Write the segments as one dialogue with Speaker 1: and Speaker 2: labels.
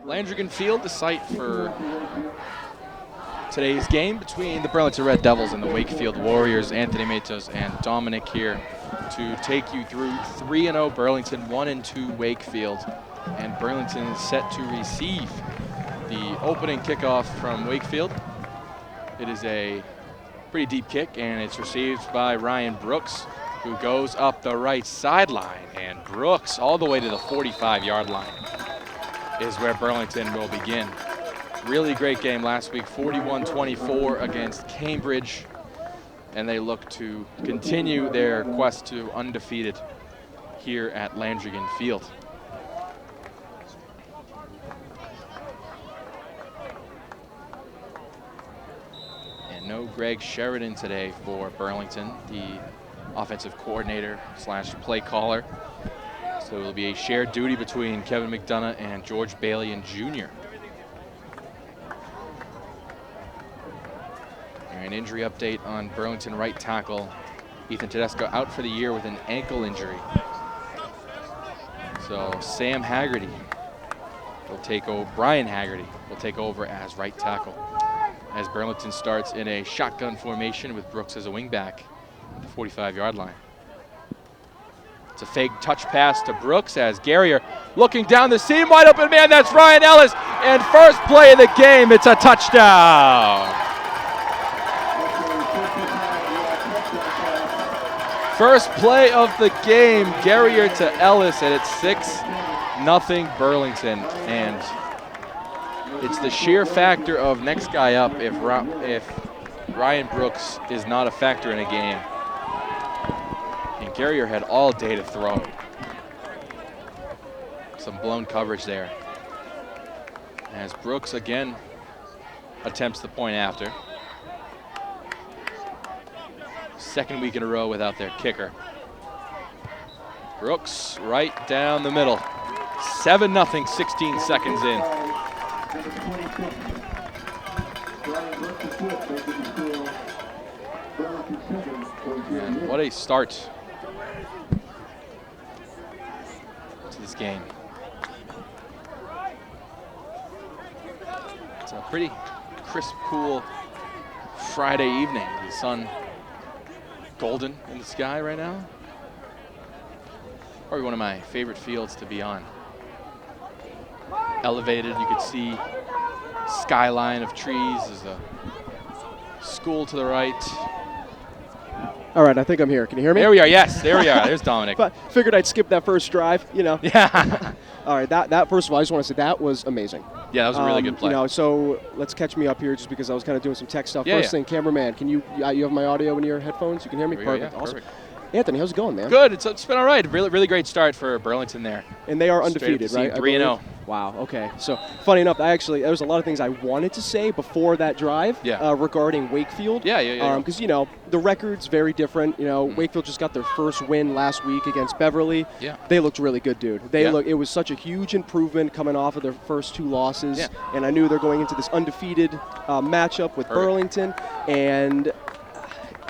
Speaker 1: Landrigan Field, the site for today's game between the Burlington Red Devils and the Wakefield Warriors. Anthony Matos and Dominik here to take you through 3-0 Burlington, 1-2 Wakefield. And Burlington is set to receive the opening kickoff from Wakefield. It is a pretty deep kick, and it's received by Ryan Brooks, who goes up the right sideline. And Brooks, all the way to the 45-yard line, is where Burlington will begin. Really great game last week, 41-24 against Cambridge, and they look to continue their quest to undefeated here at Landrigan Field. And no Greg Sheridan today for Burlington, the offensive coordinator slash play caller. So it will be a shared duty between Kevin McDonough and George Bailey Jr. An injury update on Burlington right tackle Ethan Tedesco out for the year with an ankle injury. So Sam Haggerty will take over, Brian Haggerty will take over as right tackle as Burlington starts in a shotgun formation with Brooks as a wingback at the 45-yard line. It's a fake touch pass to Brooks as Garrier looking down the seam, wide open man, that's Ryan Ellis, and first play of the game, it's a touchdown. First play of the game, Garrier to Ellis, and it's 6-0 Burlington. And it's the sheer factor of next guy up if Ryan Brooks is not a factor in a game. And Garrier had all day to throw. Some blown coverage there. As Brooks again attempts the point after. Second week in a row without their kicker. Brooks right down the middle. 7-0, 16 seconds in. And what a start to this game. It's a pretty crisp, cool Friday evening. The sun golden in the sky right now. Probably one of my favorite fields to be on. Elevated, you could see skyline of trees. There's a school to the right.
Speaker 2: All right, I think I'm here. Can you hear me?
Speaker 1: There we are, yes, there we are. There's Dominik.
Speaker 2: But figured I'd skip that first drive, you know.
Speaker 1: Yeah.
Speaker 2: All right, that first of all, I just want to say that was amazing.
Speaker 1: Yeah, that was a really good play.
Speaker 2: You know, so let's catch me up here just because I was kind of doing some tech stuff.
Speaker 1: Yeah,
Speaker 2: First thing, cameraman, can you have my audio in your headphones? You can hear me? Perfect.
Speaker 1: Yeah,
Speaker 2: awesome.
Speaker 1: perfect.
Speaker 2: Anthony, how's it going, man?
Speaker 1: Good. It's been all right. Really great start for Burlington there.
Speaker 2: And they are undefeated, right?
Speaker 1: 3-0.
Speaker 2: Wow. Okay. So funny enough, there was a lot of things I wanted to say before that drive regarding Wakefield.
Speaker 1: Yeah.
Speaker 2: Because you know the record's very different. You know, Wakefield just got their first win last week against Beverly.
Speaker 1: Yeah.
Speaker 2: They looked really good, dude. It was such a huge improvement coming off of their first two losses.
Speaker 1: Yeah.
Speaker 2: And I knew they're going into this undefeated matchup with Burlington, and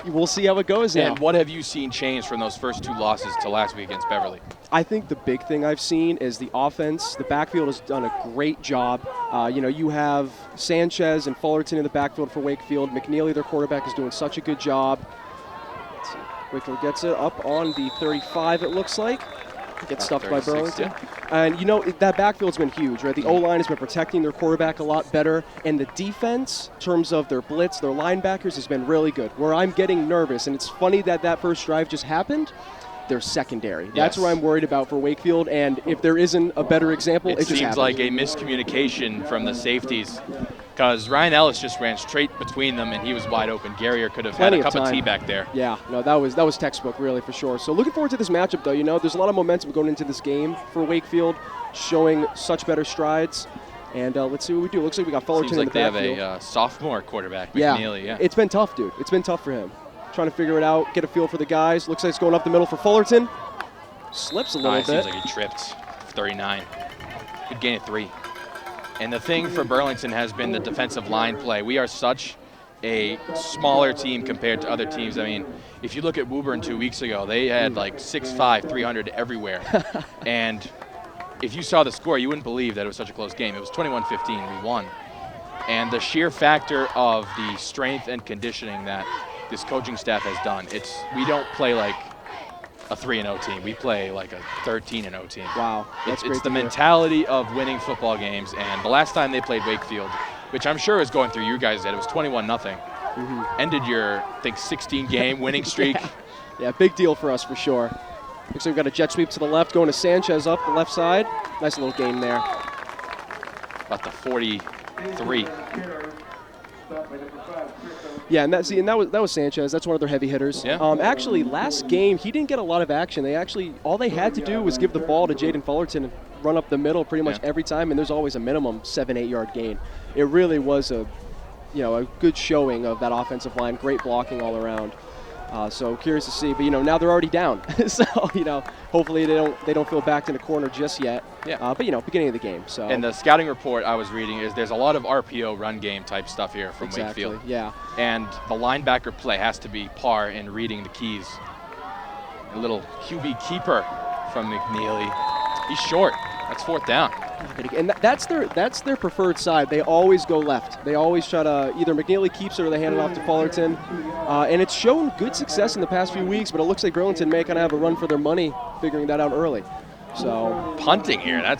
Speaker 2: we'll see how it goes now.
Speaker 1: And what have you seen change from those first two losses to last week against Beverly?
Speaker 2: I think the big thing I've seen is the offense. The backfield has done a great job. You know, you have Sanchez and Fullerton in the backfield for Wakefield. McNeely, their quarterback, is doing such a good job. Let's see. Wakefield gets it up on the 35, it looks like. Gets stuffed by Burlington.
Speaker 1: Yeah.
Speaker 2: And, you know, that backfield's been huge, right? The O-line has been protecting their quarterback a lot better. And the defense, in terms of their blitz, their linebackers, has been really good. Where I'm getting nervous, and it's funny that first drive just happened, their secondary.
Speaker 1: Yes.
Speaker 2: That's where I'm worried about for Wakefield. And if there isn't a better example, it just
Speaker 1: seems
Speaker 2: happened.
Speaker 1: like a miscommunication from the safeties. Because Ryan Ellis just ran straight between them, and he was wide open. Garrier could have had a cup of tea back there.
Speaker 2: Yeah, no, that was textbook, really, for sure. So looking forward to this matchup, though. You know, there's a lot of momentum going into this game for Wakefield, showing such better strides. And let's see what we do. Looks like we got Fullerton in the backfield.
Speaker 1: Seems like they have a sophomore quarterback, McNeely. Yeah,
Speaker 2: it's been tough, dude. It's been tough for him. Trying to figure it out, get a feel for the guys. Looks like it's going up the middle for Fullerton. Slips a little bit.
Speaker 1: Seems like he tripped. 39. Good gain of 3. And the thing for Burlington has been the defensive line play. We are such a smaller team compared to other teams. I mean, if you look at Woburn 2 weeks ago, they had like 6'5", 300 everywhere. And if you saw the score, you wouldn't believe that it was such a close game. It was 21-15, we won. And the sheer factor of the strength and conditioning that this coaching staff has done, we don't play like a 3-0 team. We play like a 13-0 team.
Speaker 2: Wow.
Speaker 1: It's the mentality of winning football games. And the last time they played Wakefield, which I'm sure is going through you guys' head, it was 21-0. Ended your, I think, 16-game winning streak.
Speaker 2: Yeah, big deal for us for sure. Looks like we've got a jet sweep to the left, going to Sanchez up the left side. Nice little gain there.
Speaker 1: About the 43.
Speaker 2: Yeah, and that was Sanchez. That's one of their heavy hitters.
Speaker 1: Yeah.
Speaker 2: Actually, last game he didn't get a lot of action. All they had to do was give the ball to Jaden Fullerton and run up the middle pretty much every time, and there's always a minimum 7-8 yard gain. It really was a good showing of that offensive line. Great blocking all around. So curious to see, but now they're already down. So hopefully they don't feel backed in a corner just yet.
Speaker 1: Yeah.
Speaker 2: But beginning of the game. So.
Speaker 1: And the scouting report I was reading is there's a lot of RPO run game type stuff here from Wakefield.
Speaker 2: Yeah.
Speaker 1: And the linebacker play has to be par in reading the keys. A little QB keeper from McNeely. He's short. That's 4th down.
Speaker 2: And that's their preferred side. They always go left. They always try to either McNeely keeps it or they hand it off to Fullerton. And it's shown good success in the past few weeks, but it looks like Burlington may kind of have a run for their money figuring that out early. So
Speaker 1: punting here, I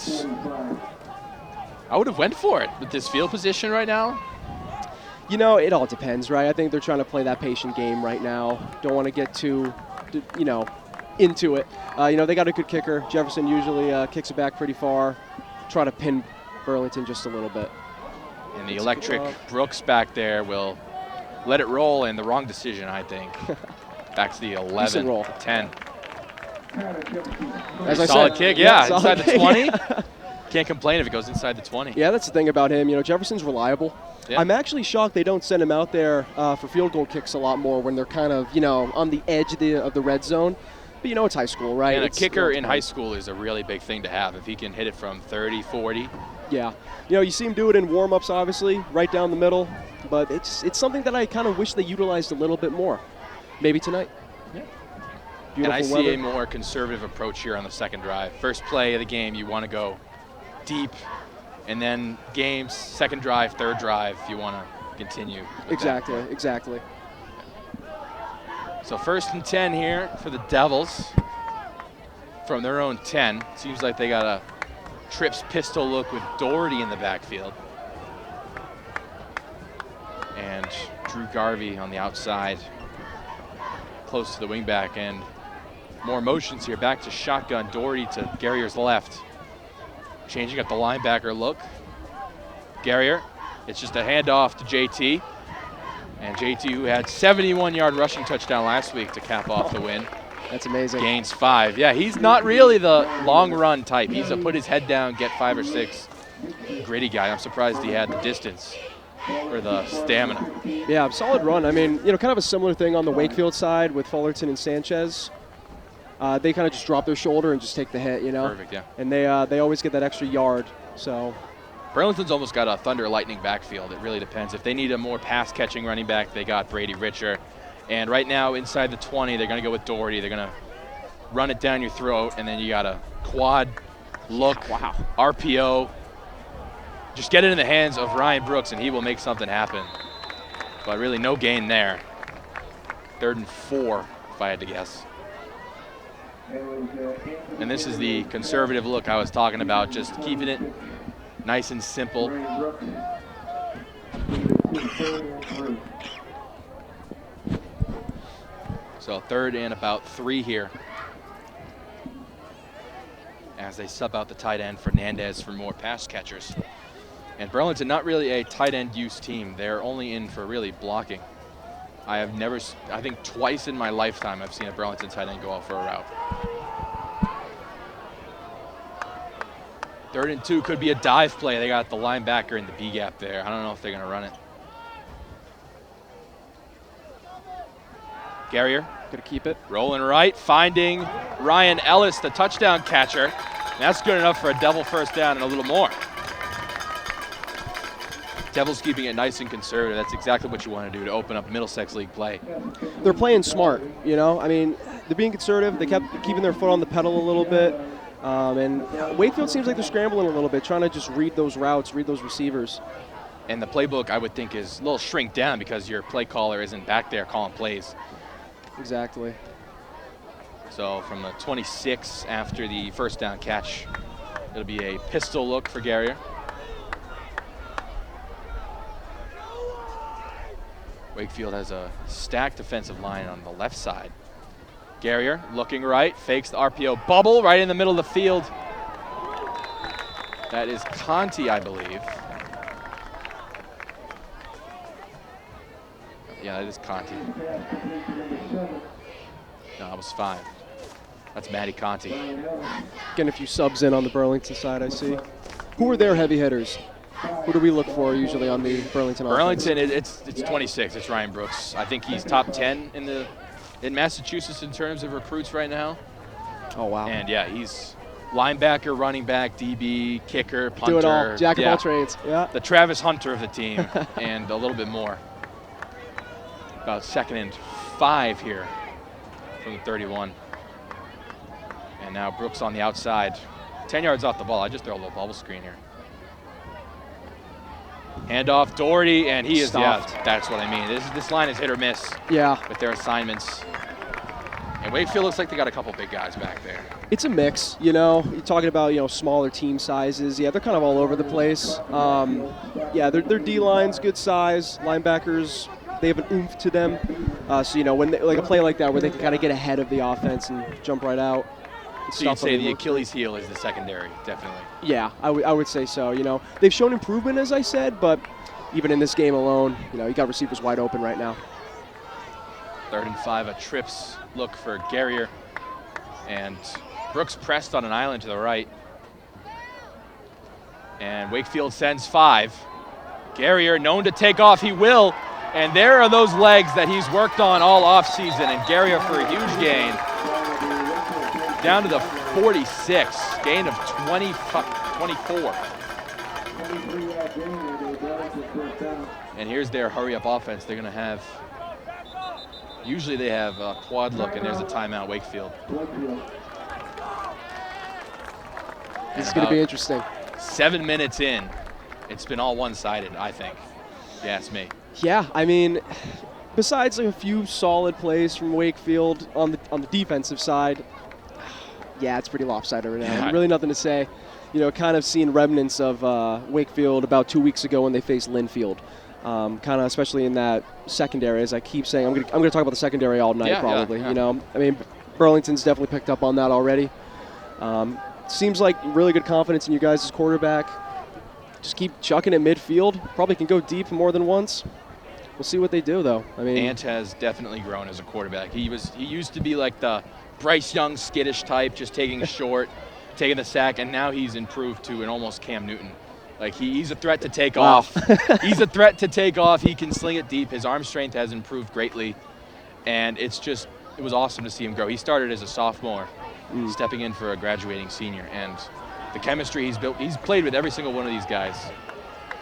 Speaker 1: would have went for it with this field position right now.
Speaker 2: It all depends, right? I think they're trying to play that patient game right now. Don't want to get too, into it. They got a good kicker. Jefferson usually kicks it back pretty far. Try to pin Burlington just a little bit.
Speaker 1: And the electric Brooks back there will let it roll, and the wrong decision, I think. Back to the 11,
Speaker 2: roll.
Speaker 1: 10.
Speaker 2: As I
Speaker 1: solid
Speaker 2: said,
Speaker 1: kick, inside the 20.
Speaker 2: Yeah.
Speaker 1: Can't complain if it goes inside the 20.
Speaker 2: Yeah, that's the thing about him. Jefferson's reliable. Yeah. I'm actually shocked they don't send him out there for field goal kicks a lot more when they're kind of, on the edge of the red zone. But it's high school, right?
Speaker 1: And a kicker in high school is a really big thing to have if he can hit it from 30, 40.
Speaker 2: Yeah. You see him do it in warm-ups, obviously, right down the middle. But it's something that I kind of wish they utilized a little bit more. Maybe tonight.
Speaker 1: Yeah.
Speaker 2: Beautiful
Speaker 1: and I see
Speaker 2: weather.
Speaker 1: a more conservative approach here on the second drive. First play of the game, you want to go deep. And then games, second drive, third drive, you want to continue.
Speaker 2: Exactly.
Speaker 1: So 1st and 10 here for the Devils from their own 10. Seems like they got a trips pistol look with Doherty in the backfield. And Drew Garvey on the outside, close to the wingback. And more motions here, back to shotgun. Doherty to Garrier's left. Changing up the linebacker look. Garrier, it's just a handoff to JT. And JT, who had 71-yard rushing touchdown last week to cap off the win.
Speaker 2: That's amazing.
Speaker 1: Gains 5. Yeah, he's not really the long run type. He's a put his head down, get 5 or 6. Gritty guy. I'm surprised he had the distance or the stamina.
Speaker 2: Yeah, solid run. I mean, kind of a similar thing on the Wakefield side with Fullerton and Sanchez. They kind of just drop their shoulder and just take the hit,
Speaker 1: Perfect, yeah.
Speaker 2: And they always get that extra yard. So
Speaker 1: Burlington's almost got a thunder lightning backfield. It really depends. If they need a more pass-catching running back, they got Brady Richer. And right now, inside the 20, they're going to go with Doherty. They're going to run it down your throat, and then you got a quad look, RPO. Just get it in the hands of Ryan Brooks, and he will make something happen. But really no gain there. 3rd and 4, if I had to guess. And this is the conservative look I was talking about, just keeping it nice and simple. So 3rd and about 3 here. As they sub out the tight end Fernandez for more pass catchers. And Burlington, not really a tight end use team. They're only in for really blocking. I think twice in my lifetime I've seen a Burlington tight end go out for a route. 3rd and 2 could be a dive play. They got the linebacker in the B gap there. I don't know if they're going to run it. Garrier.
Speaker 2: Going to keep it.
Speaker 1: Rolling right, finding Ryan Ellis, the touchdown catcher. And that's good enough for a Devil 1st down and a little more. Devils keeping it nice and conservative. That's exactly what you want to do to open up Middlesex League play.
Speaker 2: They're playing smart, I mean, they're being conservative. They kept keeping their foot on the pedal a little bit. And Wakefield seems like they're scrambling a little bit, trying to just read those routes, read those receivers.
Speaker 1: And the playbook, I would think, is a little shrink down because your play caller isn't back there calling plays.
Speaker 2: Exactly.
Speaker 1: So from the 26 after the first down catch, it'll be a pistol look for Garrier. Wakefield has a stacked defensive line on the left side. Garrier looking right, fakes the RPO bubble right in the middle of the field. That is Conti, I believe. Yeah, that is Conti. No, that was 5. That's Matty Conti.
Speaker 2: Getting a few subs in on the Burlington side, I see. Who are their heavy hitters? Who do we look for usually on the Burlington offense?
Speaker 1: Burlington, it's 26. It's Ryan Brooks. I think he's top 10 in Massachusetts in terms of recruits right now.
Speaker 2: Oh, wow.
Speaker 1: And, yeah, he's linebacker, running back, DB, kicker, punter.
Speaker 2: Do it all. Jack of all trades. Yeah.
Speaker 1: The Travis Hunter of the team and a little bit more. About 2nd and 5 here from the 31. And now Brooks on the outside. 10 yards off the ball. I just throw a little bubble screen here. Handoff, Doherty, and he is,
Speaker 2: Stuffed.
Speaker 1: yeah, that's what I mean. This line is hit or miss with their assignments. And Wakefield looks like they got a couple big guys back there.
Speaker 2: It's a mix, you know. You're talking about, you know, smaller team sizes. Yeah, they're kind of all over the place. Yeah, their D-line's good size. Linebackers, they have an oomph to them. So, you know, when they, like a play like that where they can kind of get ahead of the offense and jump right out.
Speaker 1: So you'd say the Achilles heel is the secondary, definitely.
Speaker 2: Yeah, I would say so. You know, they've shown improvement, as I said, but even in this game alone, you know, you got receivers wide open right now.
Speaker 1: 3rd and 5, a trips look for Garrier. And Brooks pressed on an island to the right. And Wakefield sends 5. Garrier known to take off, he will. And there are those legs that he's worked on all offseason. And Garrier for a huge gain. Down to the 46, gain of 24. And here's their hurry-up offense. They're going to have, usually they have a quad look, and there's a timeout, Wakefield.
Speaker 2: This is going to be interesting.
Speaker 1: 7 minutes in, it's been all one-sided, I think, if you ask me.
Speaker 2: Yeah, I mean, besides like a few solid plays from Wakefield on the defensive side, yeah, it's pretty lopsided right now.
Speaker 1: Yeah.
Speaker 2: Really nothing to say. You know, kind of seen remnants of Wakefield about 2 weeks ago when they faced Linfield. Kind of especially in that secondary, as I keep saying. I'm gonna talk about the secondary all night, probably. Yeah. You know, I mean, Burlington's definitely picked up on that already. Seems like really good confidence in you guys as quarterback. Just keep chucking it midfield. Probably can go deep more than once. We'll see what they do, though. I mean,
Speaker 1: Ant has definitely grown as a quarterback. He used to be like the Bryce Young skittish type, just taking short, taking the sack, and now he's improved to an almost Cam Newton. Like he's a threat to take off. He's a threat to take off. He can sling it deep. His arm strength has improved greatly, and it was awesome to see him grow. He started as a sophomore, stepping in for a graduating senior, and the chemistry he's built. He's played with every single one of these guys.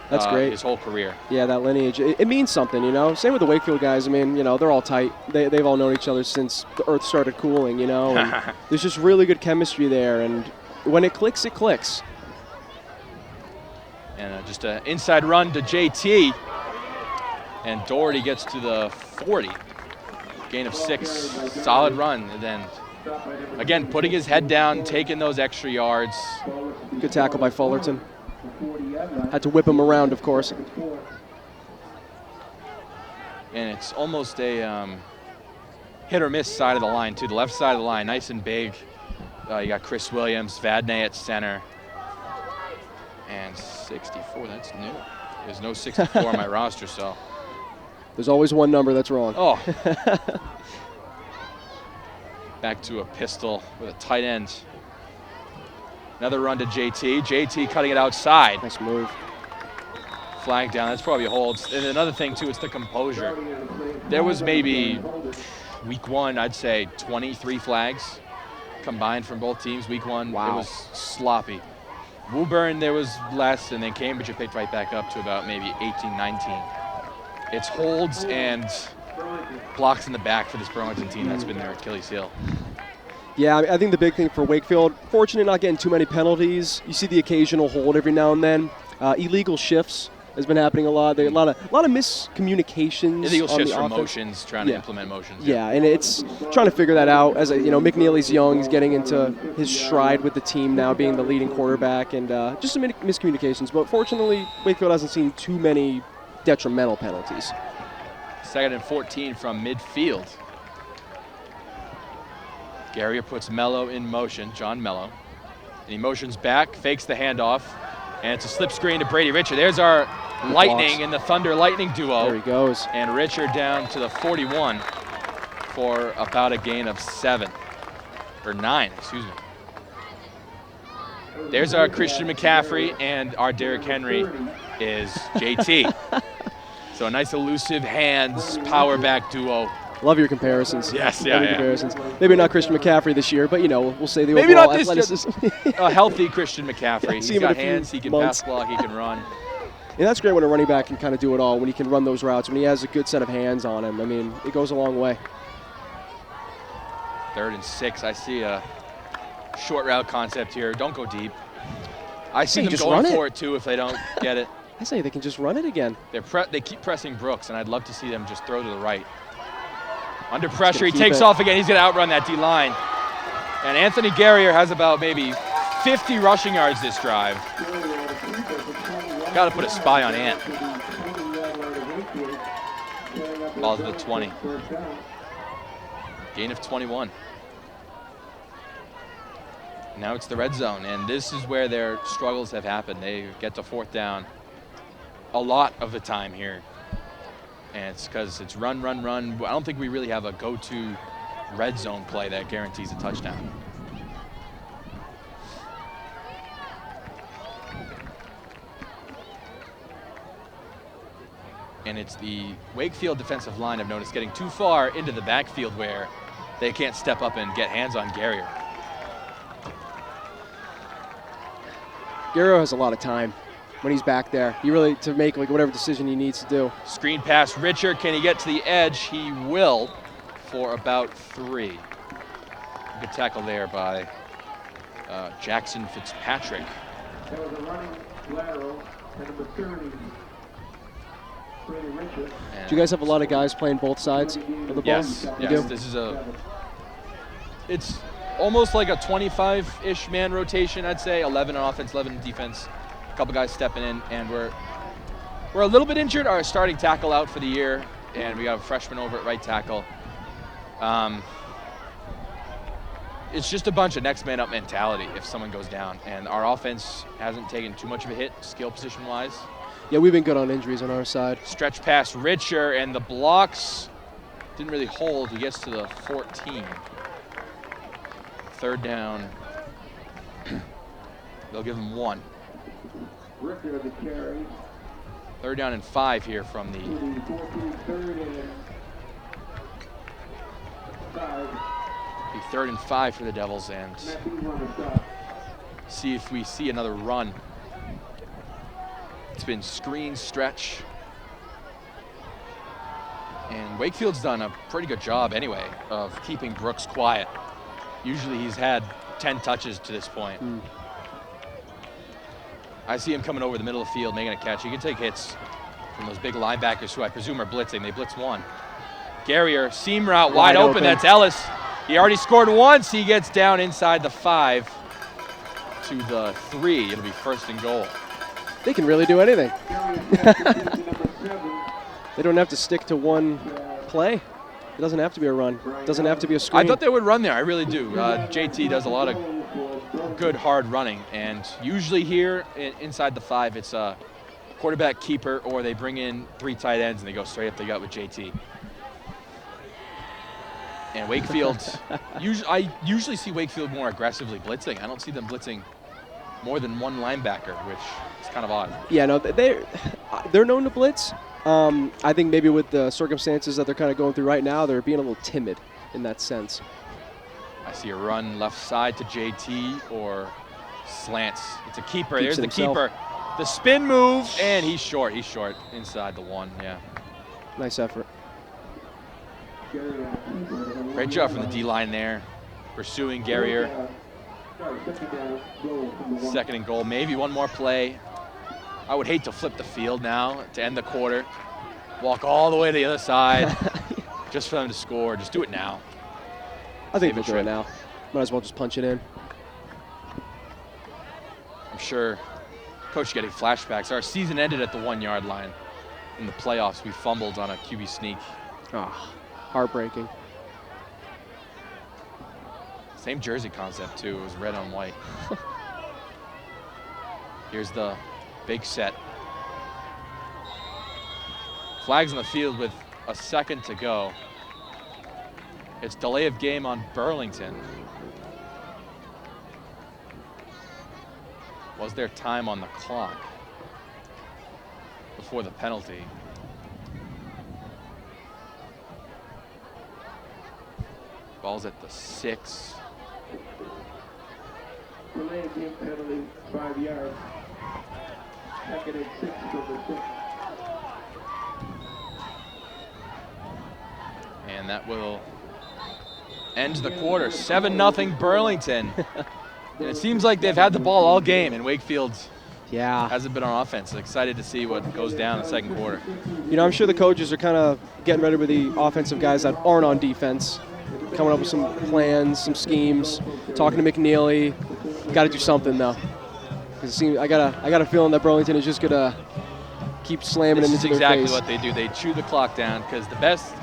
Speaker 2: That's great.
Speaker 1: His whole career.
Speaker 2: Yeah, that lineage. It means something, you know. Same with the Wakefield guys. I mean, you know, they're all tight. They've all known each other since the earth started cooling, you know. And there's just really good chemistry there, and when it clicks, it clicks.
Speaker 1: And just an inside run to JT. And Doherty gets to the 40. Gain of 6. Solid run. And then, again, putting his head down, taking those extra yards.
Speaker 2: Good tackle by Fullerton. Had to whip him around, of course.
Speaker 1: And it's almost a hit or miss side of the line, too. The left side of the line, nice and big. You got Chris Williams, Vadney at center. And 64, that's new. There's no 64 on my roster, so.
Speaker 2: There's always one number that's wrong.
Speaker 1: Oh. Back to a pistol with a tight end. Another run to JT. JT cutting it outside.
Speaker 2: Nice move.
Speaker 1: Flag down, that's probably a hold. And another thing, too, it's the composure. There was maybe week 1, I'd say 23 flags combined from both teams. Week 1,
Speaker 2: wow.
Speaker 1: It was sloppy. Woburn, there was less, and then Cambridge had picked right back up to about maybe 18, 19. It's holds and blocks in the back for this Burlington team. That's been their Achilles heel.
Speaker 2: Yeah, I think the big thing for Wakefield, fortunate not getting too many penalties. You see the occasional hold every now and then. Illegal shifts has been happening a lot. There are a lot of miscommunications.
Speaker 1: Illegal
Speaker 2: on
Speaker 1: shifts
Speaker 2: the
Speaker 1: from
Speaker 2: offense.
Speaker 1: motions, trying to implement motions.
Speaker 2: Yeah, and it's trying to figure that out. As McNeely's young, he's getting into his stride with the team now, being the leading quarterback, and just some miscommunications. But fortunately, Wakefield hasn't seen too many detrimental penalties.
Speaker 1: 2nd and 14 from midfield. Garrier puts Mello in motion, John Mello. And he motions back, fakes the handoff, and it's a slip screen to Brady Richard. There's our Lightning and the Thunder Lightning duo.
Speaker 2: There he goes.
Speaker 1: And Richard down to the 41 for about a gain of 9, excuse me. There's our Christian McCaffrey, and our Derrick Henry is JT. So a nice elusive hands power back duo.
Speaker 2: Love your comparisons.
Speaker 1: Yes,
Speaker 2: Love your comparisons. Maybe not Christian McCaffrey this year, but we'll say the
Speaker 1: maybe
Speaker 2: overall
Speaker 1: not this
Speaker 2: athleticism.
Speaker 1: A healthy Christian McCaffrey.
Speaker 2: Yeah,
Speaker 1: He's got hands, he can pass block, he can run.
Speaker 2: And that's great when a running back can kind of do it all, when he can run those routes, when he has a good set of hands on him. I mean, it goes a long way.
Speaker 1: 3rd and 6. I see a short route concept here. Don't go deep. I see them going for it too if they don't get it.
Speaker 2: I say they can just run it again.
Speaker 1: They keep pressing Brooks, and I'd love to see them just throw to the right. Under pressure, he takes off again. He's going to outrun that D-line. And Anthony Garrier has about maybe 50 rushing yards this drive. Got to put a spy on Ant. Ball's at the 20. Gain of 21. Now it's the red zone, and this is where their struggles have happened. They get to 4th down a lot of the time here. And it's because it's run, run, run. I don't think we really have a go-to red zone play that guarantees a touchdown. And it's the Wakefield defensive line, I've noticed, getting too far into the backfield where they can't step up and get hands on Garrier.
Speaker 2: Garrier has a lot of time when he's back there. He really, to make whatever decision he needs to do.
Speaker 1: Screen pass, Richard. Can he get to the edge? He will for about 3. Good tackle there by Jackson Fitzpatrick.
Speaker 3: That was a running lateral, number 30.
Speaker 2: Do you guys have a lot of guys playing both sides of the ball?
Speaker 1: Yes, this is it's almost like a 25-ish man rotation, I'd say. 11 on offense, 11 on defense. A couple guys stepping in, and we're a little bit injured. Our starting tackle out for the year, and we got a freshman over at right tackle. It's just a bunch of next man up mentality if someone goes down, and our offense hasn't taken too much of a hit skill position-wise.
Speaker 2: Yeah, we've been good on injuries on our side.
Speaker 1: Stretch pass, Richer, and the blocks didn't really hold. He gets to the 14. 3rd down. They'll give him 1. 3rd down and 5 here from the 3rd and 5 for the Devils, and see if we see another run. It's been screen, stretch. And Wakefield's done a pretty good job anyway of keeping Brooks quiet. Usually he's had 10 touches to this point. I see him coming over the middle of the field, making a catch. He can take hits from those big linebackers who I presume are blitzing. They blitz 1. Garrier, seam route, wide open. That's Ellis. He already scored once. He gets down inside the 5 to the 3. It'll be 1st and goal.
Speaker 2: They can really do anything. They don't have to stick to one play. It doesn't have to be a run. It doesn't have to be a screen.
Speaker 1: I thought they would run there. I really do. JT does a lot of good, hard running. And usually here inside the 5, it's a quarterback keeper, or they bring in 3 tight ends and they go straight up the gut with JT. And Wakefield, I usually see Wakefield more aggressively blitzing. I don't see them blitzing more than 1 linebacker, which is kind of odd.
Speaker 2: Yeah, no, they're known to blitz. I think maybe with the circumstances that they're kind of going through right now, they're being a little timid in that sense.
Speaker 1: I see a run left side to JT or slants. It's a keeper. There's the keeper. The spin move, and he's short. He's short inside the 1, yeah.
Speaker 2: Nice effort.
Speaker 1: Great job from the D-line there. pursuing Guerrier. Second and goal, maybe one more play. I would hate to flip the field now to end the quarter. Walk all the way to the other side just for them to score. Just do it now.
Speaker 2: I think they'll do it now. Might as well just punch it in.
Speaker 1: I'm sure Coach getting flashbacks. Our season ended at the 1-yard line. In the playoffs, we fumbled on a QB sneak.
Speaker 2: Ah, heartbreaking.
Speaker 1: Same jersey concept, too. It was red on white. Here's the big set. Flags on the field with a second to go. It's delay of game on Burlington. Was there time on the clock before the penalty? Ball's at the 6.
Speaker 3: Delay of game penalty, 5 yards. Second and 6 from the 6.
Speaker 1: And that will end the quarter. 7-0 Burlington. And it seems like they've had the ball all game, and Wakefield hasn't been on offense. Excited to see what goes down in the second quarter.
Speaker 2: You know, I'm sure the coaches are kind of getting ready with the offensive guys that aren't on defense, coming up with some plans, some schemes, talking to McNeely. Got to do something, though. Because it seems I got a feeling that Burlington is just going to keep slamming it into their face.
Speaker 1: This is exactly what they do. They chew the clock down because the best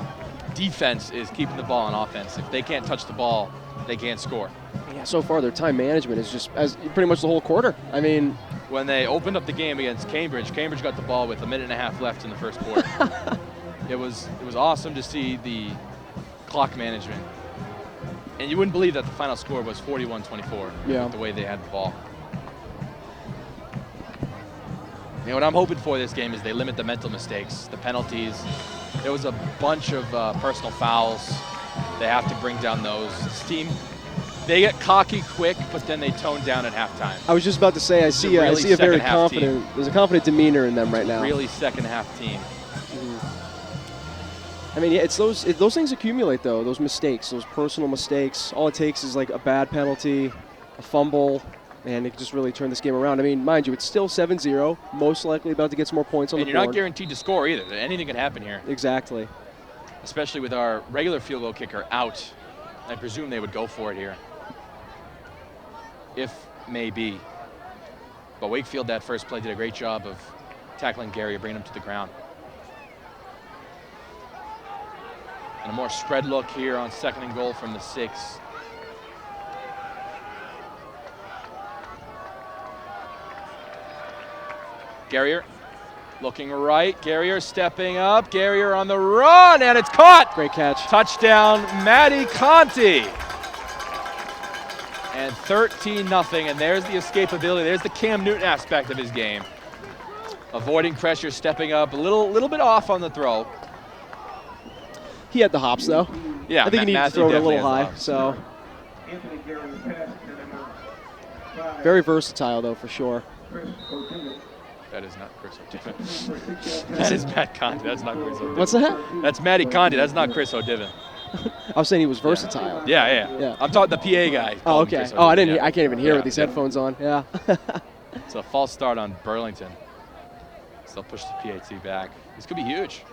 Speaker 1: defense is keeping the ball on offense. If they can't touch the ball, they can't score.
Speaker 2: Yeah, so far their time management is just as pretty much the whole quarter. I mean,
Speaker 1: when they opened up the game against Cambridge got the ball with 1.5 minutes left in the first quarter. It was awesome to see the clock management. And you wouldn't believe that the final score was 41-24 with the way they had the ball. You know, what I'm hoping for this game is they limit the mental mistakes, the penalties. There was a bunch of personal fouls. They have to bring down those. This team, they get cocky quick, but then they tone down at halftime.
Speaker 2: I was just about to say, I see a very confident. There's a confident demeanor in them right now.
Speaker 1: Really second half team.
Speaker 2: I mean, yeah, it's those things accumulate though. Those mistakes, those personal mistakes. All it takes is like a bad penalty, a fumble, and it can just really turn this game around. I mean, mind you, it's still 7-0. Most likely about to get some more points on the board.
Speaker 1: And you're not guaranteed to score either. Anything can happen here.
Speaker 2: Exactly.
Speaker 1: Especially with our regular field goal kicker out. I presume they would go for it here. If may be. But Wakefield, that first play, did a great job of tackling Gary, bringing him to the ground. And a more spread look here on second and goal from the 6. Guerrier looking right. Guerrier stepping up. Guerrier on the run, and it's caught.
Speaker 2: Great catch.
Speaker 1: Touchdown, Matty Conti. And 13-0, and there's the escapability. There's the Cam Newton aspect of his game. Avoiding pressure, stepping up, a little bit off on the throw.
Speaker 2: He had the hops, though.
Speaker 1: Yeah,
Speaker 2: I think he needed to throw it a little high. So very versatile, though, for sure.
Speaker 1: That is not Chris O'Diven. That is Matt Conti. That's not Chris O'Diven.
Speaker 2: What's that?
Speaker 1: That's Matty Conti. That's not Chris O'Diven.
Speaker 2: I was saying he was versatile.
Speaker 1: Yeah. I'm talking the PA guy.
Speaker 2: Oh, okay. Oh, I didn't. I can't even hear with these headphones on. Yeah.
Speaker 1: It's a false start on Burlington. So they'll push the PAT back. This could be huge.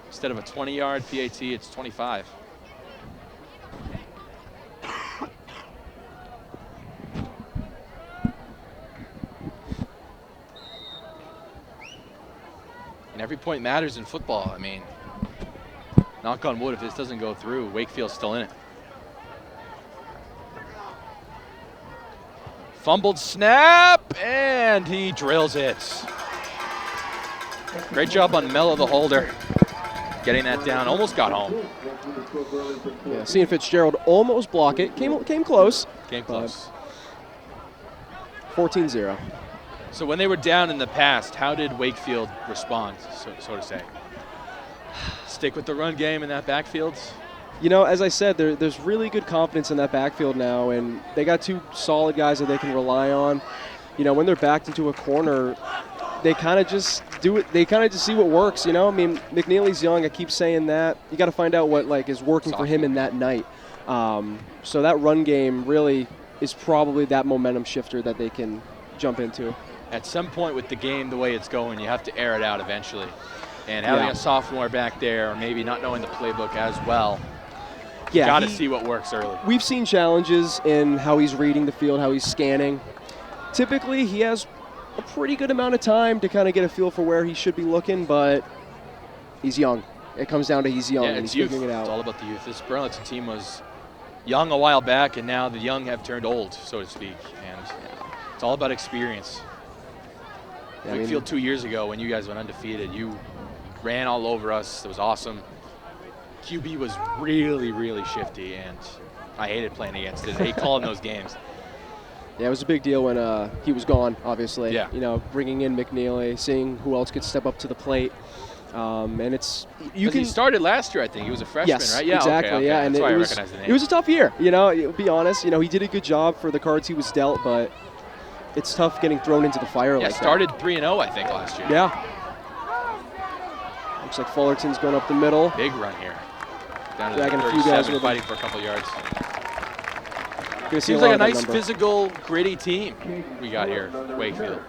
Speaker 1: Instead of a 20-yard PAT, it's 25. And every point matters in football. I mean, knock on wood, if this doesn't go through, Wakefield's still in it. Fumbled snap, and he drills it. Great job on Mello, the holder. Getting that down, almost got home.
Speaker 2: Yeah, seeing Fitzgerald almost block it. Came close.
Speaker 1: Came close.
Speaker 2: 14-0.
Speaker 1: So when they were down in the past, how did Wakefield respond, so to say? Stick with the run game in that backfield?
Speaker 2: You know, as I said, there's really good confidence in that backfield now, and they got 2 solid guys that they can rely on. You know, when they're backed into a corner, they kind of just do it. They kind of just see what works, you know? I mean, McNeely's young. I keep saying that. You got to find out what, like, is working for him in that night. So that run game really is probably that momentum shifter that they can jump into.
Speaker 1: At some point with the game the way it's going, you have to air it out eventually. And having a sophomore back there, or maybe not knowing the playbook as well, you got to see what works early.
Speaker 2: We've seen challenges in how he's reading the field, how he's scanning. Typically, he has a pretty good amount of time to kind of get a feel for where he should be looking, but he's young. It comes down to he's young and he's figuring it out.
Speaker 1: It's all about the youth. This Burlington team was young a while back, and now the young have turned old, so to speak. And it's all about experience.
Speaker 2: Yeah,
Speaker 1: Wakefield 2 years ago, when you guys went undefeated, you ran all over us. It was awesome. QB was really, really shifty, and I hated playing against it. I hate calling those games.
Speaker 2: Yeah, it was a big deal when he was gone, obviously.
Speaker 1: Yeah.
Speaker 2: You know, bringing in McNeely, seeing who else could step up to the plate. And it's
Speaker 1: he started last year, I think. He was a freshman,
Speaker 2: yes,
Speaker 1: right? Yeah,
Speaker 2: exactly.
Speaker 1: Okay.
Speaker 2: Yeah,
Speaker 1: and
Speaker 2: that's
Speaker 1: why I
Speaker 2: was,
Speaker 1: recognize the name.
Speaker 2: It was a tough year. You know, to be honest. You know, he did a good job for the cards he was dealt, but it's tough getting thrown into the fire like that.
Speaker 1: Started 3-0, I think, last year.
Speaker 2: Yeah. Looks like Fullerton's going up the middle.
Speaker 1: Big run here. Down to
Speaker 2: Dragging
Speaker 1: the
Speaker 2: a few guys
Speaker 1: 37,
Speaker 2: with
Speaker 1: fighting for a couple yards.
Speaker 2: Seems
Speaker 1: like a nice physical, gritty team we got here, Wakefield.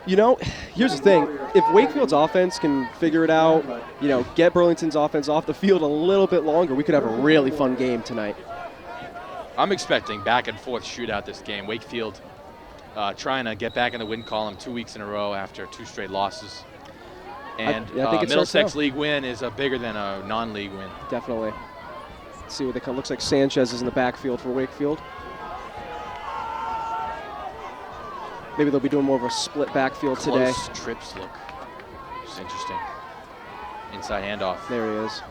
Speaker 2: You know, here's the thing. If Wakefield's offense can figure it out, you know, get Burlington's offense off the field a little bit longer, we could have a really fun game tonight.
Speaker 1: I'm expecting back and forth shootout this game. Wakefield trying to get back in the win column 2 weeks in a row after 2 straight losses. And
Speaker 2: I think
Speaker 1: Middlesex league win is bigger than a non-league win.
Speaker 2: Definitely. Let's see what they come. Looks like Sanchez is in the backfield for Wakefield. Maybe they'll be doing more of a split backfield today.
Speaker 1: Close trips look. Just interesting. Inside handoff.
Speaker 2: There he is.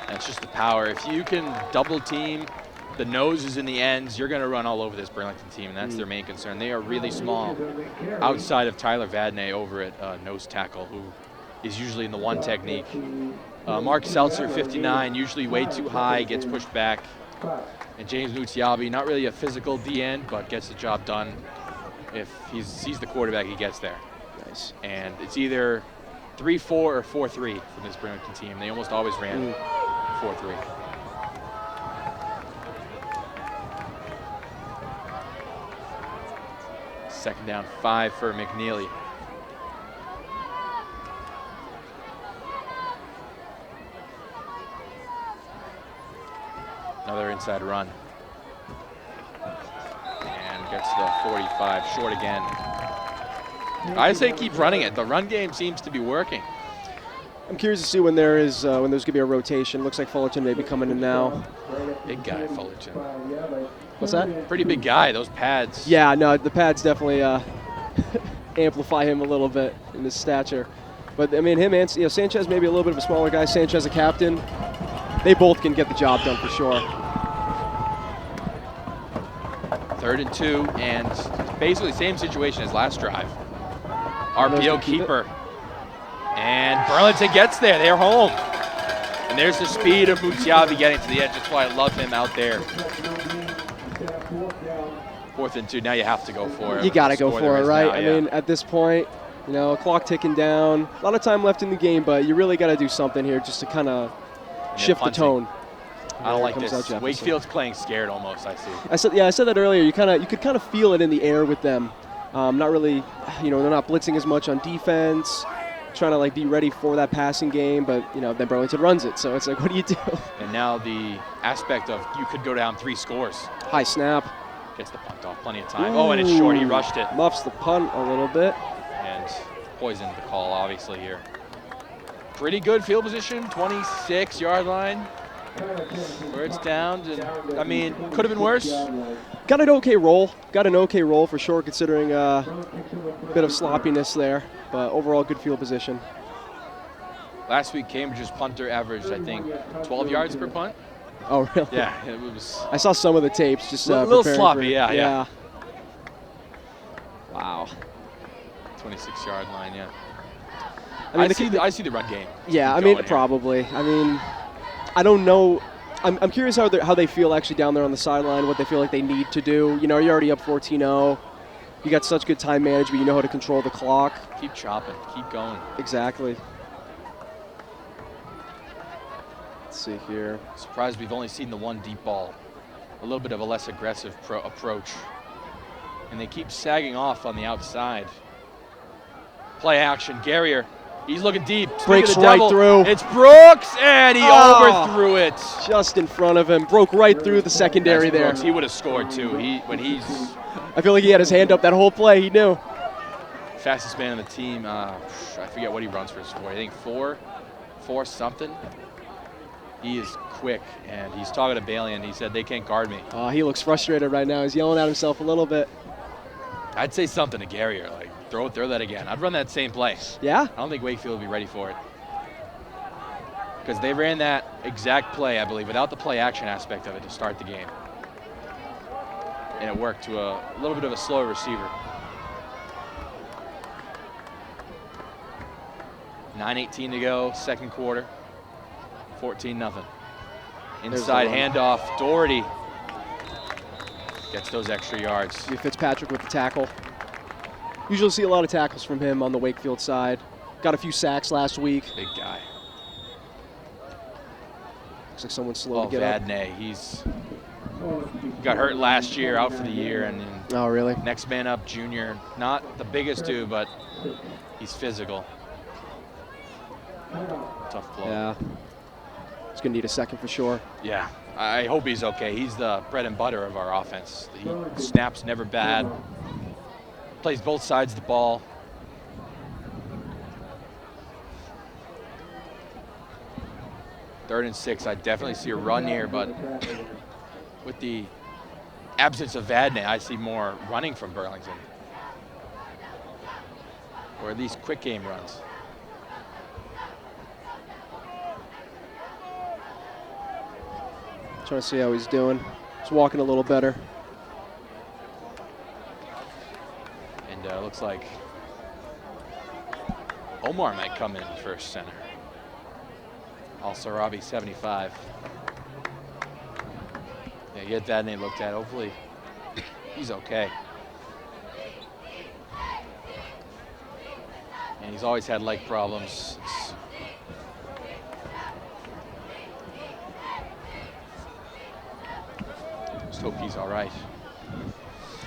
Speaker 1: That's just the power. If you can double team the noses in the ends, you're going to run all over this Burlington team, and that's their main concern. They are really small outside of Tyler Vadney over at nose tackle, who is usually in the one technique. Mark Seltzer, 59, usually way too high, gets pushed back. And James Mutiabi, not really a physical D-end, but gets the job done. If he sees the quarterback, he gets there.
Speaker 2: Nice. And
Speaker 1: it's either 3-4 or 4-3 from this Burlington team. They almost always ran 4-3. Second down, 5 for McNeely. Another inside run. And gets the 45, short again. I say keep running it. The run game seems to be working.
Speaker 2: I'm curious to see when there's going to be a rotation. Looks like Fullerton may be coming in now.
Speaker 1: Big guy, Fullerton.
Speaker 2: What's that?
Speaker 1: Pretty big guy, those pads.
Speaker 2: Yeah, no, the pads definitely amplify him a little bit in his stature. But, I mean, him and Sanchez maybe a little bit of a smaller guy. Sanchez a captain. They both can get the job done for sure.
Speaker 1: 3rd and 2, and basically same situation as last drive. RPO keeper. And Burlington gets there. They're home. And there's the speed of Mutiabi getting to the edge. That's why I love him out there. 4th and 2. Now you have to go for it.
Speaker 2: You got to go for it, right?
Speaker 1: Now,
Speaker 2: I mean, at this point, you know, clock ticking down. A lot of time left in the game, but you really got to do something here just to kind of shift the tone.
Speaker 1: I don't like this. Wakefield's playing scared almost, I see.
Speaker 2: I said that earlier. You could kind of feel it in the air with them. Not really, you know, they're not blitzing as much on defense, trying to like be ready for that passing game, but you know, then Burlington runs it. So it's like, what do you do?
Speaker 1: And now the aspect of you could go down 3 scores.
Speaker 2: High snap.
Speaker 1: Gets the punt off, plenty of time. Oh, and it's short, he rushed it.
Speaker 2: Muffs the punt a little bit.
Speaker 1: And poisoned the call, obviously, here. Pretty good field position, 26-yard line. Where it's down, and, I mean, could have been worse.
Speaker 2: Got an okay roll. Got an okay roll for sure, considering a bit of sloppiness there. But overall, good field position.
Speaker 1: Last week, Cambridge's punter averaged, I think, 12 yards per punt.
Speaker 2: Oh, really?
Speaker 1: Yeah, it was.
Speaker 2: I saw some of the tapes. Just
Speaker 1: a little sloppy, yeah.
Speaker 2: Wow.
Speaker 1: 26-yard line, yeah.
Speaker 2: I mean,
Speaker 1: I see the run game.
Speaker 2: Yeah, I mean, probably. I mean, I don't know. I'm curious how they feel actually down there on the sideline, what they feel like they need to do. You know, you're already up 14-0. You got such good time management. You know how to control the clock.
Speaker 1: Keep chopping. Keep going.
Speaker 2: Exactly. Let's see here.
Speaker 1: Surprised we've only seen the one deep ball. A little bit of a less aggressive approach. And they keep sagging off on the outside. Play action, Guerrier. He's looking deep.
Speaker 2: Breaks right through.
Speaker 1: It's Brooks, and he overthrew it.
Speaker 2: Just in front of him. Broke right through the secondary there.
Speaker 1: He would have scored too.
Speaker 2: I feel like he had his hand up that whole play. He knew.
Speaker 1: Fastest man on the team. I forget what he runs for his score. I think four something. He is quick, and he's talking to Bailey, and he said they can't guard me.
Speaker 2: He looks frustrated right now. He's yelling at himself a little bit.
Speaker 1: I'd say something to Guerrier, like throw that again. I'd run that same play.
Speaker 2: Yeah?
Speaker 1: I don't think Wakefield will be ready for it. Because they ran that exact play, I believe, without the play action aspect of it to start the game. And it worked to a little bit of a slower receiver. 9:18 to go, second quarter. 14-0. Inside handoff, Doherty gets those extra yards.
Speaker 2: Fitzpatrick with the tackle. Usually see a lot of tackles from him on the Wakefield side. Got a few sacks last week.
Speaker 1: Big guy.
Speaker 2: Looks like someone's slow to get up.
Speaker 1: Vadnais, he's got hurt last year, out for the year, and then
Speaker 2: oh, really?
Speaker 1: Next man up, junior. Not the biggest dude, but he's physical. Tough blow.
Speaker 2: Yeah. He's going to need a second for sure.
Speaker 1: Yeah, I hope he's okay. He's the bread and butter of our offense. He snaps never bad. Plays both sides of the ball. Third and 6, I definitely see a run here, but with the absence of Vadnais, I see more running from Burlington. Or at least quick game runs.
Speaker 2: Trying to see how he's doing. He's walking a little better.
Speaker 1: And looks like Omar might come in first center. Also Robbie 75. Yeah, get that name looked at. Hopefully he's okay. And he's always had leg problems. Just hope he's all right.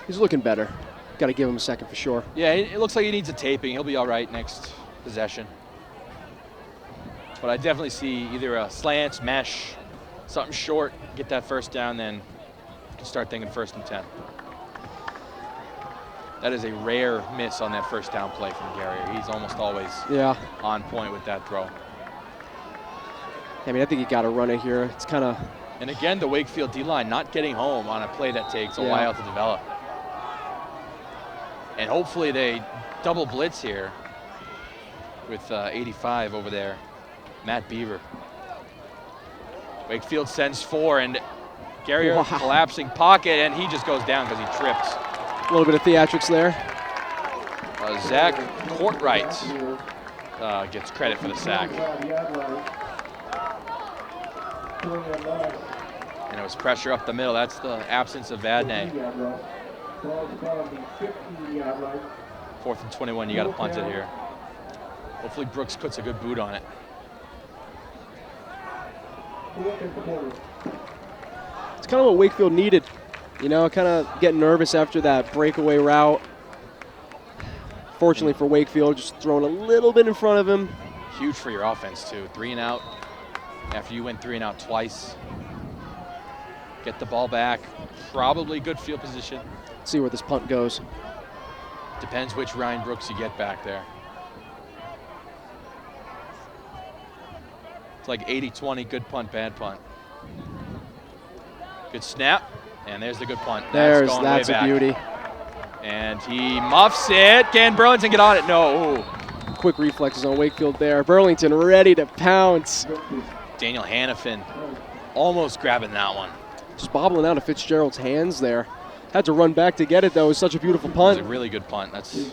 Speaker 2: He's looking better. Got to give him a second for sure.
Speaker 1: Yeah, it looks like he needs a taping. He'll be all right next possession. But I definitely see either a slant, mesh, something short, get that first down, then you can start thinking 1st and 10. That is a rare miss on that first down play from Guerrier. He's almost always on point with that throw.
Speaker 2: I mean, I think you got to run it here. It's kind of...
Speaker 1: And again, the Wakefield D-line not getting home on a play that takes a while to develop. And hopefully they double blitz here with 85 over there. Matt Beaver. Wakefield sends 4, and Guerrier collapsing pocket, and he just goes down because he tripped.
Speaker 2: A little bit of theatrics there.
Speaker 1: Zach Courtright gets credit for the sack. And it was pressure up the middle. That's the absence of Vadnais. 4th and 21, you got to punt it here. Hopefully Brooks puts a good boot on it.
Speaker 2: It's kind of what Wakefield needed. You know, kind of getting nervous after that breakaway route. Fortunately for Wakefield, just throwing a little bit in front of him.
Speaker 1: Huge for your offense, too. 3 and out. After you went 3 and out twice. Get the ball back. Probably good field position.
Speaker 2: See where this punt goes.
Speaker 1: Depends which Ryan Brooks you get back there. It's like 80-20, good punt, bad punt. Good snap, and there's the good punt.
Speaker 2: That's a beauty.
Speaker 1: And he muffs it. Can Burlington get on it? No.
Speaker 2: Quick reflexes on Wakefield there. Burlington ready to pounce.
Speaker 1: Daniel Hannafin almost grabbing that one.
Speaker 2: Just bobbling out of Fitzgerald's hands there. Had to run back to get it, though. It was such a beautiful punt.
Speaker 1: It was a really good punt. That's a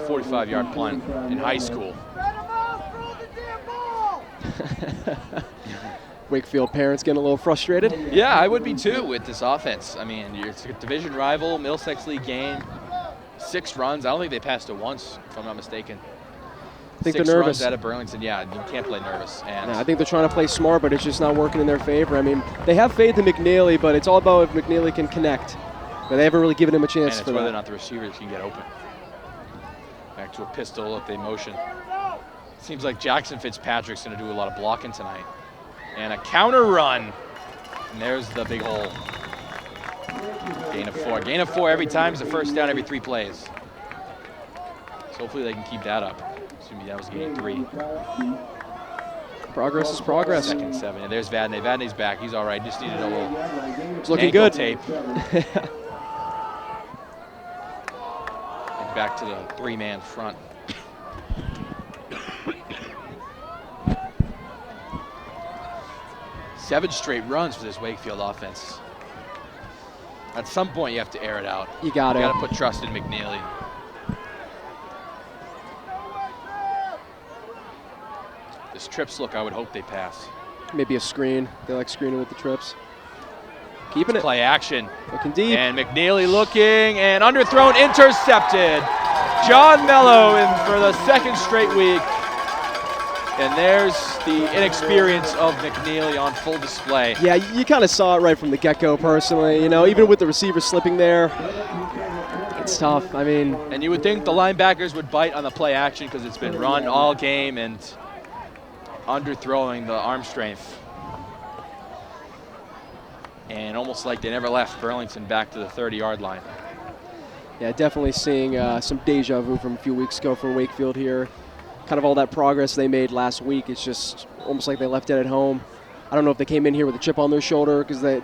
Speaker 1: 45-yard punt in high school.
Speaker 2: Wakefield parents getting a little frustrated.
Speaker 1: Yeah, I would be too with this offense. I mean, it's a division rival, Middlesex League game. 6 runs. I don't think they passed it once, if I'm not mistaken.
Speaker 2: think
Speaker 1: 6
Speaker 2: they're
Speaker 1: runs
Speaker 2: nervous.
Speaker 1: out of Burlington. Yeah, you can't play nervous. And
Speaker 2: Yeah, I think they're trying to play smart, but it's just not working in their favor. I mean, they have faith in McNeely, but it's all about if McNeely can connect. But they haven't really given him a chance
Speaker 1: it's
Speaker 2: for
Speaker 1: whether or
Speaker 2: that.
Speaker 1: not the receivers can get open. Back to a pistol if they motion. Seems like Jackson Fitzpatrick's going to do a lot of blocking tonight. And a counter run. And there's the big hole. Gain of 4. Gain of 4 every time is a first down every 3 plays. So hopefully they can keep that up. Excuse me, that was gain 3.
Speaker 2: Progress is progress.
Speaker 1: 2nd 7. And there's Vadnais. Vadnais back. He's all right. Just needed a little
Speaker 2: It's looking
Speaker 1: ankle
Speaker 2: good.
Speaker 1: tape. And back to the 3-man front. Seven straight runs for this Wakefield offense. At some point, you have to air it out.
Speaker 2: You got
Speaker 1: You
Speaker 2: it.
Speaker 1: got to put trust in McNeely. This trips look, I would hope they pass.
Speaker 2: Maybe a screen. They like screening with the trips. Keeping it.
Speaker 1: Play action.
Speaker 2: Looking deep.
Speaker 1: And McNeely looking and underthrown, intercepted. John Mello in for the 2nd straight week. And there's the inexperience of McNeely on full display.
Speaker 2: Yeah, you kind of saw it right from the get-go personally. You know, even with the receiver slipping there, it's tough. I mean,
Speaker 1: And you would think the linebackers would bite on the play action because it's been run all game and underthrowing the arm strength. And almost like they never left Burlington back to the 30-yard line.
Speaker 2: yeah, definitely seeing some deja vu from a few weeks ago for Wakefield here. Kind of all that progress they made last week. It's just almost like they left it at home. I don't know if they came in here with a chip on their shoulder because they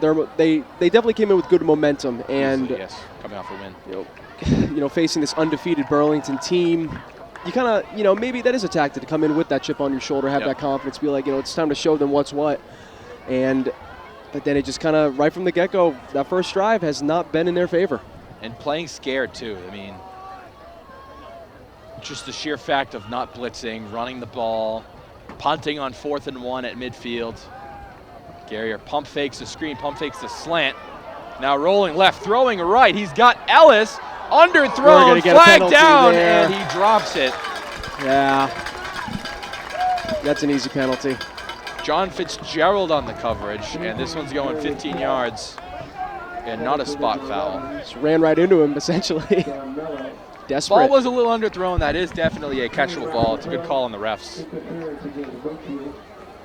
Speaker 2: definitely came in with good momentum and
Speaker 1: Easily, yes, coming off a win.
Speaker 2: you know, facing this undefeated Burlington team, you kind of, you know, maybe that is a tactic to come in with that chip on your shoulder, have that confidence, be like, you know, it's time to show them what's what. But then it just kind of, right from the get-go, that first drive has not been in their favor.
Speaker 1: And playing scared, too. I mean, just the sheer fact of not blitzing, running the ball, punting on 4th and 1 at midfield. Garrier pump fakes the screen, pump fakes the slant. Now rolling left, throwing right. He's got Ellis underthrown, flag down, and he drops it.
Speaker 2: Yeah, that's an easy penalty.
Speaker 1: John Fitzgerald on the coverage, and this one's going 15 yards, and not a spot foul.
Speaker 2: Just ran right into him, essentially. Desperate.
Speaker 1: Ball was a little underthrown. That is definitely a catchable ball. It's a good call on the refs.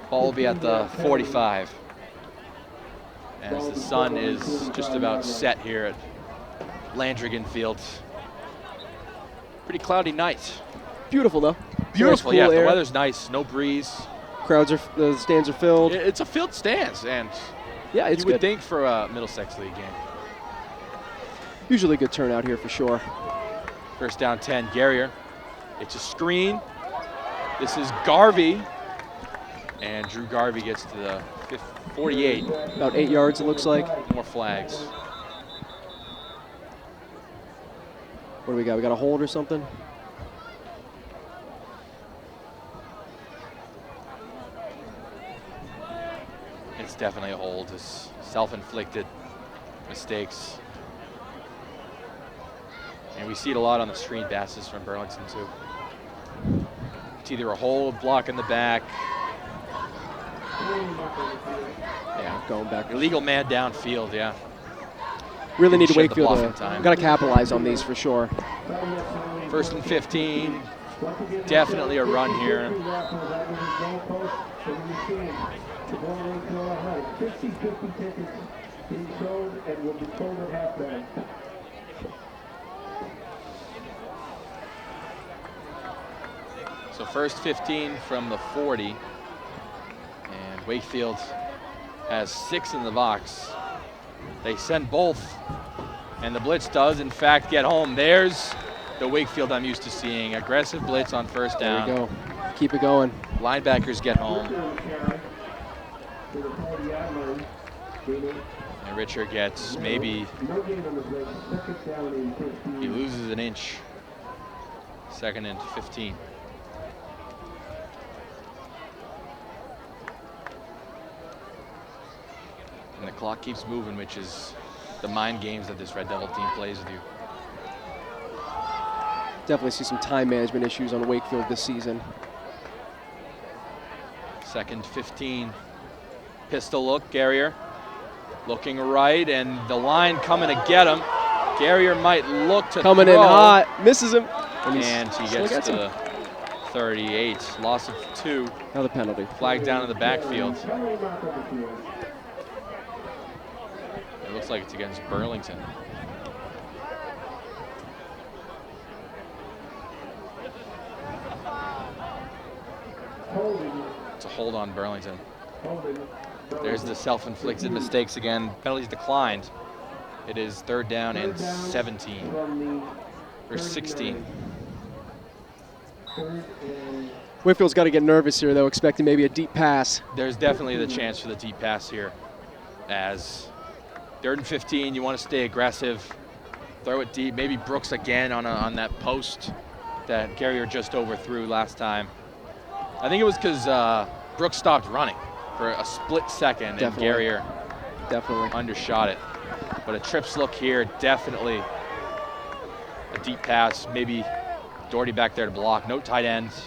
Speaker 1: Ball will be at the 45. As the sun is just about set here at Landrigan Field. Pretty cloudy night.
Speaker 2: Beautiful, though.
Speaker 1: Beautiful,
Speaker 2: Nice,
Speaker 1: yeah.
Speaker 2: cool
Speaker 1: The
Speaker 2: air.
Speaker 1: weather's nice, no breeze.
Speaker 2: The stands are filled.
Speaker 1: It's a filled stands, and
Speaker 2: Yeah, it's
Speaker 1: you would
Speaker 2: good.
Speaker 1: think for a Middlesex League game.
Speaker 2: Usually good turnout here for sure.
Speaker 1: First down 10, Garrier. It's a screen. This is Garvey. And Drew Garvey gets to the 48.
Speaker 2: About 8 yards, it looks like.
Speaker 1: More flags.
Speaker 2: What do we got? We got a hold or something?
Speaker 1: It's definitely a hold. It's self-inflicted mistakes. And we see it a lot on the screen passes from Burlington, too. It's either a hold, block in the back. Yeah,
Speaker 2: Going back.
Speaker 1: illegal man downfield, yeah.
Speaker 2: Really need to
Speaker 1: Didn't shed the
Speaker 2: Wakefield
Speaker 1: bluff in
Speaker 2: to
Speaker 1: time.
Speaker 2: got to capitalize on these for sure.
Speaker 1: 1st and 15. Definitely a run here. So 1st 15 from the 40. And Wakefield has 6 in the box. They send both. And the blitz does, in fact, get home. There's the Wakefield I'm used to seeing. Aggressive blitz on 1st down.
Speaker 2: There we go. Keep it going.
Speaker 1: Linebackers get home. And Richard gets maybe, he loses an inch. 2nd and 15. And the clock keeps moving, which is the mind games that this Red Devil team plays with you.
Speaker 2: Definitely see some time management issues on Wakefield this season.
Speaker 1: Second 15. Pistol look, Guerrier looking right, and the line coming to get him. Guerrier might look to
Speaker 2: coming
Speaker 1: throw.
Speaker 2: in hot, misses him.
Speaker 1: And he gets to 38, loss of 2.
Speaker 2: Another penalty.
Speaker 1: Flag down in the backfield. It looks like it's against Burlington. It's a hold on Burlington. There's the self-inflicted mistakes again. Penalties declined. It is 3rd down and 17. Or 16.
Speaker 2: Wakefield's got to get nervous here, though, expecting maybe a deep pass.
Speaker 1: There's definitely the chance for the deep pass here. As 3rd and 15, you want to stay aggressive. Throw it deep. Maybe Brooks again on that post that Guerrier just overthrew last time. I think it was because Brooks stopped running for a split second, and Guerrier undershot it. But a trips look here, definitely a deep pass. Maybe Doherty back there to block. No tight ends.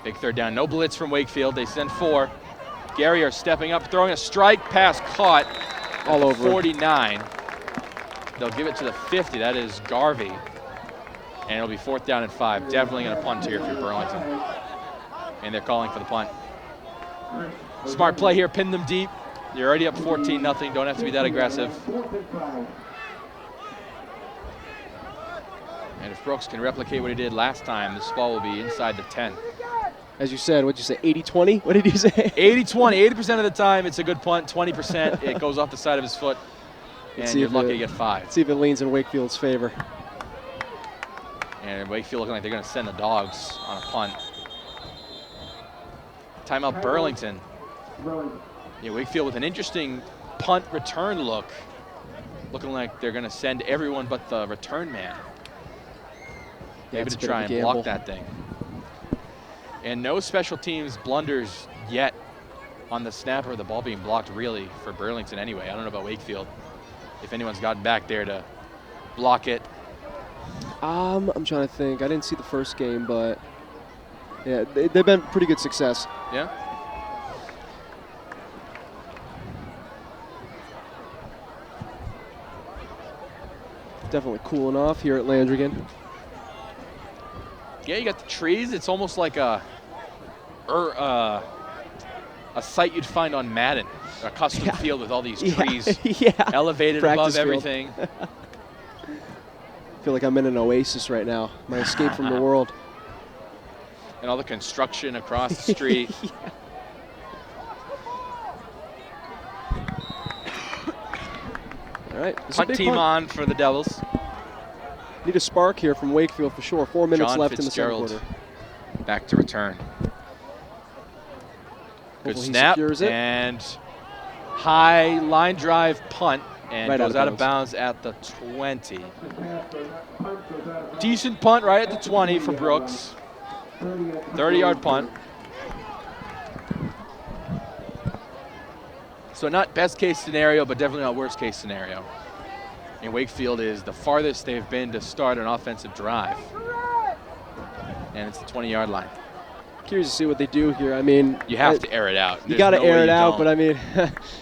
Speaker 1: Big 3rd down. No blitz from Wakefield. They send 4. Guerrier stepping up, throwing a strike pass caught.
Speaker 2: All over
Speaker 1: 49. They'll give it to the 50. That is Garvey. And it'll be 4th down and 5. Definitely going to punt here for Burlington. And they're calling for the punt. Smart play here, pin them deep. You're already up 14-0. Don't have to be that aggressive. And if Brooks can replicate what he did last time, this ball will be inside the 10.
Speaker 2: As you said, what'd you say, 80-20? What did you say?
Speaker 1: 80-20. 80% of the time, it's a good punt. 20%, it goes off the side of his foot. And you're lucky to get 5.
Speaker 2: Let's see if it leans in Wakefield's favor.
Speaker 1: And Wakefield looking like they're going to send the dogs on a punt. Timeout Burlington. Yeah, Wakefield with an interesting punt return look. Looking like they're going to send everyone but the return man. Maybe to try and block that thing. And no special teams blunders yet on the snap or the ball being blocked really for Burlington anyway. I don't know about Wakefield. If anyone's gotten back there to block it.
Speaker 2: I'm trying to think. I didn't see the first game, but yeah, they've been pretty good success.
Speaker 1: Yeah.
Speaker 2: Definitely cooling off here at Landrigan.
Speaker 1: Yeah, you got the trees. It's almost like a site you'd find on Madden, a custom field with all these trees elevated
Speaker 2: Practice
Speaker 1: above
Speaker 2: field.
Speaker 1: everything.
Speaker 2: I feel like I'm in an oasis right now. My escape from the world.
Speaker 1: And all the construction across the street.
Speaker 2: All right.
Speaker 1: Punt team on for the Devils.
Speaker 2: Need a spark here from Wakefield for sure. 4 minutes left in the second quarter.
Speaker 1: Back to return. Good snap and high line drive punt and goes out of bounds at the 20. Decent punt right at the 20 for Brooks. 30-yard punt. So not best case scenario, but definitely not worst case scenario. And Wakefield is the farthest they've been to start an offensive drive. And it's the 20-yard line.
Speaker 2: Curious to see what they do here. I mean,
Speaker 1: you have to air it out.
Speaker 2: You got to air it out, but I mean,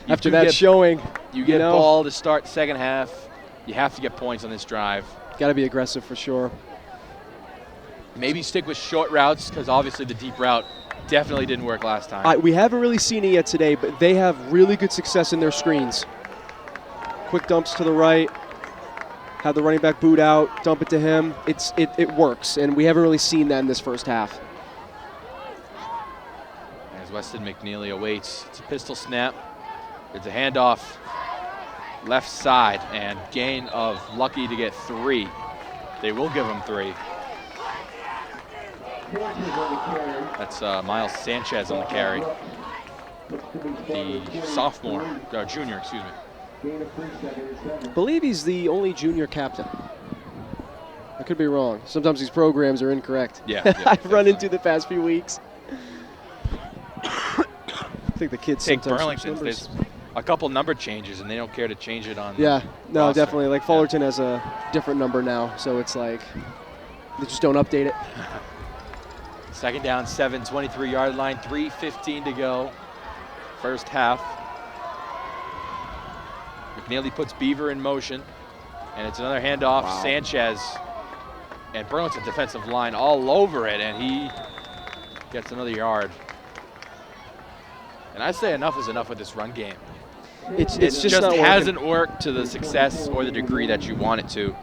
Speaker 2: after that showing,
Speaker 1: you get ball to start second half. You have to get points on this drive.
Speaker 2: Got to be aggressive for sure.
Speaker 1: Maybe stick with short routes because obviously the deep route definitely didn't work last time.
Speaker 2: We haven't really seen it yet today, but they have really good success in their screens. Quick dumps to the right. Have the running back boot out, dump it to him. It works, and we haven't really seen that in this first half.
Speaker 1: As Weston McNeely awaits, it's a pistol snap. It's a handoff left side and gain of lucky to get 3. They will give him 3. That's Miles Sanchez on the carry. The sophomore, junior, excuse me.
Speaker 2: I believe he's the only junior captain. I could be wrong. Sometimes these programs are incorrect.
Speaker 1: Yeah,
Speaker 2: I've run into the past few weeks. I think the kids
Speaker 1: take
Speaker 2: sometimes
Speaker 1: Burlington. a couple number changes, and they don't care to change it on.
Speaker 2: Yeah, no,
Speaker 1: roster.
Speaker 2: definitely. Like Fullerton has a different number now, so it's like they just don't update it.
Speaker 1: Second down, 7, 23-yard line, 3:15 to go. First half. McNeely puts Beaver in motion, and it's another handoff.
Speaker 2: Wow.
Speaker 1: Sanchez and Burlington defensive line all over it, and he gets another yard. And I say enough is enough with this run game.
Speaker 2: It's
Speaker 1: It
Speaker 2: just not
Speaker 1: hasn't worked to the success or the degree that you want it to,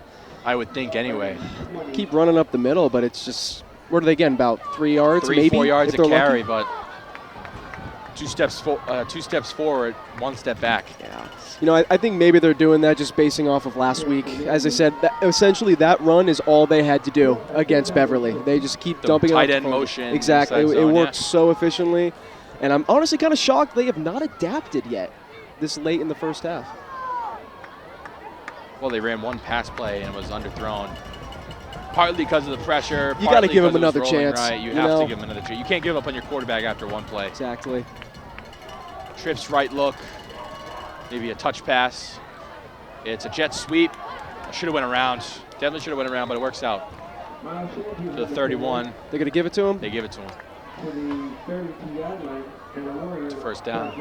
Speaker 1: I would think anyway.
Speaker 2: working. Keep running up the middle, but it's just, what are they getting, about 3 yards
Speaker 1: 3,
Speaker 2: maybe?
Speaker 1: 4 yards
Speaker 2: if
Speaker 1: a
Speaker 2: they're
Speaker 1: carry,
Speaker 2: lucky?
Speaker 1: but two steps forward, 1 step back.
Speaker 2: Yeah. You know, I think maybe they're doing that just basing off of last week. As I said, essentially that run is all they had to do against Beverly. They just keep
Speaker 1: The
Speaker 2: dumping it
Speaker 1: tight
Speaker 2: off the
Speaker 1: end
Speaker 2: phone.
Speaker 1: motion,
Speaker 2: Exactly.
Speaker 1: inside
Speaker 2: It
Speaker 1: zone,
Speaker 2: works
Speaker 1: yeah.
Speaker 2: so efficiently. And I'm honestly kind of shocked they have not adapted yet this late in the first half.
Speaker 1: Well, they ran one pass play and it was underthrown. Partly because of the pressure.
Speaker 2: You gotta
Speaker 1: partly
Speaker 2: give him
Speaker 1: because it was
Speaker 2: another
Speaker 1: rolling
Speaker 2: chance,
Speaker 1: Right. You
Speaker 2: you
Speaker 1: have
Speaker 2: know?
Speaker 1: to give him another chance. You can't give up on your quarterback after one play.
Speaker 2: Exactly.
Speaker 1: Trips right look, maybe a touch pass. It's a jet sweep. Should have went around. Definitely should have went around, but it works out. To the 31,
Speaker 2: They're going to give it to him?
Speaker 1: they give it to him.
Speaker 3: To the 32-yard line, and the Warriors.
Speaker 1: It's a first down.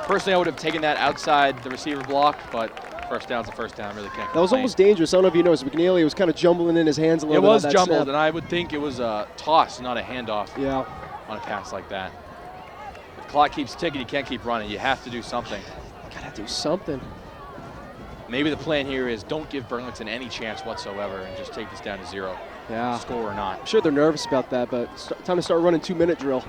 Speaker 1: Personally, I would have taken that outside the receiver block, but first down's a first down. Really can't complain.
Speaker 2: That was almost dangerous. I don't know if you noticed. McNeely was kind of jumbling in his hands a
Speaker 1: It
Speaker 2: little bit.
Speaker 1: was
Speaker 2: on that
Speaker 1: jumbled,
Speaker 2: snap.
Speaker 1: and I would think it was a toss, not a handoff
Speaker 2: Yeah.
Speaker 1: on a pass like that. If the clock keeps ticking, you can't keep running. You have to do something.
Speaker 2: Got to do something.
Speaker 1: Maybe the plan here is don't give Burlington any chance whatsoever and just take this down to 0.
Speaker 2: Yeah.
Speaker 1: Score or not.
Speaker 2: I'm sure they're nervous about that, but it's time to start running 2-minute drill.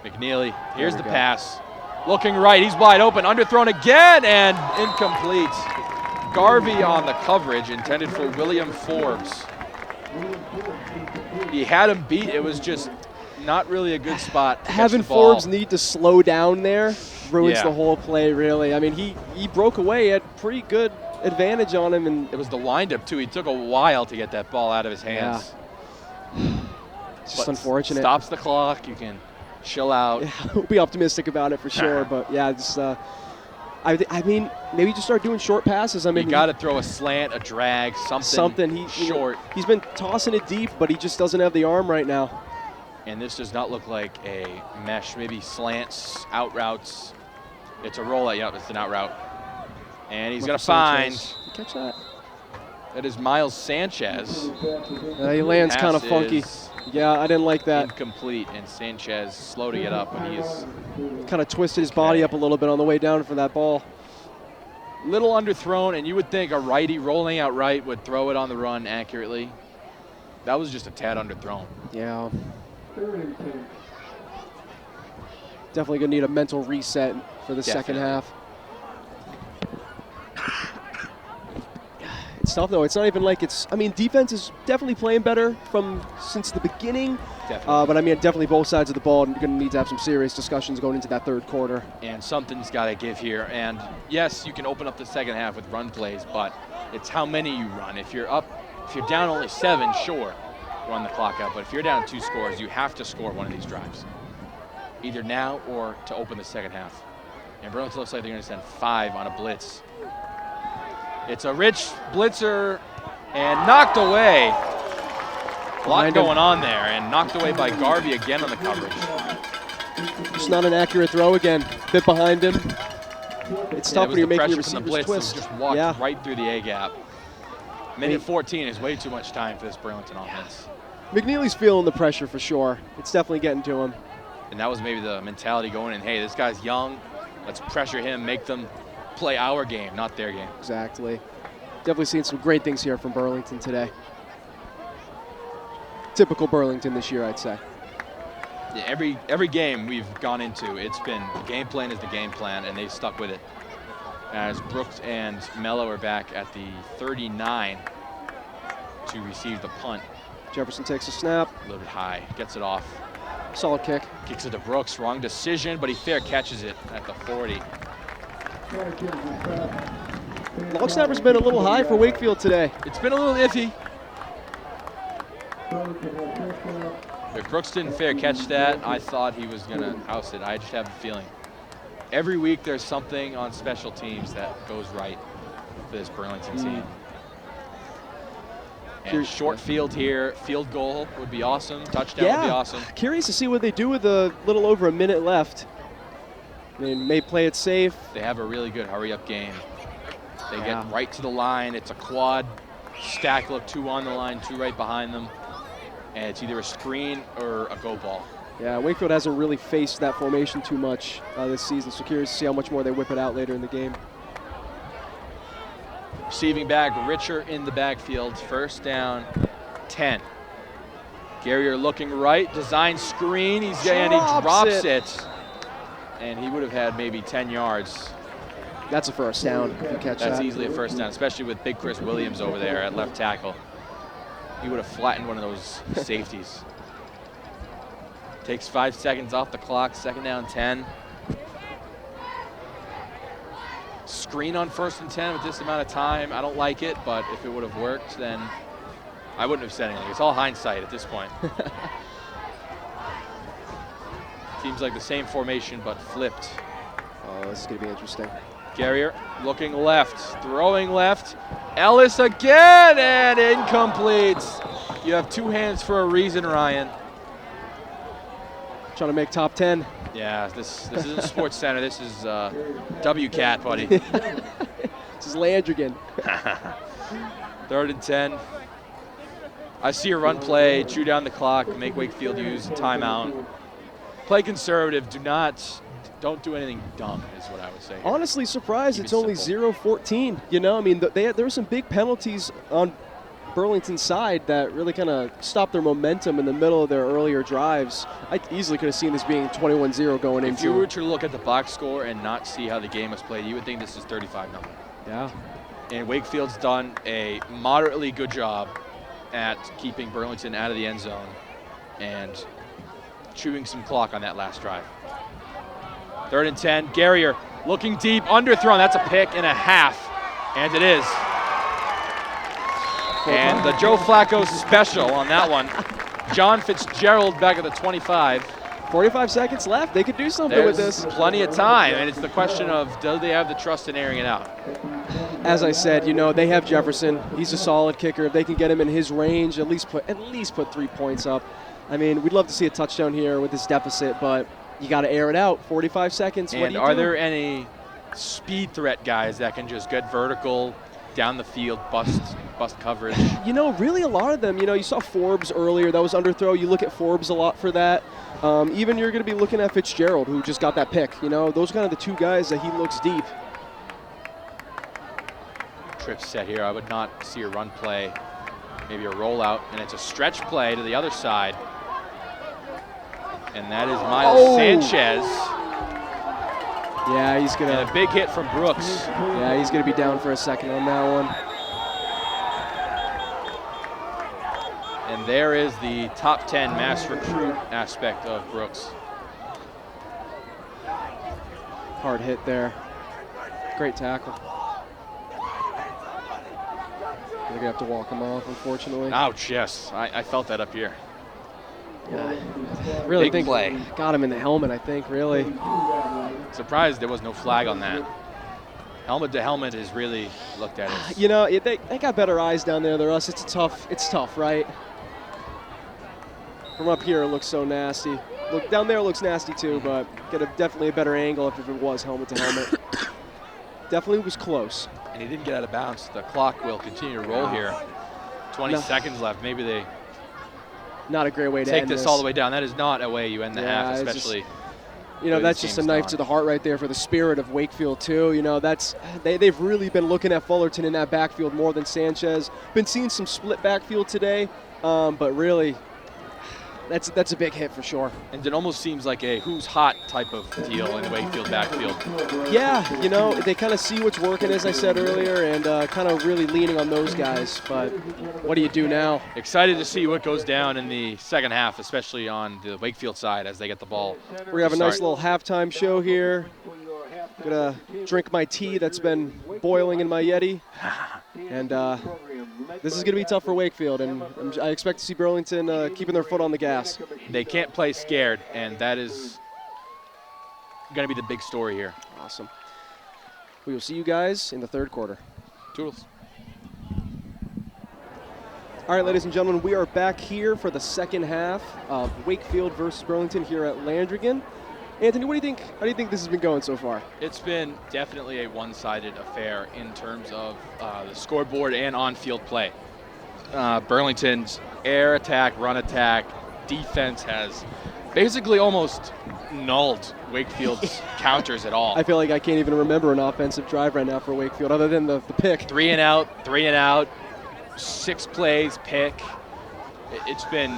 Speaker 1: McNeely, here's
Speaker 2: we
Speaker 1: the
Speaker 2: go.
Speaker 1: pass. Looking right, he's wide open, underthrown again, and incomplete. Garvey on the coverage, intended for William Forbes. He had him beat, it was just not really a good spot to catch
Speaker 2: Having
Speaker 1: the ball.
Speaker 2: Forbes need to slow down there ruins
Speaker 1: Yeah.
Speaker 2: the whole play, really. I mean, he broke away at pretty good advantage on him, and
Speaker 1: It was the windup too. He took a while to get that ball out of his hands.
Speaker 2: it's just
Speaker 1: But
Speaker 2: unfortunate.
Speaker 1: Stops the clock. You can chill out.
Speaker 2: Yeah, we'll be optimistic about it for sure, but yeah, it's, I mean, maybe just start doing short passes. I mean,
Speaker 1: You got to throw a slant, a drag, something
Speaker 2: He
Speaker 1: short.
Speaker 2: He's been tossing it deep, but he just doesn't have the arm right now.
Speaker 1: And this does not look like a mesh. Maybe slants, out routes. It's a rollout. Yep, it's an out route. And he's going to find.
Speaker 2: Sanchez. Did you catch that?
Speaker 1: That is Miles Sanchez.
Speaker 2: He lands kind of
Speaker 1: Pass
Speaker 2: funky.
Speaker 1: is
Speaker 2: Yeah, I didn't like that.
Speaker 1: Incomplete, and Sanchez slow to get up, but he is
Speaker 2: Kind of twisted his body up a little bit on the way down for that ball.
Speaker 1: little underthrown, and you would think a righty rolling out right would throw it on the run accurately. That was just a tad underthrown.
Speaker 2: Yeah. Definitely going to need a mental reset for the second half. It's tough, though. It's not even like it's – I mean, defense is definitely playing better since the beginning.
Speaker 1: Definitely.
Speaker 2: But, I mean, definitely both sides of the ball are going to need to have some serious discussions going into that third quarter.
Speaker 1: And something's got to give here. And, yes, you can open up the second half with run plays, but it's how many you run. If you're down only 7, sure, run the clock out. But if you're down 2 scores, you have to score one of these drives, either now or to open the second half. And Burlington looks like they're going to send 5 on a blitz. It's a rich blitzer and knocked away. A lot going on there, and knocked away by Garvey again on the coverage.
Speaker 2: Just not an accurate throw again. Bit behind him. It's tough when you're making your
Speaker 1: pressure from the
Speaker 2: receivers
Speaker 1: blitz.
Speaker 2: twist.
Speaker 1: Just walked
Speaker 2: Yeah.
Speaker 1: right through the A gap. Minute 14 is way too much time for this Burlington offense.
Speaker 2: McNeely's feeling the pressure for sure. It's definitely getting to him.
Speaker 1: And that was maybe the mentality going in, hey, this guy's young. Let's pressure him, make them play our game, not their game.
Speaker 2: Exactly. Definitely seen some great things here from Burlington today. Typical Burlington this year, I'd say.
Speaker 1: Yeah, every game we've gone into, it's been the game plan is the game plan, and they've stuck with it. As Brooks and Mello are back at the 39 to receive the punt.
Speaker 2: Jefferson takes a snap.
Speaker 1: A little bit high, gets it off.
Speaker 2: Solid kick.
Speaker 1: Kicks it to Brooks, wrong decision, but he fair catches it at the 40.
Speaker 2: Long snapper's been a little high for Wakefield today.
Speaker 1: It's been a little iffy. They're Brooks didn't fair catch that. I thought he was going to house it. I just have a feeling. Every week there's something on special teams that goes right for this Burlington team. And short field here, field goal would be awesome. Touchdown would be awesome.
Speaker 2: Curious to see what they do with a little over a minute left. They may play it safe.
Speaker 1: They have a really good hurry-up game. They get right to the line. It's a quad stack look, 2 on the line, 2 right behind them. And it's either a screen or a go ball.
Speaker 2: Yeah, Wakefield hasn't really faced that formation too much this season, so curious to see how much more they whip it out later in the game.
Speaker 1: Receiving back, Richer in the backfield. First down, 10. Garrier looking right, design screen. He drops it. And he would have had maybe 10 yards.
Speaker 2: That's a first down if you catch that.
Speaker 1: That's easily a first down, especially with big Chris Williams over there at left tackle. He would have flattened one of those safeties. Takes 5 seconds off the clock, second down 10. Screen on 1st and 10 with this amount of time. I don't like it, but if it would have worked, then I wouldn't have said anything. It's all hindsight at this point. Seems like the same formation, but flipped.
Speaker 2: Oh, this is going to be interesting.
Speaker 1: Garrier looking left, throwing left. Ellis again, and incomplete. You have 2 hands for a reason, Ryan.
Speaker 2: Trying to make top 10.
Speaker 1: Yeah, this isn't Sports Center. This is WCAT, buddy.
Speaker 2: This is Landrigan.
Speaker 1: 3rd and 10. I see a run play, chew down the clock, make Wakefield use a timeout. Play conservative. Don't do anything dumb, is what I would say.
Speaker 2: Honestly, surprised it's only 0-14. You know, I mean, there were some big penalties on Burlington's side that really kind of stopped their momentum in the middle of their earlier drives. I easily could have seen this being 21-0 going into.
Speaker 1: If you were to look at the box score and not see how the game was played, you would think this is 35-0.
Speaker 2: Yeah.
Speaker 1: And Wakefield's done a moderately good job at keeping Burlington out of the end zone and chewing some clock on that last drive. 3rd and 10, Garrier looking deep, underthrown. That's a pick and a half, and it is. And the Joe Flacco special on that one. John Fitzgerald back at the 25.
Speaker 2: 45 seconds left. They could do something with this.
Speaker 1: Plenty of time, and it's the question of, do they have the trust in airing it out?
Speaker 2: As I said, you know, they have Jefferson. He's a solid kicker. If they can get him in his range, at least put 3 points up. I mean, we'd love to see a touchdown here with this deficit, but you got to air it out. 45 seconds.
Speaker 1: And are there any speed threat guys that can just get vertical down the field, bust coverage?
Speaker 2: You know, really a lot of them. You know, you saw Forbes earlier. That was underthrow. You look at Forbes a lot for that. Even you're going to be looking at Fitzgerald, who just got that pick. You know, those are kind of the 2 guys that he looks deep.
Speaker 1: Trip set here. I would not see a run play, maybe a rollout, and it's a stretch play to the other side. And that is Miles Sanchez.
Speaker 2: Yeah, he's going to.
Speaker 1: And a big hit from Brooks.
Speaker 2: Yeah, he's going to be down for a second on that one.
Speaker 1: And there is the top 10 mass recruit aspect of Brooks.
Speaker 2: Hard hit there. Great tackle. They're going to have to walk him off, unfortunately.
Speaker 1: Ouch, yes. I felt that up here.
Speaker 2: Yeah, really
Speaker 1: big
Speaker 2: think
Speaker 1: play.
Speaker 2: Got him in the helmet, I think, really.
Speaker 1: Surprised there was no flag on that. Helmet to helmet is really looked at as.
Speaker 2: You know, they got better eyes down there than us. It's tough, right? From up here, it looks so nasty. Look, down there it looks nasty too, but get definitely a better angle if it was helmet to helmet. Definitely was close.
Speaker 1: And he didn't get out of bounds. The clock will continue to roll here. 20 seconds left. Maybe they
Speaker 2: not a great way to
Speaker 1: take
Speaker 2: end
Speaker 1: this all the way down. That is not a way you end the half, especially.
Speaker 2: You know, that's just a knife to the heart right there for the spirit of Wakefield too. You know, they've really been looking at Fullerton in that backfield more than Sanchez. Been seeing some split backfield today, but really, that's a big hit for sure.
Speaker 1: And it almost seems like a who's hot type of deal in the Wakefield backfield.
Speaker 2: Yeah, you know, they kind of see what's working, as I said earlier, and kind of really leaning on those guys. But what do you do now?
Speaker 1: Excited to see what goes down in the second half, especially on the Wakefield side as they get the ball.
Speaker 2: We have a nice little halftime show here. Gonna drink my tea that's been boiling in my Yeti, and This is going to be tough for Wakefield, and I expect to see Burlington keeping their foot on the gas.
Speaker 1: They can't play scared, and that is going to be the big story here.
Speaker 2: Awesome. We will see you guys in the third quarter.
Speaker 1: Toodles.
Speaker 2: All right, ladies and gentlemen, we are back here for the second half of Wakefield versus Burlington here at Landrigan. Anthony, what do you think? How do you think this has been going so far?
Speaker 1: It's been definitely a one-sided affair in terms of the scoreboard and on-field play. Burlington's air attack, run attack, defense has basically almost nulled Wakefield's counters at all.
Speaker 2: I feel like I can't even remember an offensive drive right now for Wakefield other than the pick.
Speaker 1: 3 and out, 6 plays, pick. It's been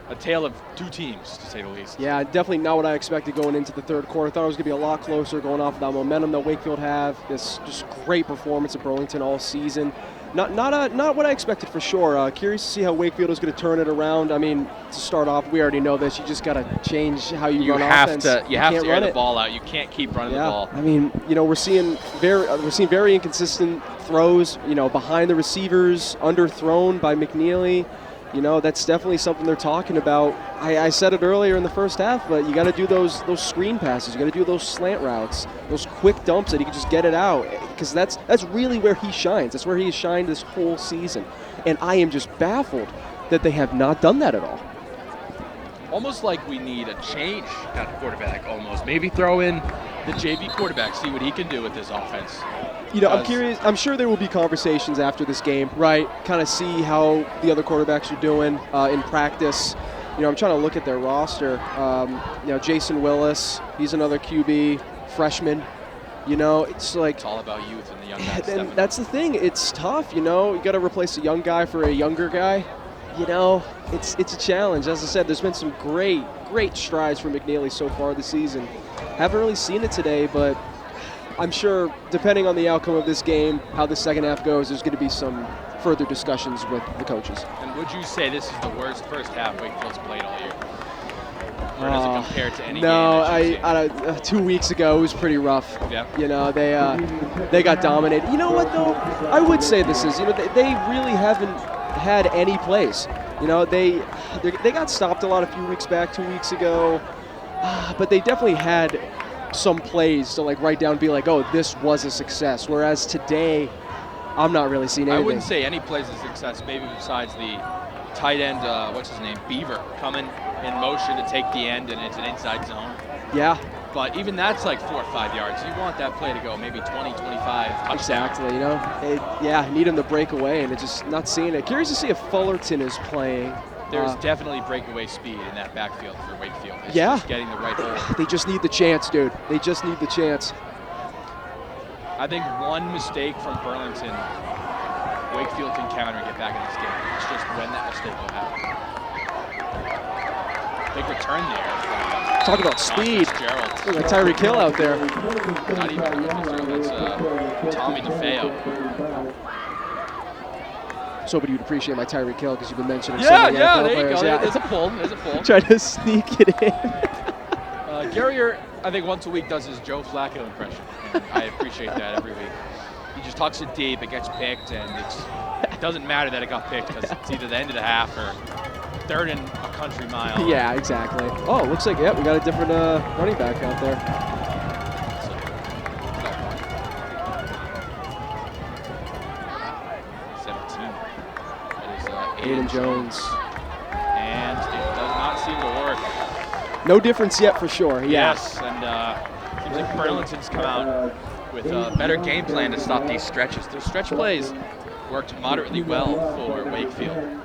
Speaker 1: a tale of two teams, to say the least.
Speaker 2: Yeah, definitely not what I expected going into the third quarter. I thought it was going to be a lot closer going off of that momentum that Wakefield have. This just great performance at Burlington all season. Not what I expected for sure. Curious to see how Wakefield is going to turn it around. I mean, to start off, we already know this. You just got to change how you run offense.
Speaker 1: You have to air the ball out. You can't keep running the ball.
Speaker 2: I mean, we're seeing very inconsistent throws. Behind the receivers, underthrown by McNeely. That's definitely something they're talking about. I said it earlier in the first half, but you got to do those screen passes. You got to do those slant routes, those quick dumps that he can just get it out, because that's really where he shines. That's where he has shined this whole season. And I am just baffled that they have not done that at all.
Speaker 1: Almost like we need a change at quarterback, almost. Maybe throw in the JV quarterback, see what he can do with this offense.
Speaker 2: I'm curious. I'm sure there will be conversations after this game, right? Kind of see how the other quarterbacks are doing in practice. I'm trying to look at their roster. Jason Willis, he's another QB, freshman. It's like
Speaker 1: it's all about youth and the young guys.
Speaker 2: And that's the thing. It's tough. You got to replace a young guy for a younger guy. It's a challenge. As I said, there's been some great strides for McNeely so far this season. Haven't really seen it today, but I'm sure, depending on the outcome of this game, how the second half goes, there's going to be some further discussions with the coaches.
Speaker 1: And would you say this is the worst first half Wakefield's played all year? Or does it compare to any game?
Speaker 2: No, 2 weeks ago it was pretty rough.
Speaker 1: Yeah.
Speaker 2: They got dominated. You know what though? I would say this is. They really haven't had any plays. They got stopped a lot a few weeks back, 2 weeks ago, but they definitely had some plays to write down and be like, oh, this was a success. Whereas today, I'm not really seeing anything.
Speaker 1: I wouldn't say any plays a success, maybe besides the tight end, what's his name, Beaver, coming in motion to take the end, and it's an inside zone.
Speaker 2: Yeah.
Speaker 1: But even that's like 4 or 5 yards. You want that play to go maybe 20, 25, touchdown.
Speaker 2: Exactly, need him to break away, and it's just not seeing it. Curious to see if Fullerton is playing.
Speaker 1: There's definitely breakaway speed in that backfield for Wakefield. It's
Speaker 2: yeah.
Speaker 1: just getting the right hole.
Speaker 2: They just need the chance, dude. They just need the chance.
Speaker 1: I think one mistake from Burlington, Wakefield can counter and get back in this game. It's just when that mistake will happen. Big return there.
Speaker 2: Talk about speed. Look at Tyreek Hill out there.
Speaker 1: Not even that's Tommy DeFeo.
Speaker 2: So, but you'd appreciate my Tyreek Hill because you've been mentioning so
Speaker 1: yeah,
Speaker 2: many
Speaker 1: yeah,
Speaker 2: NFL
Speaker 1: there you
Speaker 2: players.
Speaker 1: go.
Speaker 2: Yeah,
Speaker 1: There's a pull. There's a pull.
Speaker 2: Trying to sneak it in.
Speaker 1: Garrier, I think once a week does his Joe Flacco impression. And I appreciate that every week. He just tucks it deep, it gets picked, and it doesn't matter that it got picked because it's either the end of the half or third and a country mile.
Speaker 2: Yeah, exactly. Oh, looks like, we got a different running back out there. Aiden Jones.
Speaker 1: And it does not seem to work.
Speaker 2: No difference yet for sure. Yeah.
Speaker 1: Yes, and seems like Burlington's come out with a better game plan to stop these stretches. Those stretch plays worked moderately well for Wakefield.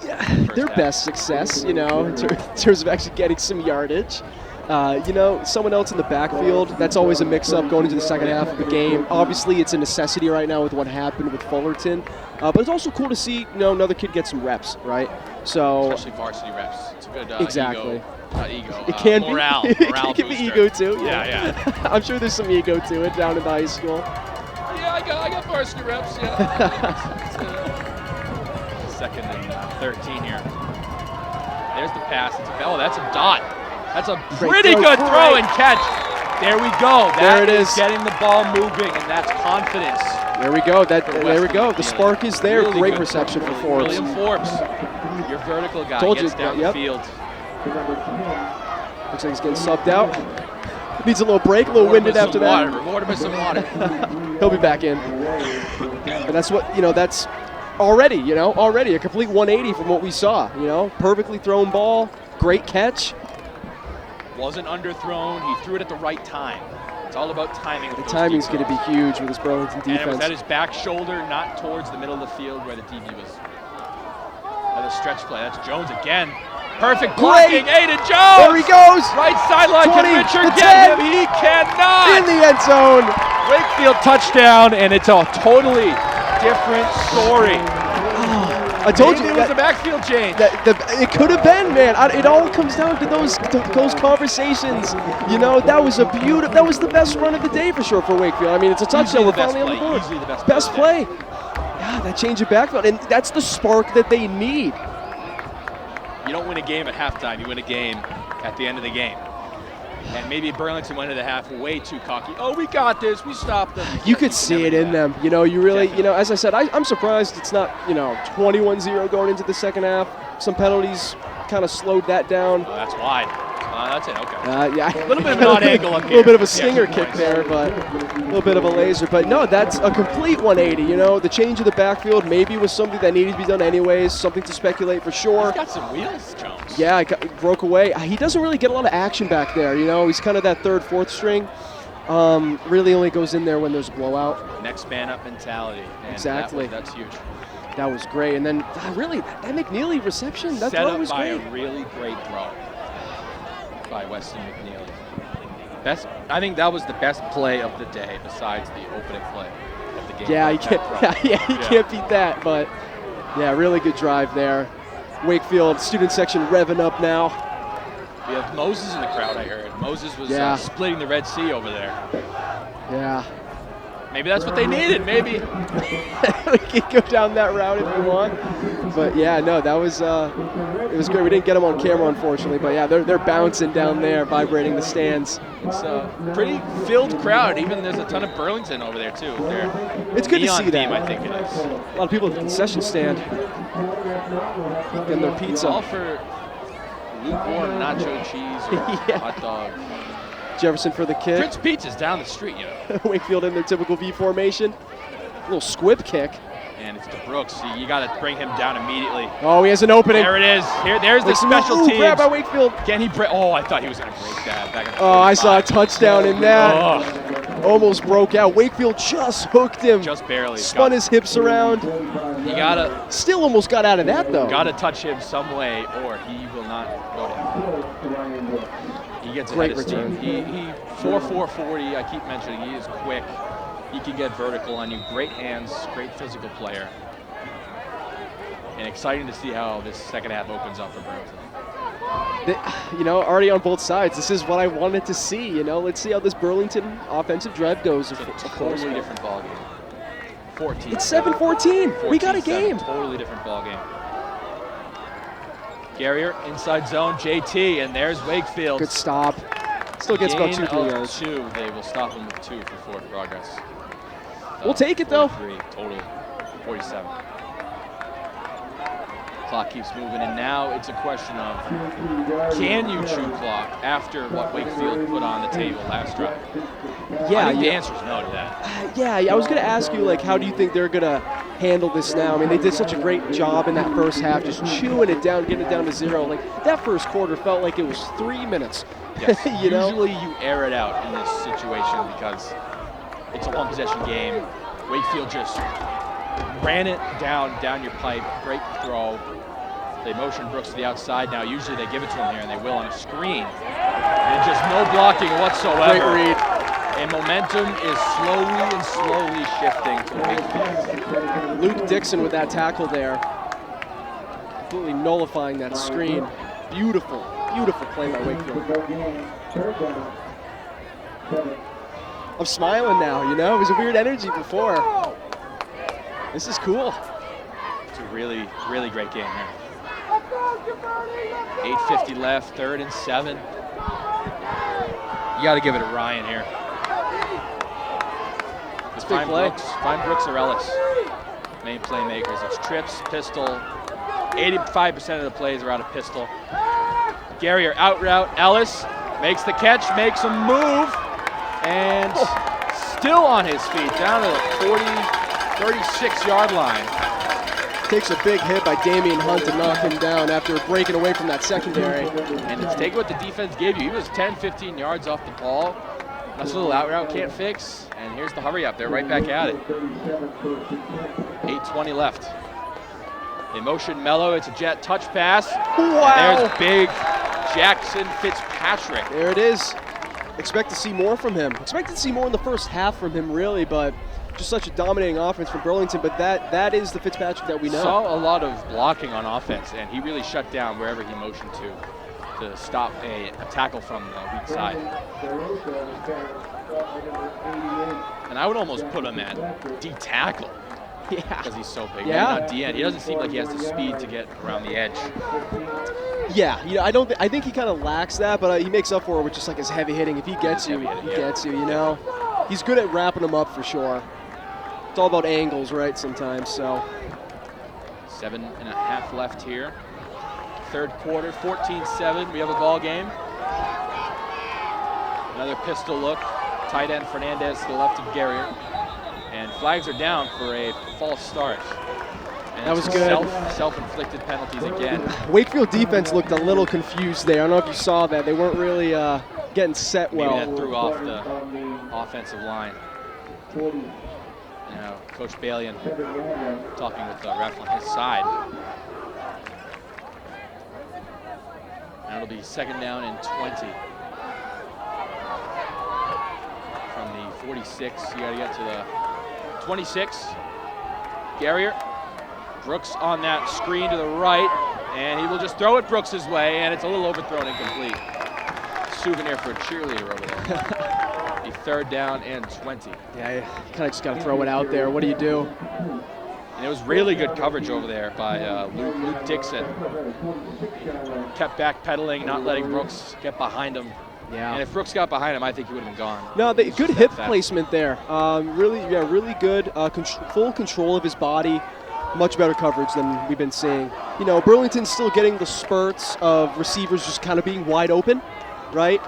Speaker 2: Yeah, their best success, in terms of actually getting some yardage. Someone else in the backfield, that's always a mix-up going into the second half of the game. Obviously, it's a necessity right now with what happened with Fullerton. But it's also cool to see, another kid get some reps, right? So
Speaker 1: especially varsity reps. It's a good
Speaker 2: exactly.
Speaker 1: Ego.
Speaker 2: It can
Speaker 1: morale,
Speaker 2: be.
Speaker 1: Morale
Speaker 2: it can be
Speaker 1: booster.
Speaker 2: ego too.
Speaker 1: Yeah.
Speaker 2: I'm sure there's some ego to it down in the high school.
Speaker 1: Yeah, I got varsity reps. Yeah. Second and 13 here. There's the pass. That's a dot. That's a pretty good throw and catch. There we go. There it is. Getting the ball moving, and that's confidence.
Speaker 2: There we go. There we go. The spark is there.
Speaker 1: Really
Speaker 2: Great
Speaker 1: good.
Speaker 2: reception for Forbes.
Speaker 1: William Forbes, your vertical guy,
Speaker 2: Told you,
Speaker 1: gets down
Speaker 2: yep.
Speaker 1: the field.
Speaker 2: Looks like he's getting subbed out. Needs a little break, a little winded after that.
Speaker 1: Reward him with some water.
Speaker 2: He'll be back in. But that's what, that's already a complete 180 from what we saw, Perfectly thrown ball, great catch.
Speaker 1: Wasn't underthrown. He threw it at the right time. It's all about timing.
Speaker 2: The timing's going to be huge with this Burlington defense.
Speaker 1: And it was at his back shoulder, not towards the middle of the field where the DB was. Another stretch play. That's Jones again. Perfect blocking. Aiden Jones.
Speaker 2: There he goes.
Speaker 1: Right sideline.
Speaker 2: 20,
Speaker 1: Can Richard
Speaker 2: the
Speaker 1: get
Speaker 2: 10.
Speaker 1: him? He cannot.
Speaker 2: In the end zone.
Speaker 1: Wakefield touchdown, and it's a totally different story.
Speaker 2: I told you
Speaker 1: it was a backfield change.
Speaker 2: It could have been, man. It all comes down to those conversations. That was that was the best run of the day for sure for Wakefield. I mean, it's a touchdown. We're finally on the board.
Speaker 1: Easily the
Speaker 2: Best play. Yeah, that change of backfield, and that's the spark that they need.
Speaker 1: You don't win a game at halftime. You win a game at the end of the game. And maybe Burlington went into the half way too cocky. Oh, we got this. We stopped them.
Speaker 2: You could see it in them. You really, as I said, I'm surprised it's not, 21-0 going into the second half. Some penalties kind of slowed that down.
Speaker 1: Oh, that's wide. That's it. Okay.
Speaker 2: Yeah.
Speaker 1: A little bit of an odd angle up here.
Speaker 2: A little bit of a stinger kick there, but a little bit of a laser. But no, that's a complete 180. The change of the backfield maybe was something that needed to be done anyways. Something to speculate for sure.
Speaker 1: He's got some wheels, Jones.
Speaker 2: Yeah, broke away. He doesn't really get a lot of action back there. He's kind of that third, fourth string. Really only goes in there when there's a blowout.
Speaker 1: Next man up mentality. And
Speaker 2: exactly.
Speaker 1: That's huge.
Speaker 2: That was great. And then really that McNeely reception, that throw was great.
Speaker 1: Set up by a really great throw by Weston McNeely. I think that was the best play of the day besides the opening play of the game.
Speaker 2: Yeah, you can't beat that. But yeah, really good drive there. Wakefield student section revving up now.
Speaker 1: We have Moses in the crowd, I heard. Moses was splitting the Red Sea over there.
Speaker 2: Yeah.
Speaker 1: Maybe that's what they needed, maybe.
Speaker 2: We can go down that route if you want. But yeah, no, that was it was great. We didn't get them on camera, unfortunately, but yeah, they're bouncing down there, vibrating the stands.
Speaker 1: It's a pretty filled crowd. Even there's a ton of Burlington over there too.
Speaker 2: It's good to see that.
Speaker 1: Team, I think it is.
Speaker 2: A lot of people at the concession stand getting their pizza.
Speaker 1: All for lukewarm nacho cheese or hot dog.
Speaker 2: Jefferson for the kick.
Speaker 1: Prince Pizza's down the street,
Speaker 2: Wakefield in their typical V formation. A little squib kick.
Speaker 1: And it's to Brooks. You got to bring him down immediately.
Speaker 2: Oh, he has an opening.
Speaker 1: There it is. There's the special teams.
Speaker 2: Grab by Wakefield.
Speaker 1: Can he break? Oh, I thought he was going to break that.
Speaker 2: I saw a touchdown in that. Almost broke out. Wakefield just hooked him.
Speaker 1: Just barely.
Speaker 2: Spun his hips around.
Speaker 1: You got to.
Speaker 2: Still almost got out of that, though.
Speaker 1: Got to touch him some way or he will not go down. He gets
Speaker 2: great
Speaker 1: ahead of
Speaker 2: return.
Speaker 1: steam. He 4.40. I keep mentioning he is quick. He can get vertical on you. Great hands, great physical player. And exciting to see how this second half opens up for Burlington.
Speaker 2: Already on both sides. This is what I wanted to see. Let's see how this Burlington offensive drive goes.
Speaker 1: It's a totally different ball game. 14.
Speaker 2: It's 7-14. We got a game.
Speaker 1: Totally different ball game. Garrier, inside zone, JT, and there's Wakefield.
Speaker 2: Good stop. Still gets about 2-3 yards.
Speaker 1: They will stop him with 2 for forward progress.
Speaker 2: We'll take it, though.
Speaker 1: 43, total, 47. Clock keeps moving, and now it's a question of, can you chew clock after what Wakefield put on the table last drive?
Speaker 2: Yeah,
Speaker 1: I think the answer is no to that.
Speaker 2: I was going to ask you, how do you think they're going to handle this now? I mean, they did such a great job in that first half, just chewing it down, getting it down to 0. That first quarter felt like it was 3 minutes.
Speaker 1: Yes. Usually you air it out in this situation because it's a one possession game. Wakefield just ran it down your pipe, great throw. They motion Brooks to the outside now. Usually they give it to him here, and they will on a screen. And just no blocking whatsoever.
Speaker 2: Great read.
Speaker 1: And momentum is slowly shifting to Wakefield.
Speaker 2: Luke Dixon with that tackle there. Completely nullifying that screen. Beautiful play by Wakefield. I'm smiling now, It was a weird energy before. This is cool.
Speaker 1: It's a really great game here. 8:50 left, 3rd and 7. You got to give it to Ryan here. It's
Speaker 2: big play.
Speaker 1: Find Brooks or Ellis, main playmakers. It's trips, pistol. 85% of the plays are out of pistol. Garrier out route. Ellis makes the catch, makes a move, and still on his feet, down to the 36-yard line.
Speaker 2: Takes a big hit by Damian Hunt to knock him down after breaking away from that secondary.
Speaker 1: And it's take what the defense gave you. He was 10, 15 yards off the ball. That's a little out route, can't fix. And here's the hurry up. They're right back at it. 8:20 left. They motion Mello. It's a jet touch pass.
Speaker 2: Wow.
Speaker 1: There's big Jackson Fitzpatrick.
Speaker 2: There it is. Expect to see more from him. Expected to see more in the first half from him, really, but just such a dominating offense from Burlington. But that is the Fitzpatrick that we know.
Speaker 1: Saw a lot of blocking on offense, and he really shut down wherever he motioned to stop a tackle from the weak side. And I would almost put him at D-tackle.
Speaker 2: Yeah.
Speaker 1: Because he's so big.
Speaker 2: Yeah.
Speaker 1: Maybe not D-end. He doesn't seem like he has the speed to get around the edge.
Speaker 2: Yeah, I think he kind of lacks that, but he makes up for it with just like his heavy hitting. If he gets you, he gets you, you know. He's good at wrapping them up for sure. It's all about angles, right, sometimes, so.
Speaker 1: 7.5 left here. Third quarter, 14-7. We have a ball game. Another pistol look. Tight end Fernandez to the left of Garrier. And flags are down for a false start. And
Speaker 2: that was good.
Speaker 1: Self-inflicted penalties again.
Speaker 2: Wakefield defense looked a little confused there. I don't know if you saw that. They weren't really getting set well.
Speaker 1: Maybe that threw off the offensive line. Now, Coach Balian talking with the ref on his side. And it'll be second down and 20. From the 46, you gotta get to the 26. Garrier. Brooks on that screen to the right, and he will just throw it Brooks's way, and it's a little overthrown, incomplete. Souvenir for a cheerleader over there. The third down and 20.
Speaker 2: Yeah, you kind of just got to throw it out there. What do you do?
Speaker 1: And it was really good coverage over there by Luke Dixon. Kept backpedaling, not letting Brooks get behind him.
Speaker 2: Yeah.
Speaker 1: And if Brooks got behind him, I think he would have been gone.
Speaker 2: No, good hip placement there. Really good. Full control of his body. Much better coverage than we've been seeing. You know, Burlington's still getting the spurts of receivers just kind of being wide open, right?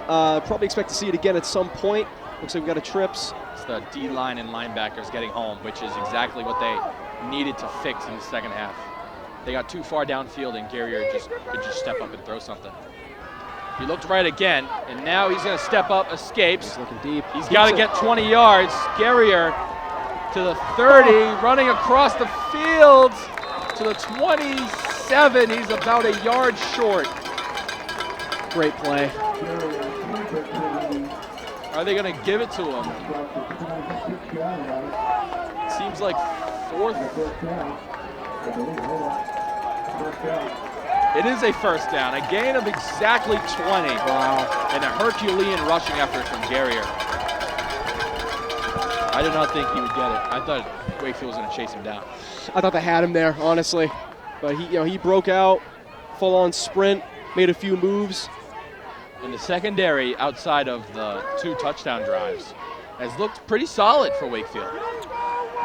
Speaker 2: Probably expect to see it again at some point. Looks like we got a trips.
Speaker 1: It's the D-line and linebackers getting home, which is exactly what they needed to fix in the second half. They got too far downfield, and Garrier could just step up and throw something. He looked right again, and now he's going to step up, escapes.
Speaker 2: He's looking deep.
Speaker 1: He's got to get 20 yards. Garrier to the 30, running across the field to the 27. He's about a yard short.
Speaker 2: Great play.
Speaker 1: Are they going to give it to him? Seems like fourth. It is a first down, a gain of exactly 20.
Speaker 2: Wow.
Speaker 1: And a Herculean rushing effort from Garrier. I did not think he would get it. I thought Wakefield was going to chase him down.
Speaker 2: I thought they had him there, honestly. But he broke out, full-on sprint, made a few moves.
Speaker 1: And the secondary, outside of the 2 touchdown drives, has looked pretty solid for Wakefield.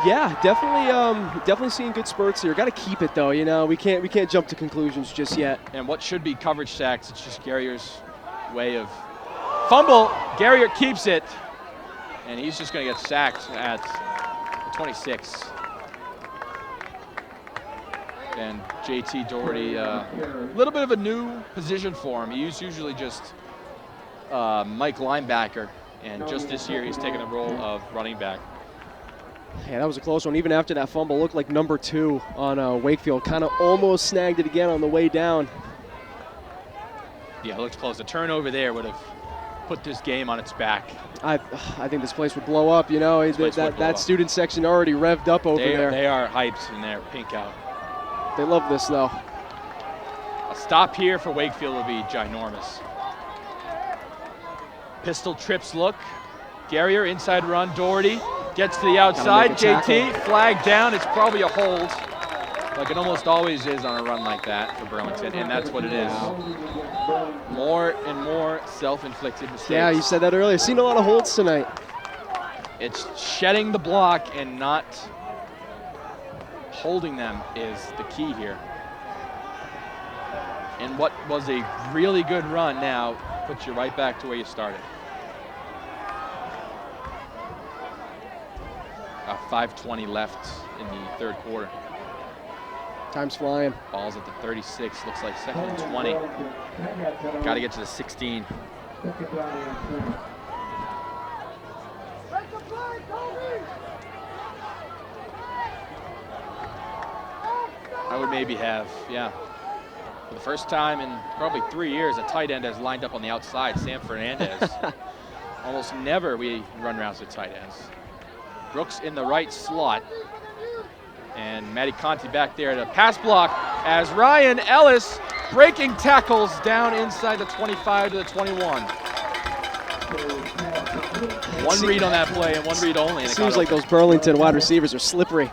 Speaker 2: Yeah, definitely seeing good spurts here. Got to keep it though. You know, we can't jump to conclusions just yet.
Speaker 1: And what should be coverage sacks, it's just Garrier's way of fumble. Garrier keeps it, and he's just going to get sacked at 26. And JT Doherty, a little bit of a new position for him. He's usually just Mike linebacker, and just this year he's taken the role of running back.
Speaker 2: Yeah, that was a close one. Even after that fumble, looked like number 2 on Wakefield. Kind of almost snagged it again on the way down.
Speaker 1: Yeah, it looked close. A turnover there would have put this game on its back.
Speaker 2: I think this place would blow up. You know, that student section already revved up over there.
Speaker 1: They are hyped in their pink out.
Speaker 2: They love this though.
Speaker 1: A stop here for Wakefield will be ginormous. Pistol trips look. Garrier inside run. Doherty gets to the outside. JT flag down. It's probably a hold, like it almost always is on a run like that for Burlington, and that's what it is. More and more self-inflicted mistakes.
Speaker 2: Yeah, you said that earlier. Seen a lot of holds tonight.
Speaker 1: It's shedding the block and not holding them is the key here. And what was a really good run now puts you right back to where you started. 5:20 left in the third quarter.
Speaker 2: Time's flying.
Speaker 1: Ball's at the 36, looks like 2nd and 20. Got to get to the 16. I would maybe have, yeah. For the first time in probably 3 years, a tight end has lined up on the outside, Sam Fernandez. Almost never we run routes with tight ends. Brooks in the right slot. And Matty Conti back there to pass block as Ryan Ellis breaking tackles down inside the 25 to the 21. One read on that play and one read only. And
Speaker 2: Seems like those Burlington wide receivers are slippery.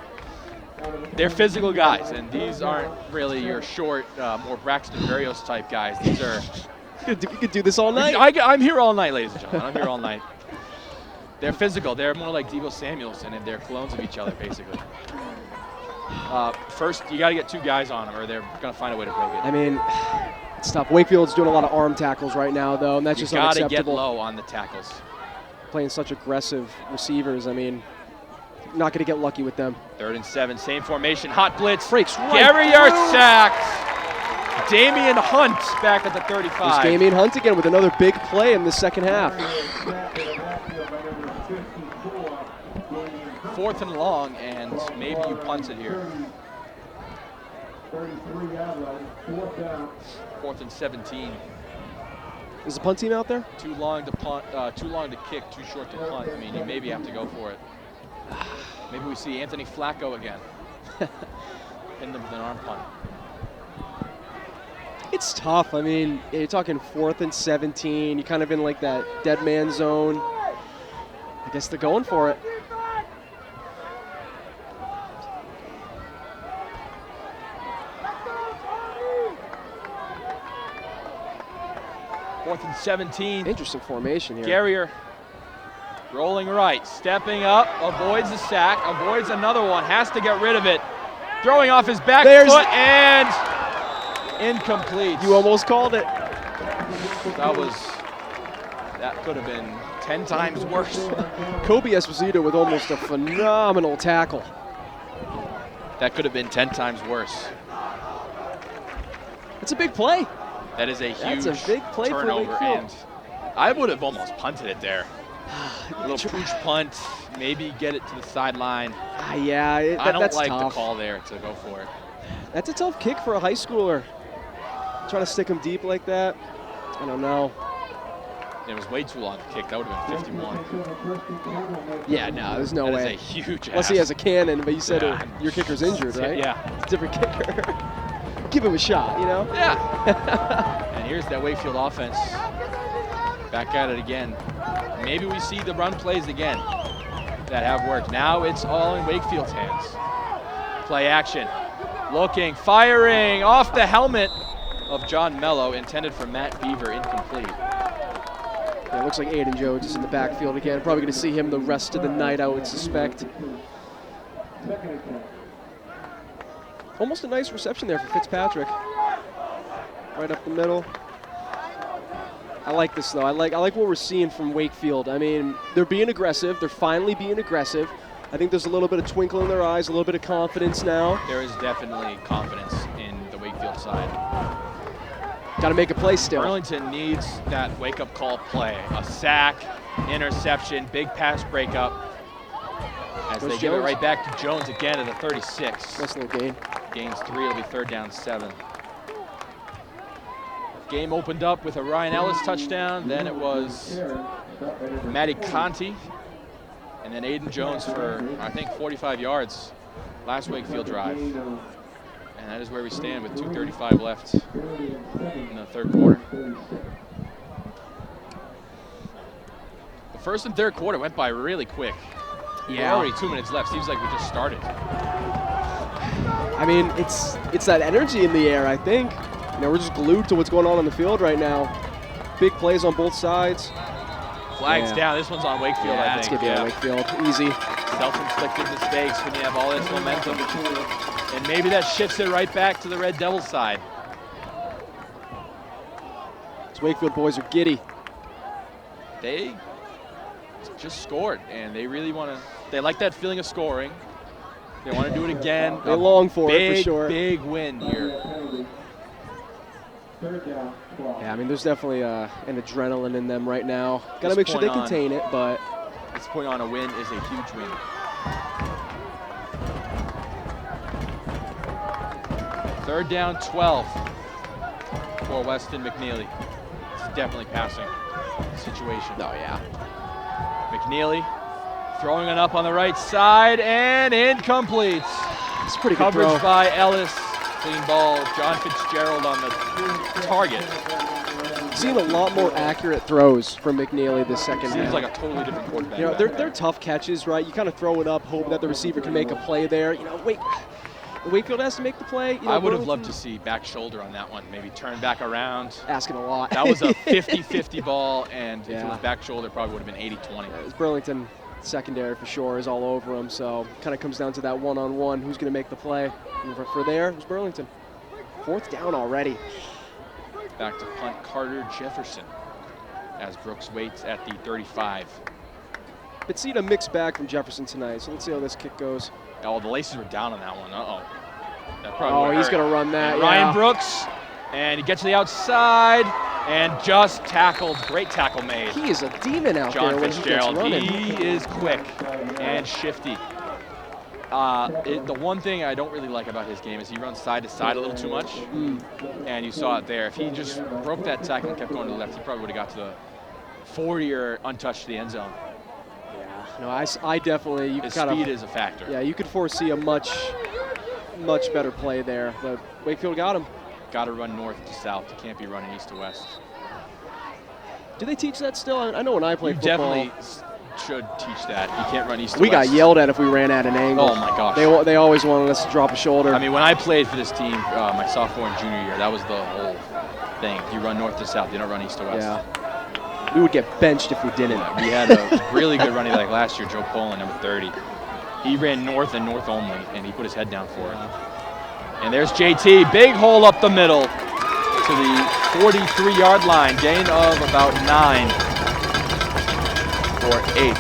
Speaker 1: They're physical guys, and these aren't really your short, more Braxton Berrios type guys. These are.
Speaker 2: You could do this all night.
Speaker 1: I'm here all night, ladies and gentlemen. I'm here all night. They're physical. They're more like Deebo Samuelson, and they're clones of each other, basically. First, you got to get 2 guys on them, or they're going to find a way to break it.
Speaker 2: I mean, it's tough. Wakefield's doing a lot of arm tackles right now, though, and that's just unacceptable.
Speaker 1: You got to get low on the tackles.
Speaker 2: Playing such aggressive receivers, I mean, not going to get lucky with them.
Speaker 1: 3rd and 7, same formation, hot blitz.
Speaker 2: Breaks right
Speaker 1: Gary
Speaker 2: through.
Speaker 1: are sacked. Damian Hunt back at the 35.
Speaker 2: There's Damian Hunt again with another big play in the second half.
Speaker 1: 4th and long, and maybe you punt it here. 4th and 17.
Speaker 2: Is the punt team out there?
Speaker 1: Too long to punt, too long to kick, too short to punt. I mean, you maybe have to go for it. Maybe we see Anthony Flacco again. Pin them with an arm punt.
Speaker 2: It's tough. I mean, you're talking 4th and 17. You're kind of in like that dead man zone. I guess they're going for it.
Speaker 1: Fourth and 17.
Speaker 2: Interesting formation here.
Speaker 1: Garrier rolling right, stepping up, avoids the sack, avoids another one, has to get rid of it. Throwing off his back foot and incomplete.
Speaker 2: You almost called it.
Speaker 1: That could have been 10 times worse.
Speaker 2: Kobe Esposito with almost a phenomenal tackle.
Speaker 1: That could have been 10 times worse.
Speaker 2: It's a big play.
Speaker 1: That is a huge
Speaker 2: big play
Speaker 1: turnover,
Speaker 2: for
Speaker 1: and I would have almost punted it there. A little pooch punt, maybe get it to the sideline.
Speaker 2: Yeah,
Speaker 1: I don't
Speaker 2: that's
Speaker 1: like
Speaker 2: tough.
Speaker 1: the call there to go for it.
Speaker 2: That's a tough kick for a high schooler. Trying to stick him deep like that, I don't know.
Speaker 1: It was way too long to kick. That would have been 51.
Speaker 2: Yeah, no, there's no way.
Speaker 1: That is a huge
Speaker 2: Unless he has a cannon, but you said your kicker's
Speaker 1: injured,
Speaker 2: injured, right?
Speaker 1: Yeah.
Speaker 2: It's a different kicker. Give him a shot, you know?
Speaker 1: Yeah. And here's that Wakefield offense. Back at it again. Maybe we see the run plays again that have worked. Now it's all in Wakefield's hands. Play action. Looking, firing off the helmet of John Mello, intended for Matt Beaver, incomplete.
Speaker 2: Yeah, it looks like Aiden Jones is in the backfield again. Probably going to see him the rest of the night, I would suspect. Almost a nice reception there for Fitzpatrick. Right up the middle. I like this, though. I like what we're seeing from Wakefield. I mean, they're being aggressive. They're finally being aggressive. I think there's a little bit of twinkle in their eyes, a little bit of confidence now.
Speaker 1: There is definitely confidence in the Wakefield side.
Speaker 2: Got to make a play still.
Speaker 1: Burlington needs that wake-up call play. A sack, interception, big pass breakup. As they give it right back to Jones again at the 36.
Speaker 2: Nice little gain.
Speaker 1: Gains 3, it'll be 3rd down 7. Game opened up with a Ryan Ellis touchdown. Then it was Matty Conti. And then Aiden Jones for, I think, 45 yards last Wakefield drive. And that is where we stand with 2:35 left in the third quarter. The first and third quarter went by really quick.
Speaker 2: Yeah.
Speaker 1: Already 2 minutes left. Seems like we just started.
Speaker 2: I mean, it's that energy in the air, I think. You know, we're just glued to what's going on the field right now. Big plays on both sides.
Speaker 1: Flags down. This one's on Wakefield, I
Speaker 2: It's
Speaker 1: think.
Speaker 2: going to be on Wakefield. Easy.
Speaker 1: Self-inflicted mistakes when you have all this momentum. And maybe that shifts it right back to the Red Devils side.
Speaker 2: These Wakefield boys are giddy.
Speaker 1: They just scored, and they really want to. They like that feeling of scoring. They want to do it again.
Speaker 2: They long for it, for sure.
Speaker 1: Big win here.
Speaker 2: Yeah, I mean, there's definitely an adrenaline in them right now. Got to make sure they contain it, but
Speaker 1: this point on a win is a huge win. Third down, 12 for Weston McNeely. It's definitely passing situation.
Speaker 2: oh yeah.
Speaker 1: McNeely throwing it up on the right side and incomplete.
Speaker 2: It's a pretty good
Speaker 1: Coverage
Speaker 2: throw.
Speaker 1: by Ellis. Clean ball. John Fitzgerald on the target.
Speaker 2: Seen a lot more accurate throws from McNeely this second
Speaker 1: Seems
Speaker 2: half.
Speaker 1: like a totally different quarterback.
Speaker 2: You know,
Speaker 1: back
Speaker 2: they're
Speaker 1: there.
Speaker 2: tough catches, right? You kind of throw it up, hoping that the receiver can make a play there. You know, Wakefield has to make the play. You know,
Speaker 1: I would have loved to see back shoulder on that one. Maybe turn back around.
Speaker 2: asking a lot.
Speaker 1: That was a 50-50 ball, and if it
Speaker 2: Yeah.
Speaker 1: was back shoulder, probably would have been 80-20.
Speaker 2: It was Burlington secondary for sure is all over him, so kind of comes down to that one-on-one. Who's going to make the play? And for there, it was Burlington. Fourth down already.
Speaker 1: Back to punt Carter Jefferson as Brooks waits at the 35.
Speaker 2: But seen a mixed bag from Jefferson tonight, so let's see how this kick goes.
Speaker 1: Oh, the laces were down on that one. Uh-oh. That
Speaker 2: Oh,
Speaker 1: probably
Speaker 2: he's
Speaker 1: hurt.
Speaker 2: going to run that.
Speaker 1: And
Speaker 2: Yeah.
Speaker 1: Ryan Brooks, and he gets to the outside and just tackled. Great tackle made.
Speaker 2: He is a demon out
Speaker 1: John
Speaker 2: there when
Speaker 1: Fitzgerald.
Speaker 2: he gets running.
Speaker 1: He is quick and shifty. The one thing I don't really like about his game is he runs side to side a little too much, and you saw it there. If he just broke that tackle and kept going to the left, he probably would have got to the 40 or untouched to the end zone.
Speaker 2: Yeah, no, I definitely, you
Speaker 1: His
Speaker 2: kind
Speaker 1: speed
Speaker 2: of,
Speaker 1: is a factor.
Speaker 2: yeah, you could foresee a much better play there. But Wakefield got him.
Speaker 1: Got to run north to south. You can't be running east to west.
Speaker 2: Do they teach that still? I know when I
Speaker 1: You
Speaker 2: played football.
Speaker 1: definitely should teach that. You can't run east to
Speaker 2: We
Speaker 1: west.
Speaker 2: got yelled at if we ran at an angle.
Speaker 1: Oh my gosh.
Speaker 2: They always wanted us to drop a shoulder.
Speaker 1: I mean, when I played for this team my sophomore and junior year, that was the whole thing. You run north to south. You don't run east to west.
Speaker 2: yeah. We would get benched if we didn't.
Speaker 1: We had a really good running back last year, Joe Poland, number 30. He ran north and north only, and he put his head down for it. And there's JT, big hole up the middle to the 43-yard line, gain of about 9 or 8.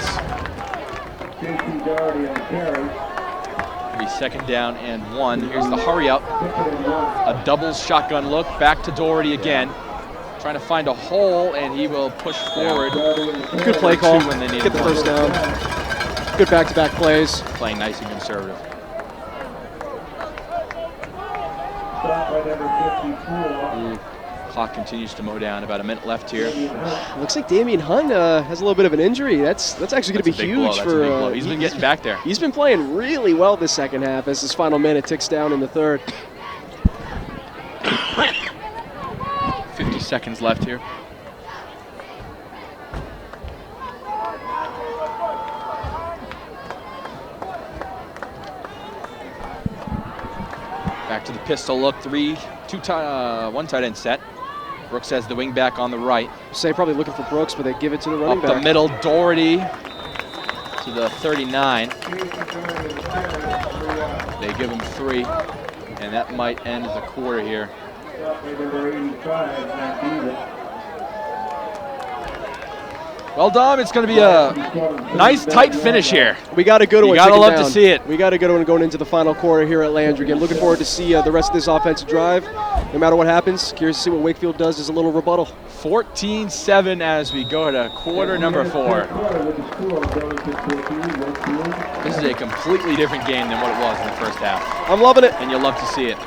Speaker 3: JT Doherty on the carry.
Speaker 1: It'll be second down and 1. Here's the hurry up, a double shotgun look, back to Doherty again. Trying to find a hole, and he will push forward.
Speaker 2: Good play call.
Speaker 1: When they need
Speaker 2: Get the
Speaker 1: one.
Speaker 2: first down. Good back-to-back plays.
Speaker 1: Playing nice and conservative.
Speaker 3: Stop by number 54.
Speaker 1: Clock continues to mow down. About a minute left here.
Speaker 2: Looks like Damian Hunt has a little bit of an injury. That's actually going to be
Speaker 1: That's a big
Speaker 2: huge
Speaker 1: blow. That's a
Speaker 2: for.
Speaker 1: big blow. He's been getting back there.
Speaker 2: He's been playing really well this second half as his final minute ticks down in the third.
Speaker 1: 50 seconds left here. Back to the pistol look. One tight end set. Brooks has the wing back on the right.
Speaker 2: Say probably looking for Brooks, but they give it to the running
Speaker 1: Up
Speaker 2: back.
Speaker 1: the middle, Doherty to the 39. They give him 3, and that might end the quarter here.
Speaker 3: Stop by number 85, Matt Beaver.
Speaker 1: Well, Dom, it's going to be a nice, tight finish here.
Speaker 2: We got a good one.
Speaker 1: You gotta
Speaker 2: ticking
Speaker 1: love to
Speaker 2: down.
Speaker 1: see it.
Speaker 2: We got a good one going into the final quarter here at Landrigan. Looking forward to see the rest of this offensive drive. No matter what happens, curious to see what Wakefield does as a little rebuttal.
Speaker 1: 14-7 as we go to quarter number 4. This is a completely different game than what it was in the first half,
Speaker 2: I'm loving it.
Speaker 1: and you'll love to see it.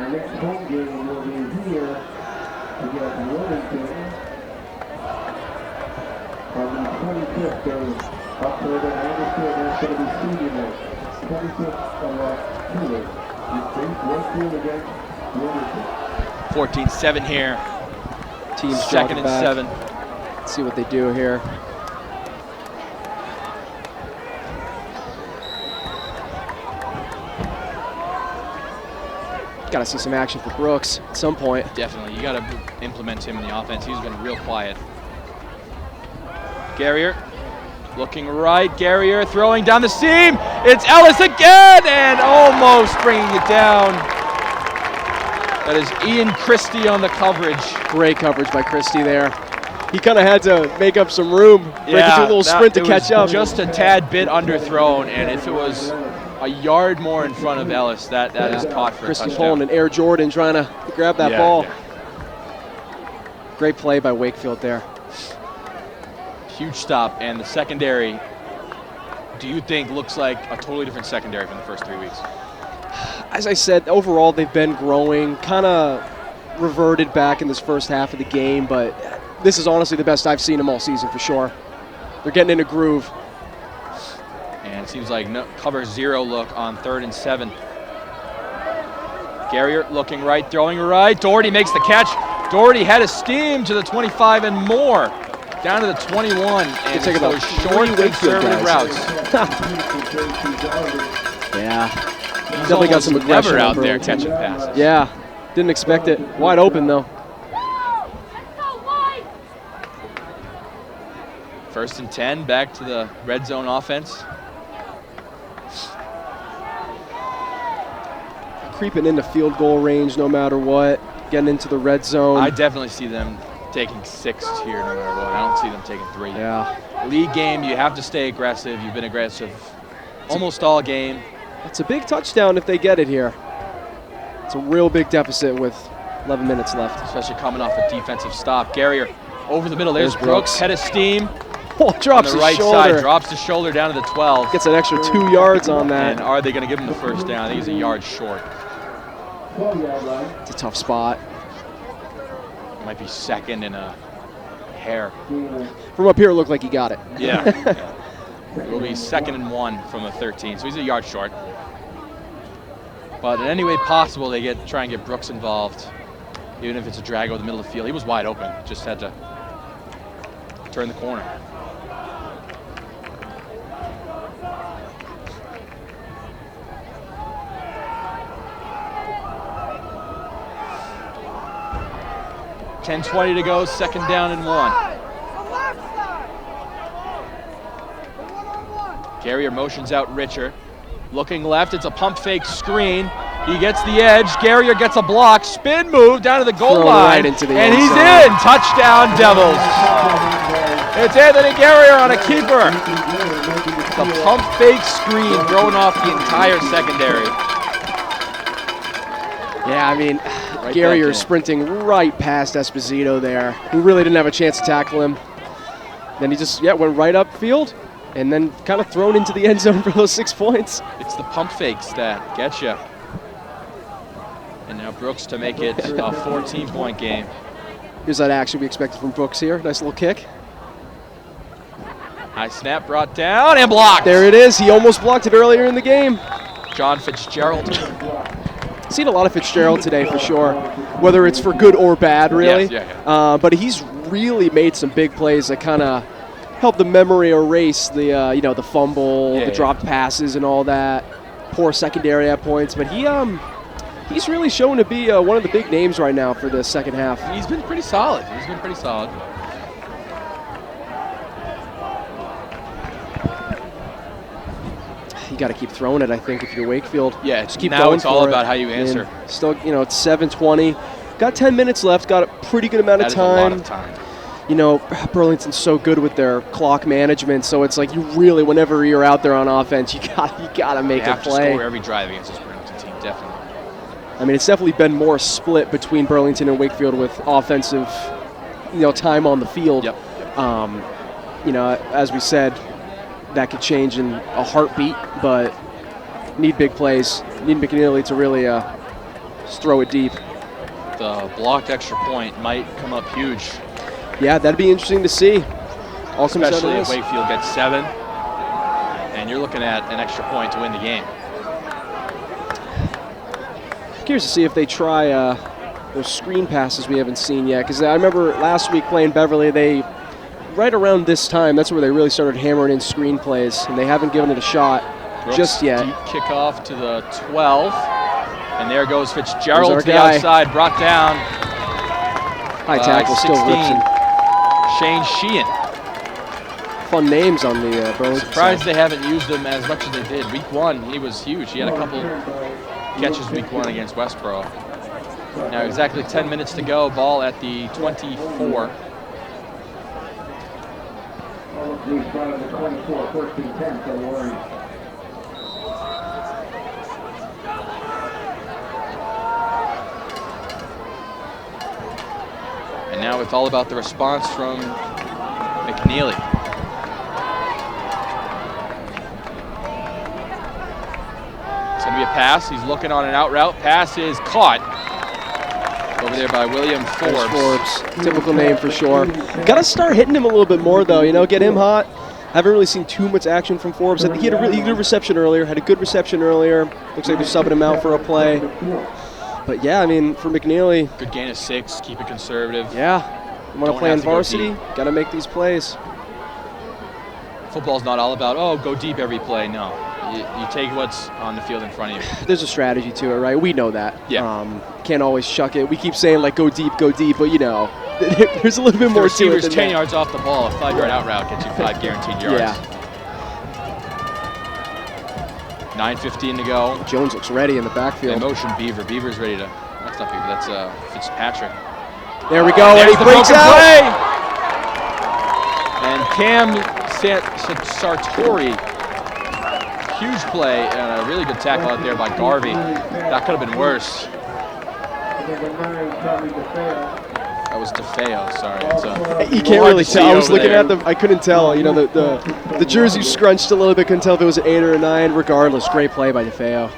Speaker 3: our next home game will be here against Burlington on the 25th of October. I understand that's going to be senior night. 25th of October. Wakefield against Burlington.
Speaker 1: 14-7 here.
Speaker 2: Team's
Speaker 1: second and
Speaker 2: back.
Speaker 1: 7.
Speaker 2: Let's see what they do here. Got to see some action for Brooks at some point.
Speaker 1: Definitely. You got to implement him in the offense. He's been real quiet. Garrier looking right. Garrier throwing down the seam. It's Ellis again and almost bringing it down. That is Ian Christie on the coverage.
Speaker 2: Great coverage by Christie there. He kind of had to make up some room, break into a little sprint to catch up.
Speaker 1: Just a tad bit underthrown, and if it was a yard more in front of Ellis, that is caught for
Speaker 2: Christie
Speaker 1: a touchdown.
Speaker 2: pulling an Air Jordan trying to grab that ball. Yeah. Great play by Wakefield there.
Speaker 1: Huge stop, and the secondary, do you think looks like a totally different secondary from the first 3 weeks?
Speaker 2: As I said, overall they've been growing, kind of reverted back in this first half of the game, but this is honestly the best I've seen them all season for sure. They're getting in a groove.
Speaker 1: And it seems like no cover 0 look on 3rd and 7. Garrier looking right, throwing right. Doherty makes the catch. Doherty had a steam to the 25 and more. Down to the 21. And
Speaker 2: take about
Speaker 1: those short conservative routes.
Speaker 2: Yeah.
Speaker 1: He's
Speaker 2: Definitely got some aggression
Speaker 1: never out there catching passes.
Speaker 2: Yeah. Didn't expect it. Wide open though.
Speaker 1: 1st and 10, back to the red zone offense.
Speaker 2: Creeping into field goal range no matter what. Getting into the red zone.
Speaker 1: I definitely see them taking 6 here no matter what. I don't see them taking 3.
Speaker 2: Yeah.
Speaker 1: League game, you have to stay aggressive. You've been aggressive almost all game.
Speaker 2: It's a big touchdown if they get it here. It's a real big deficit with 11 minutes left.
Speaker 1: Especially coming off a defensive stop. Garrier over the middle. There's Brooks. Head of steam.
Speaker 2: Oh, drops
Speaker 1: on the right side. Drops the shoulder down to the 12.
Speaker 2: Gets an extra 2 yards on that.
Speaker 1: And are they going to give him the first down? I think he's a yard short.
Speaker 2: It's a tough spot.
Speaker 1: Might be second and a hair.
Speaker 2: From up here, it looked like he got it.
Speaker 1: Yeah. It will be 2nd and 1 from a 13, so he's a yard short. But in any way possible, they try and get Brooks involved, even if it's a drag over the middle of the field. He was wide open, just had to turn the corner. .10:20 to go, 2nd down and 1. Garrier motions out Richer. Looking left, it's a pump fake screen. He gets the edge. Garrier gets a block. Spin move down to the goal line.
Speaker 2: Right into the
Speaker 1: and
Speaker 2: end
Speaker 1: he's
Speaker 2: zone.
Speaker 1: in. Touchdown, Devils. It's Anthony Garrier on a keeper. The pump fake screen throwing off the entire secondary.
Speaker 2: Yeah, I mean,
Speaker 1: Right
Speaker 2: Garrier
Speaker 1: back in.
Speaker 2: sprinting right past Esposito there. He really didn't have a chance to tackle him. Then he just went right upfield and then kind of thrown into the end zone for those 6 points.
Speaker 1: It's the pump fakes that get you. And now Brooks to make it a 14-point game.
Speaker 2: Here's that action we expected from Brooks here. Nice little kick.
Speaker 1: High snap brought down and blocked.
Speaker 2: There it is. He almost blocked it earlier in the game.
Speaker 1: John Fitzgerald.
Speaker 2: Seen a lot of Fitzgerald today for sure, whether it's for good or bad, really.
Speaker 1: Yes, yeah.
Speaker 2: But he's really made some big plays that kind of help the memory erase the the fumble, the dropped passes, and all that. Poor secondary at points, but he's really shown to be one of the big names right now for the second half.
Speaker 1: He's been pretty solid.
Speaker 2: You got to keep throwing it, I think, if you're Wakefield.
Speaker 1: Yeah,
Speaker 2: just keep
Speaker 1: now
Speaker 2: going
Speaker 1: it's all
Speaker 2: for
Speaker 1: about
Speaker 2: it.
Speaker 1: how you answer.
Speaker 2: And still, it's 7:20. Got 10 minutes left. Got a pretty good amount of time.
Speaker 1: That is a lot of time.
Speaker 2: You know, Burlington's so good with their clock management, so it's like you really, whenever you're out there on offense, you gotta make a
Speaker 1: have to
Speaker 2: play.
Speaker 1: score every drive against this Burlington team, definitely.
Speaker 2: I mean, it's definitely been more split between Burlington and Wakefield with offensive, time on the field.
Speaker 1: Yep.
Speaker 2: As we said, that could change in a heartbeat, but need big plays. Need McNeely to really Just throw it deep.
Speaker 1: The blocked extra point might come up huge.
Speaker 2: Yeah, that'd be interesting to see. All comes out of
Speaker 1: Especially if
Speaker 2: this.
Speaker 1: Wakefield gets 7, and you're looking at an extra point to win the game.
Speaker 2: Curious to see if they try those screen passes we haven't seen yet. Because I remember last week playing Beverly, right around this time, that's where they really started hammering in screen plays, and they haven't given it a shot
Speaker 1: Brooks
Speaker 2: just yet.
Speaker 1: Deep kickoff to the 12, and there goes Fitzgerald
Speaker 2: our
Speaker 1: to the
Speaker 2: guy.
Speaker 1: outside, brought down.
Speaker 2: High tackle still
Speaker 1: 16.
Speaker 2: rips him.
Speaker 1: Shane Sheehan.
Speaker 2: Fun names on the Burlington
Speaker 1: Surprised
Speaker 2: side.
Speaker 1: they haven't used him as much as they did. Week 1, he was huge. He had a couple catches week 1 against Westboro. Now exactly 10 minutes to go. Ball at the 24.
Speaker 3: Policy spot on the 24, first and 10 for the Warriors.
Speaker 1: And now it's all about the response from McNeely. It's going to be a pass. He's looking on an out route. Pass is caught over there by William Forbes.
Speaker 2: Forbes, typical name for sure. Got to start hitting him a little bit more though. You know, get him hot. Haven't really seen too much action from Forbes. I think he had a really good reception earlier. Had a good reception earlier. Looks like they're subbing him out for a play. But yeah, I mean, for McNeely,
Speaker 1: Good gain of 6. Keep it conservative.
Speaker 2: yeah, you want
Speaker 1: Don't
Speaker 2: to play
Speaker 1: have
Speaker 2: on
Speaker 1: to go
Speaker 2: varsity,
Speaker 1: deep.
Speaker 2: got to make these plays.
Speaker 1: Football's not all about, oh, go deep every play. No. You take what's on the field in front of you.
Speaker 2: There's a strategy to it, right? We know that.
Speaker 1: Yeah.
Speaker 2: Can't always chuck it. We keep saying like go deep, but you know, there's a little bit
Speaker 1: The
Speaker 2: more to it
Speaker 1: receiver's
Speaker 2: than
Speaker 1: 10
Speaker 2: that.
Speaker 1: yards off the ball. A 5-yard out route gets you 5 guaranteed yards.
Speaker 2: Yeah.
Speaker 1: 9:15 to go.
Speaker 2: Jones looks ready in the
Speaker 1: In
Speaker 2: backfield.
Speaker 1: motion, Beaver. Beaver's ready to. That's not Beaver. That's Fitzpatrick.
Speaker 2: There we go, and
Speaker 1: There's
Speaker 2: he
Speaker 1: the
Speaker 2: breaks
Speaker 1: broken
Speaker 2: out.
Speaker 1: play. And Cam Sartori, huge play and a really good tackle out there by Garvey. That could have been worse.
Speaker 3: Number 9, Tommy DeFeo.
Speaker 1: That was DeFeo. Sorry. It's
Speaker 2: You can't really tell. I was looking
Speaker 1: there.
Speaker 2: at them. I couldn't tell. You know, the jersey scrunched a little bit. Couldn't tell if it was an 8 or a 9. Regardless, great play by DeFeo.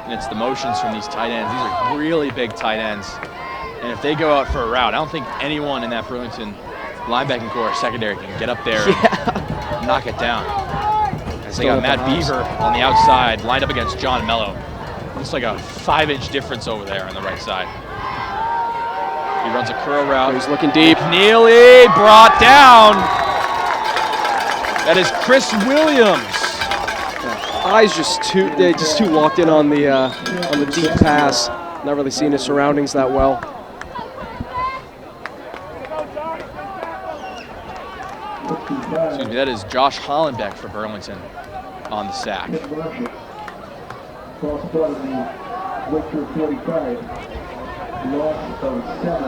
Speaker 1: And it's the motions from these tight ends. These are really big tight ends. And if they go out for a route, I don't think anyone in that Burlington linebacking core or secondary can get up there and knock it down. As they got Matt Beaver on the outside, lined up against John Mello. Looks like a 5-inch difference over there on the right side. He runs a curl route.
Speaker 2: He's looking deep.
Speaker 1: Neely brought down. That is Chris Williams.
Speaker 2: Eyes just too locked in on the deep pass. Not really seeing his surroundings that well.
Speaker 1: Excuse me, that is Josh Hollenbeck for Burlington on the sack.
Speaker 3: Cross spot on the Wakefield 45. Loss of 7.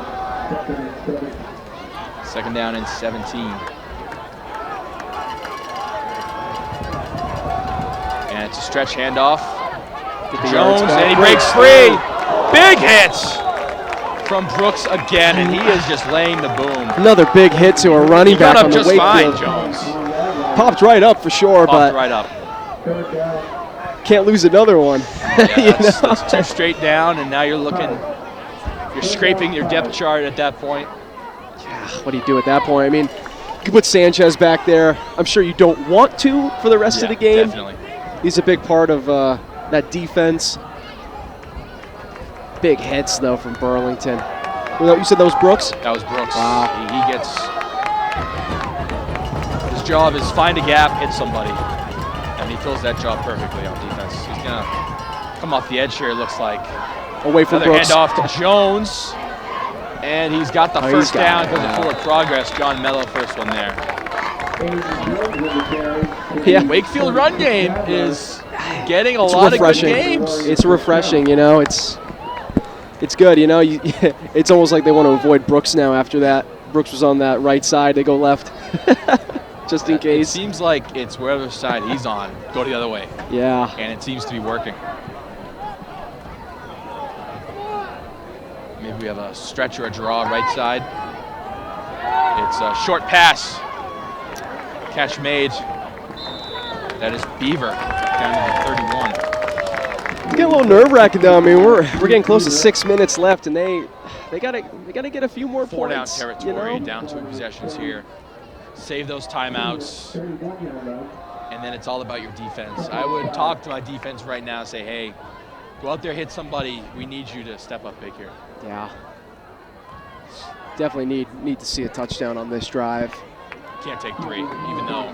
Speaker 3: Second and 7.
Speaker 1: Second down and 17. And it's a stretch handoff. Jones, and he breaks free. Big hits from Brooks again, and he is just laying the boom.
Speaker 2: Another big hit to a running
Speaker 1: He got
Speaker 2: back
Speaker 1: up
Speaker 2: on the
Speaker 1: just fine,
Speaker 2: Wakefield.
Speaker 1: Jones.
Speaker 2: Popped right up for sure,
Speaker 1: Popped
Speaker 2: but
Speaker 1: right up.
Speaker 3: Third down.
Speaker 2: can't lose another one.
Speaker 1: Yeah, that's 2 straight down, and now you're scraping your depth chart at that point.
Speaker 2: Yeah, what do you do at that point? I mean, you can put Sanchez back there. I'm sure you don't want to for the rest of the game.
Speaker 1: Definitely.
Speaker 2: He's a big part of that defense. Big hits, though, from Burlington. You said that was Brooks?
Speaker 1: That was Brooks.
Speaker 2: Wow.
Speaker 1: He gets. His job is find a gap, hit somebody, and he fills that job perfectly on defense. He's gonna come off the edge here. It looks like.
Speaker 2: Away from
Speaker 1: Another
Speaker 2: Brooks.
Speaker 1: handoff to Jones, and he's got the first
Speaker 2: got
Speaker 1: down
Speaker 2: it.
Speaker 1: because of forward progress. John Mello, first one there.
Speaker 2: Yeah.
Speaker 1: Wakefield run game is getting a
Speaker 2: It's
Speaker 1: lot of good
Speaker 2: refreshing.
Speaker 1: games.
Speaker 2: It's refreshing, you know. It's good, you know. It's almost like they want to avoid Brooks now after that. Brooks was on that right side. They go left, just in
Speaker 1: It
Speaker 2: case.
Speaker 1: seems like it's wherever side he's on, go the other way,
Speaker 2: Yeah.
Speaker 1: and it seems to be working. Maybe we have a stretch or a draw right side. It's a short pass. Catch made. That is Beaver down to the 31.
Speaker 2: getting a little nerve-wracking though. I mean, we're getting close to 6 minutes left, and they gotta get a few more
Speaker 1: Four
Speaker 2: points.
Speaker 1: down territory, down 2 possessions here. Save those timeouts, and then it's all about your defense. I would talk to my defense right now, say, hey, go out there, hit somebody. We need you to step up big here.
Speaker 2: Yeah. Definitely need to see a touchdown on this drive.
Speaker 1: Can't take 3, even though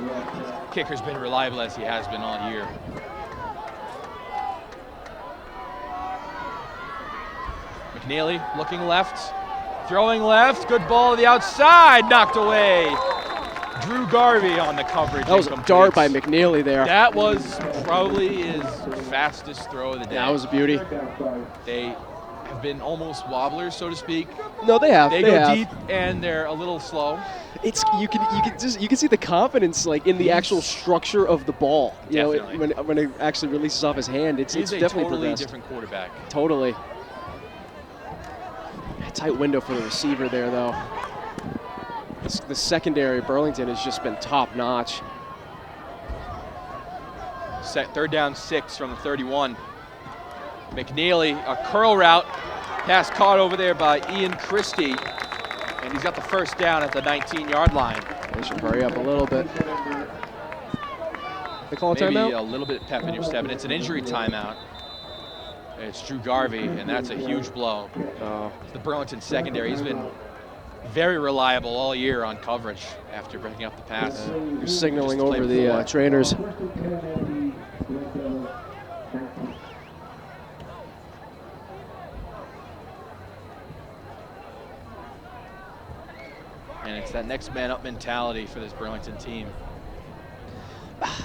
Speaker 1: kicker's been reliable as he has been all year. McNeely looking left, throwing left, good ball to the outside, knocked away. Drew Garvey on the coverage.
Speaker 2: That was a dart by McNeely there.
Speaker 1: That was probably his fastest throw of the day.
Speaker 2: That was a beauty.
Speaker 1: They have been almost wobblers, so to speak.
Speaker 2: No, they have.
Speaker 1: They go deep and they're a little slow.
Speaker 2: It's you can see the confidence like in the actual structure of the ball. You know, when it actually releases off his hand, it's definitely
Speaker 1: a totally
Speaker 2: progressed.
Speaker 1: different quarterback.
Speaker 2: Totally. A tight window for the receiver there, though. The secondary of Burlington has just been top notch.
Speaker 1: Third down 6 from the 31. McNeely, a curl route. Pass caught over there by Ian Christie. And he's got the first down at the 19-yard line.
Speaker 2: They should hurry up a little bit. They call a
Speaker 1: Maybe
Speaker 2: timeout?
Speaker 1: a little bit of pep in your step, and it's an injury timeout. It's Drew Garvey, and that's a huge blow. The Burlington secondary, he's been very reliable all year on coverage after breaking up the pass.
Speaker 2: You're signaling over the trainers.
Speaker 1: And it's that next man up mentality for this Burlington team.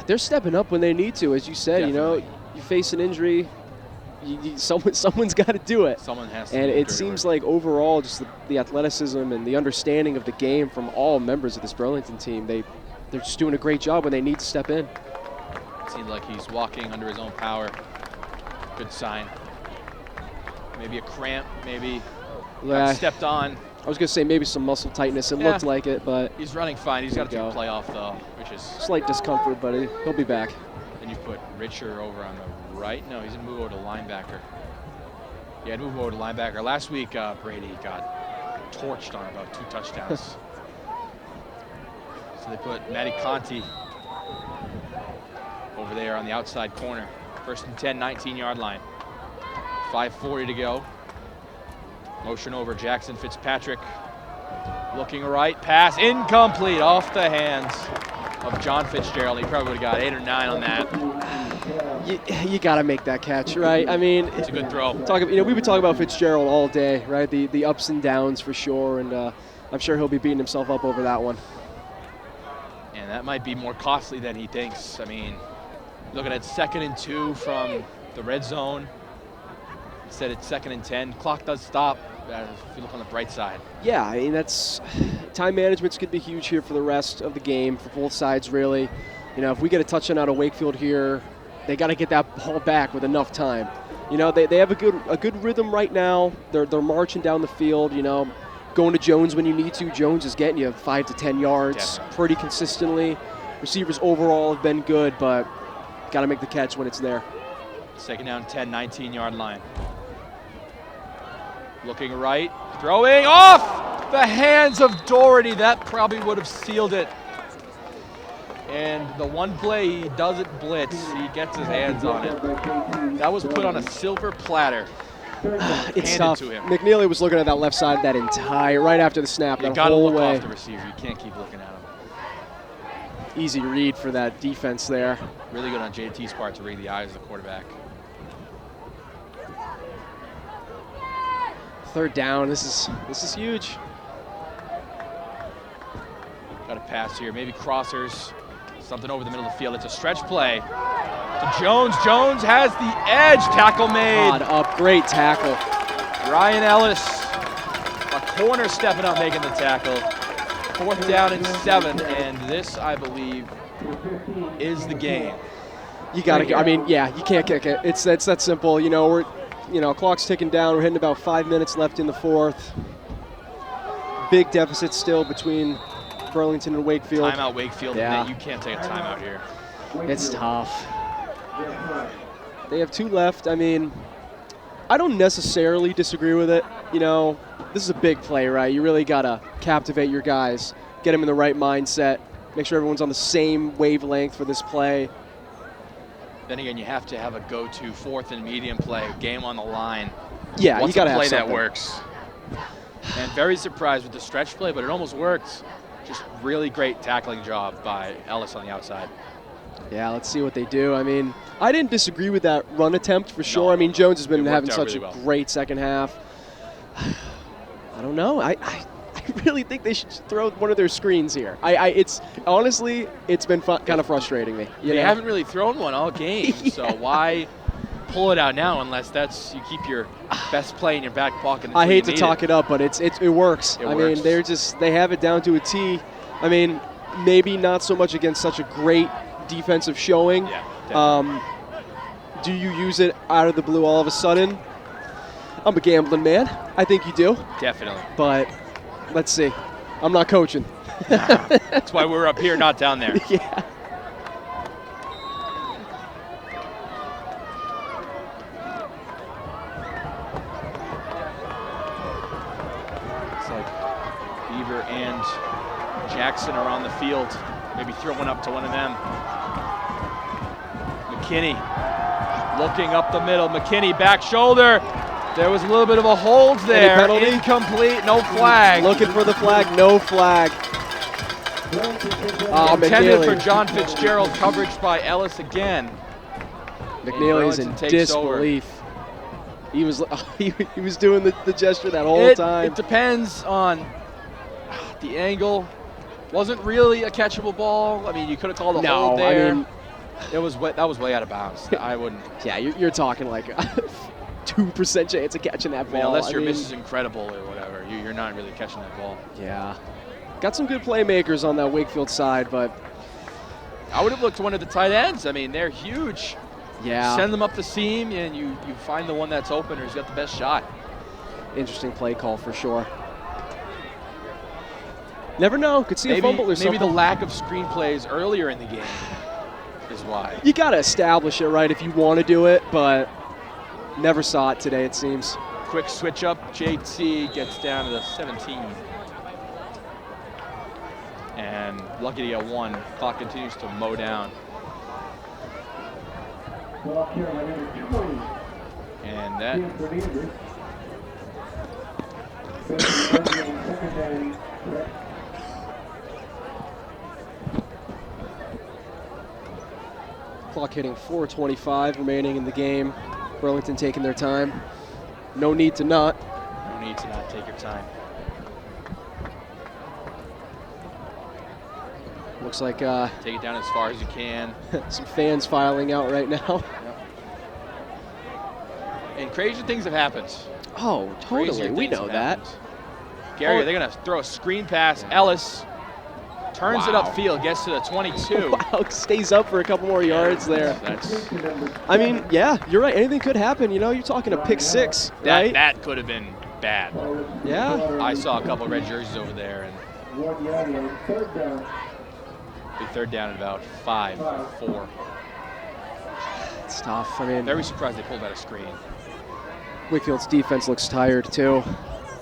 Speaker 2: They're stepping up when they need to, as you said.
Speaker 1: Definitely.
Speaker 2: You know, you face an injury, someone's got to do it.
Speaker 1: Someone has to.
Speaker 2: And it seems like overall, just the athleticism and the understanding of the game from all members of this Burlington team, they're just doing a great job when they need to step in.
Speaker 1: It seems like he's walking under his own power. Good sign. Maybe a cramp, maybe got stepped on.
Speaker 2: I was going to say maybe some muscle tightness. It looked like it, but
Speaker 1: he's running fine. He's got to take a play off, though, which is
Speaker 2: slight discomfort, but he'll be back.
Speaker 1: And you put Richer over on the right. No, he's going to move over to linebacker. Yeah, move over to linebacker. Last week, Brady got torched on about 2 touchdowns. So they put Matty Conti over there on the outside corner. 1st and 10, 19-yard line. 5:40 to go. Motion over Jackson Fitzpatrick. Looking right, pass incomplete off the hands of John Fitzgerald. He probably would have got 8 or 9 on that.
Speaker 2: You got to make that catch, right? I mean,
Speaker 1: it's a good throw.
Speaker 2: We've been talking about Fitzgerald all day, right? The ups and downs for sure, and I'm sure he'll be beating himself up over that one.
Speaker 1: And that might be more costly than he thinks. I mean, looking at 2nd and 2 from the red zone. Instead, it's 2nd and 10. Clock does stop. If you look on the bright side.
Speaker 2: Yeah, I mean, that's time management's going to be huge here for the rest of the game for both sides, really. You know, if we get a touchdown out of Wakefield here, they got to get that ball back with enough time. You know, they have a good rhythm right now. They're marching down the field. You know, going to Jones when you need to. Jones is getting you 5 to 10 yards pretty consistently. Receivers overall have been good, but got to make the catch when it's there.
Speaker 1: 2nd down, 10, 19-yard line. Looking right, throwing off the hands of Doherty. That probably would have sealed it. And the one play he doesn't blitz, he gets his hands on it. That was put on a silver platter.
Speaker 2: It's tough.
Speaker 1: To him.
Speaker 2: McNeely was looking at that left side that right after the snap.
Speaker 1: You got to look off the receiver. You can't keep looking at him.
Speaker 2: Easy read for that defense there.
Speaker 1: Really good on JT's part to read the eyes of the quarterback.
Speaker 2: 3rd down. This is huge.
Speaker 1: Got a pass here. Maybe crossers. Something over the middle of the field. It's a stretch play to Jones. Jones has the edge. Tackle made.
Speaker 2: Up. Great tackle.
Speaker 1: Ryan Ellis, a corner stepping up, making the tackle. 4th down and 7, and this, I believe, is the game.
Speaker 2: You got to. I mean, yeah, you can't kick it. It's that simple. You know, clock's ticking down. We're hitting about 5 minutes left in the 4th. Big deficit still between Burlington and Wakefield.
Speaker 1: Timeout Wakefield. Yeah. You can't take a timeout here.
Speaker 2: It's tough. They have 2 left. I mean, I don't necessarily disagree with it. You know, this is a big play, right? You really got to captivate your guys, get them in the right mindset, make sure everyone's on the same wavelength for this play.
Speaker 1: Then again, you have to have a go-to 4th and medium play, game on the line.
Speaker 2: Yeah,
Speaker 1: What's
Speaker 2: you got to
Speaker 1: a
Speaker 2: have
Speaker 1: play
Speaker 2: something
Speaker 1: that works? And very surprised with the stretch play, but it almost worked. Just really great tackling job by Ellis on the outside.
Speaker 2: Yeah, let's see what they do. I mean, I didn't disagree with that run attempt for sure.
Speaker 1: No,
Speaker 2: I mean, Jones has been
Speaker 1: it
Speaker 2: having
Speaker 1: worked out
Speaker 2: such
Speaker 1: really
Speaker 2: a
Speaker 1: well.
Speaker 2: great second half. I don't know. I really think they should throw one of their screens here. It's honestly, it's been kind of frustrating me.
Speaker 1: They haven't really thrown one all game,
Speaker 2: Yeah.
Speaker 1: so why pull it out now unless you keep your best play in your back pocket?
Speaker 2: I hate to talk it up, but it works.
Speaker 1: It
Speaker 2: I
Speaker 1: works.
Speaker 2: mean, they have it down to a T. I mean, maybe not so much against such a great defensive showing.
Speaker 1: Yeah, definitely.
Speaker 2: Do you use it out of the blue all of a sudden? I'm a gambling man. I think you do.
Speaker 1: Definitely.
Speaker 2: But let's see. I'm not coaching.
Speaker 1: That's why we're up here, not down there.
Speaker 2: Yeah.
Speaker 1: It's like Beaver and Jackson are on the field. Maybe throw one up to one of them. McKinney looking up the middle. McKinney back shoulder. There was a little bit of a hold there.
Speaker 2: penalty?
Speaker 1: Incomplete, no flag.
Speaker 2: Looking for the flag, no flag. Oh,
Speaker 1: Intended for
Speaker 2: McNeely.
Speaker 1: John Fitzgerald, coverage by Ellis again.
Speaker 2: McNeely's in
Speaker 1: Burlington takes over.
Speaker 2: disbelief. He was he was doing the gesture that whole time.
Speaker 1: It depends on the angle. Wasn't really a catchable ball. I mean, you could have called a hold there.
Speaker 2: I mean,
Speaker 1: that was way out of bounds. I wouldn't.
Speaker 2: yeah, you're talking like a 2% chance of catching that
Speaker 1: I mean,
Speaker 2: ball.
Speaker 1: unless your miss is incredible or whatever, you're not really catching that ball.
Speaker 2: Yeah. Got some good playmakers on that Wakefield side, but
Speaker 1: I would have looked to one of the tight ends. I mean, they're huge.
Speaker 2: yeah.
Speaker 1: Send them up the seam, and you find the one that's open or who's got the best shot.
Speaker 2: Interesting play call for sure. Never know. Could see a fumble or something.
Speaker 1: Maybe the lack of screenplays earlier in the game is why.
Speaker 2: You got to establish it, right, if you want to do it, but never saw it today, it seems.
Speaker 1: Quick switch up. JT gets down to the 17. And lucky to get one. Clock continues to mow down.
Speaker 3: Ball carrier number 20.
Speaker 1: And that
Speaker 3: Tim Fernandez. Second down.
Speaker 2: Clock hitting 4:25 remaining in the game. Burlington taking their time. No need to not.
Speaker 1: no need to not take your time.
Speaker 2: Looks like
Speaker 1: Take it down as far as you can.
Speaker 2: some fans filing out right now.
Speaker 1: And crazy things have happened.
Speaker 2: Oh, totally.
Speaker 1: Crazier
Speaker 2: We
Speaker 1: things
Speaker 2: know
Speaker 1: have
Speaker 2: that.
Speaker 1: happened. Gary, they're going to throw a screen pass. Ellis turns it
Speaker 2: Wow.
Speaker 1: upfield, gets to the 22.
Speaker 2: Wow, stays up for a couple more yards there.
Speaker 1: That's
Speaker 2: I mean, yeah, you're right. Anything could happen. You know, you're talking a pick six, right?
Speaker 1: that could have been bad.
Speaker 2: Yeah.
Speaker 1: I saw a couple red jerseys over there, and
Speaker 3: 1 yard line. Third down.
Speaker 1: be third down at about 5-4.
Speaker 2: It's tough. I mean,
Speaker 1: Very surprised they pulled out a screen.
Speaker 2: Wakefield's defense looks tired too.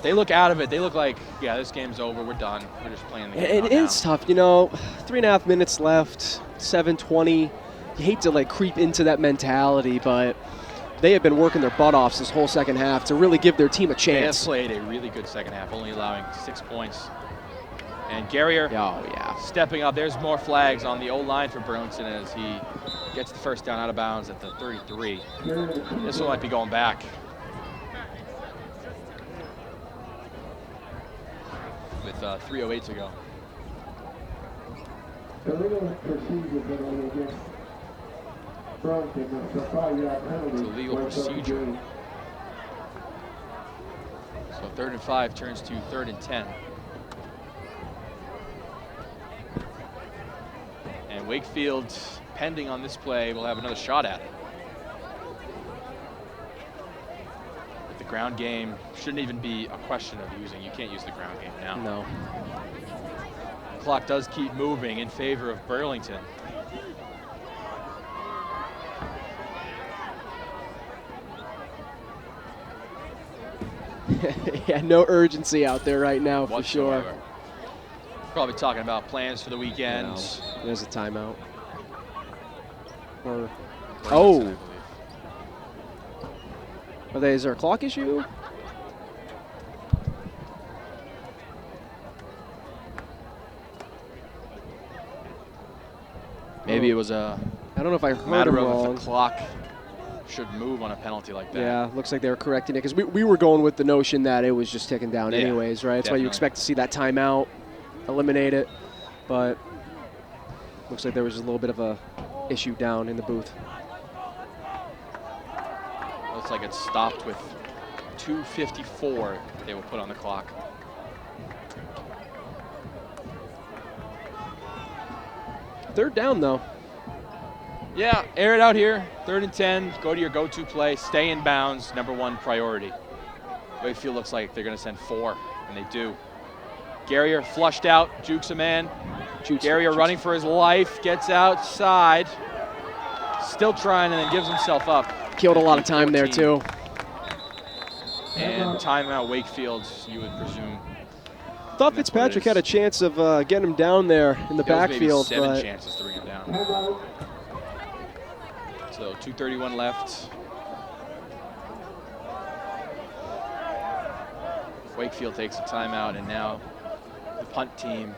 Speaker 1: They look out of it. They look like, yeah, this game's over. We're done. We're just playing the game.
Speaker 2: It is tough, you know. 3.5 minutes left, 7:20. You hate to like creep into that mentality, but they have been working their butt off this whole second half to really give their team a
Speaker 1: They have
Speaker 2: chance.
Speaker 1: played a really good second half, only allowing 6 points. And Garrier
Speaker 2: Oh yeah.
Speaker 1: stepping up. There's more flags on the O-line for Burlington as he gets the first down out of bounds at the 33. This one might be going back. With 3:08 to go.
Speaker 3: Illegal procedure penalty against Burlington. It's a 5-yard penalty.
Speaker 1: It's a legal procedure. So 3rd and 5 turns to 3rd and 10. And Wakefield, pending on this play, will have another shot at it. With the ground game, shouldn't even be a question of using. You can't use the ground game now.
Speaker 2: No.
Speaker 1: Clock does keep moving in favor of Burlington.
Speaker 2: Yeah, no urgency out there right now for sure.
Speaker 1: Whatsoever. Probably talking about plans for the weekend.
Speaker 2: No, there's a timeout. Or,
Speaker 1: Burlington,
Speaker 2: oh,
Speaker 1: I believe.
Speaker 2: is there a clock issue?
Speaker 1: Maybe it was a
Speaker 2: I don't know if I heard
Speaker 1: matter
Speaker 2: him
Speaker 1: of
Speaker 2: wrong.
Speaker 1: if the clock should move on a penalty like that.
Speaker 2: Yeah, looks like they were correcting it because we were going with the notion that it was just ticking down
Speaker 1: Yeah,
Speaker 2: anyways, right? That's why you
Speaker 1: definitely.
Speaker 2: expect to see that timeout, eliminate it, but looks like there was a little bit of a issue down in the booth.
Speaker 1: Looks like it stopped with 2:54 they will put on the clock.
Speaker 2: Third down, though.
Speaker 1: Yeah, air it out here. 3rd and 10. Go to your go-to play. Stay in bounds. #1 priority. Wakefield looks like they're going to send 4, and they do. Garrier flushed out, jukes a man. Garrier running for his life, gets outside. Still trying, and then gives himself up.
Speaker 2: Killed a lot of time there,
Speaker 1: 14.
Speaker 2: too.
Speaker 1: And timeout Wakefield, you would presume.
Speaker 2: Thought
Speaker 1: And that's what it
Speaker 2: Fitzpatrick had a
Speaker 1: is.
Speaker 2: chance of getting him down there in the
Speaker 1: There was maybe
Speaker 2: backfield,
Speaker 1: 7
Speaker 2: but
Speaker 1: chances to bring him down. So 2:31 left. Wakefield takes a timeout, and now the punt team.